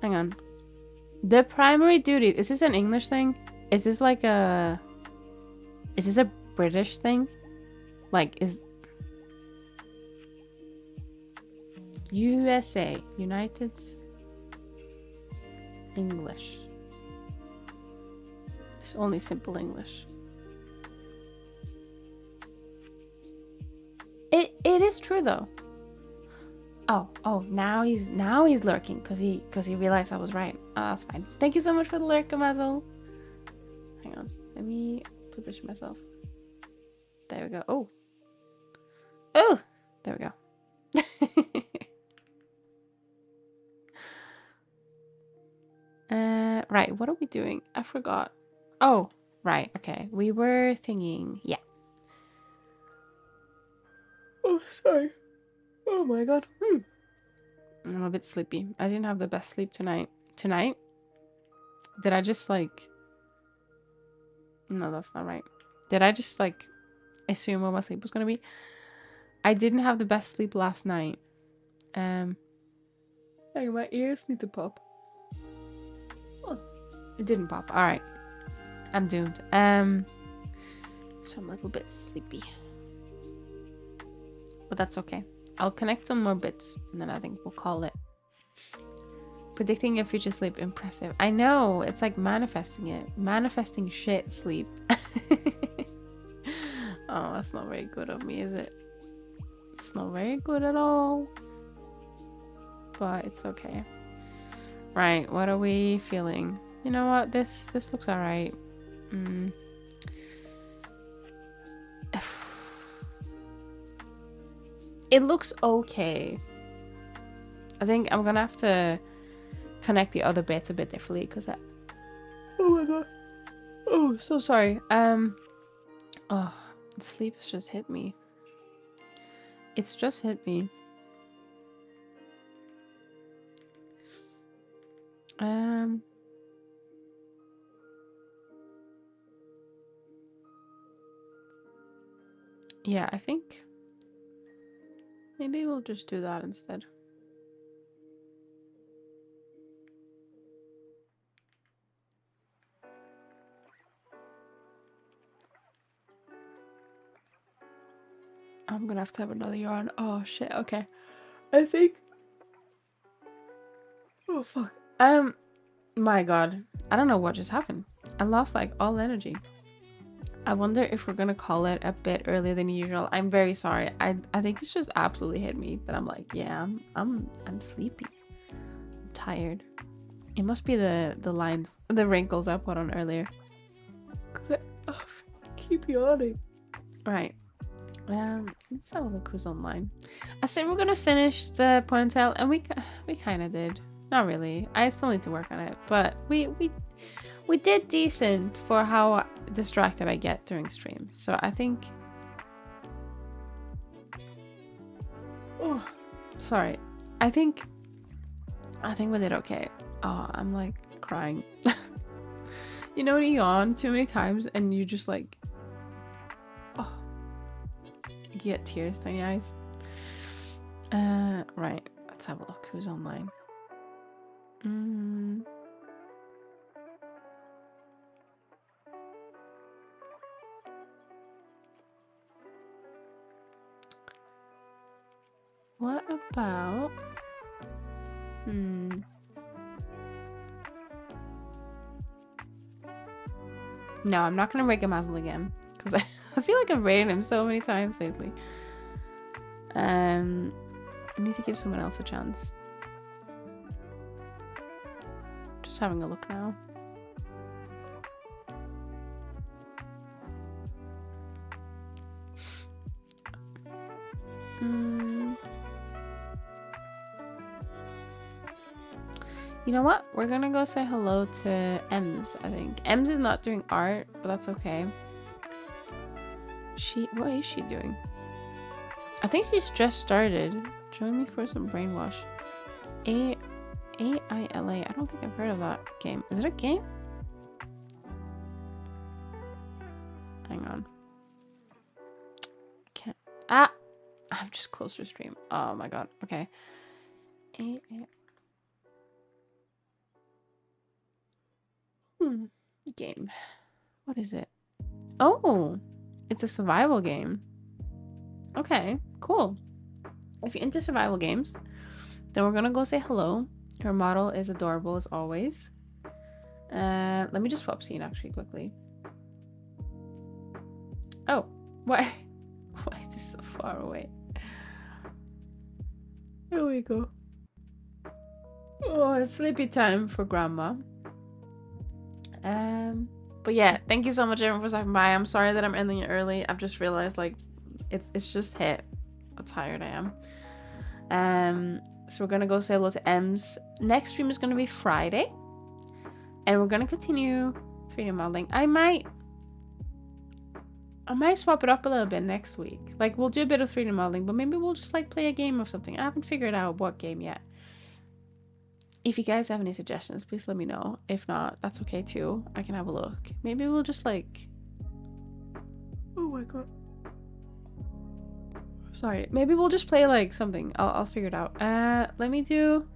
Speaker 1: Hang on. The primary duty. Is this an English thing? Is this like a... Is this a British thing? Like, is... USA. United... English. It's only simple English. It is true though. Oh, now he's lurking because he realized I was right. Oh, that's fine. Thank you so much for the lurk, Mazel. Hang on, let me position myself. There we go. Oh, there we go. Right. What are we doing? I forgot. Oh, right. Okay, we were thinking. Yeah. Oh, sorry. Oh my god. I'm a bit sleepy. I didn't have the best sleep tonight. Tonight? Did I just like... No, that's not right. Did I just like assume what my sleep was gonna be? I didn't have the best sleep last night. Hey, my ears need to pop. Oh, it didn't pop. Alright. I'm doomed. So I'm a little bit sleepy. But that's okay. I'll connect some more bits and then I think we'll call it. Predicting your future sleep. Impressive. I know. It's like manifesting it. Manifesting shit sleep. Oh, that's not very good of me, is it? It's not very good at all. But it's okay. Right. What are we feeling? You know what? This looks alright. It looks okay. I think I'm gonna have to connect the other bits a bit differently because I... Oh my god. Oh, so sorry. Oh, sleep has just hit me. It's just hit me. Yeah, I think maybe we'll just do that instead. I'm gonna have to have another yarn. Oh shit, okay. I think... Oh fuck. My god. I don't know what just happened. I lost like all energy. I wonder if we're gonna call it a bit earlier than usual. I'm very sorry. I think it's just absolutely hit me that I'm like, yeah, I'm sleepy. I'm tired. It must be the lines, the wrinkles I put on earlier. Cause I keep yawning. Right. Let's have a look who's online. I said we're gonna finish the ponytail, and we kind of did. Not really. I still need to work on it, but we did decent for how distracted I get during stream. So I think... Oh, sorry. I think we did okay. Oh, I'm like crying. You know when you yawn too many times and you just like... Oh, you get tears down your eyes. Right. Let's have a look who's online. What about... No, I'm not gonna rig a muzzle again because I feel like I've rated him so many times lately. I need to give someone else a chance. Just having a look now. You know what? We're gonna go say hello to Ems, I think. Ems is not doing art, but that's okay. What is she doing? I think she's just started. Join me for some brainwash. A-I-L-A. I don't think I've heard of that game. Is it a game? Hang on. Can't. Ah! I've just closed her stream. Oh my god. Okay. Game. What is it? Oh! It's a survival game. Okay, cool. If you're into survival games, then we're gonna go say hello. Her model is adorable as always. Let me just swap scene actually quickly. Oh, why is this so far away? Here we go. Oh, it's sleepy time for grandma. But yeah, thank you so much everyone for stopping by. I'm sorry that I'm ending it early. I've just realized like it's just hit how tired I am. So we're gonna go say hello to Ems. Next stream is gonna be Friday, and we're gonna continue 3D modeling. I might swap it up a little bit next week. Like we'll do a bit of 3D modeling, but maybe we'll just like play a game or something. I haven't figured out what game yet. If you guys have any suggestions, please let me know. If not, that's okay too. I can have a look. Maybe we'll just like... Oh my god. Sorry. Maybe we'll just play like something. I'll figure it out. Let me do...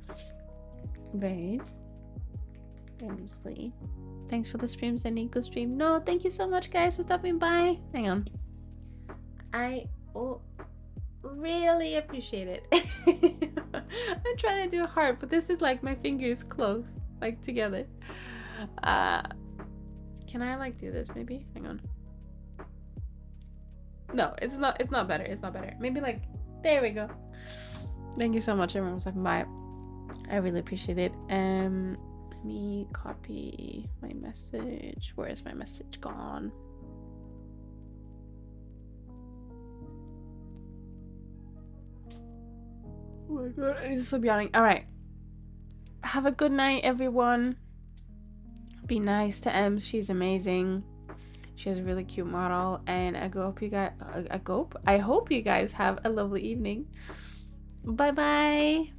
Speaker 1: Right. Sleep. Thanks for the stream, Zenidora stream. No, thank you so much guys for stopping by. Hang on. I really appreciate it. I'm trying to do a heart, but this is like my fingers close, like together. Can I like do this maybe? Hang on. No, it's not better. It's not better. Maybe like, there we go. Thank you so much. Everyone was like, bye. I really appreciate it. Let me copy my message. Where is my message gone? Oh my god, I need to stop yawning. Alright. Have a good night, everyone. Be nice to Em. She's amazing. She has a really cute model. And I hope you guys have a lovely evening. Bye bye.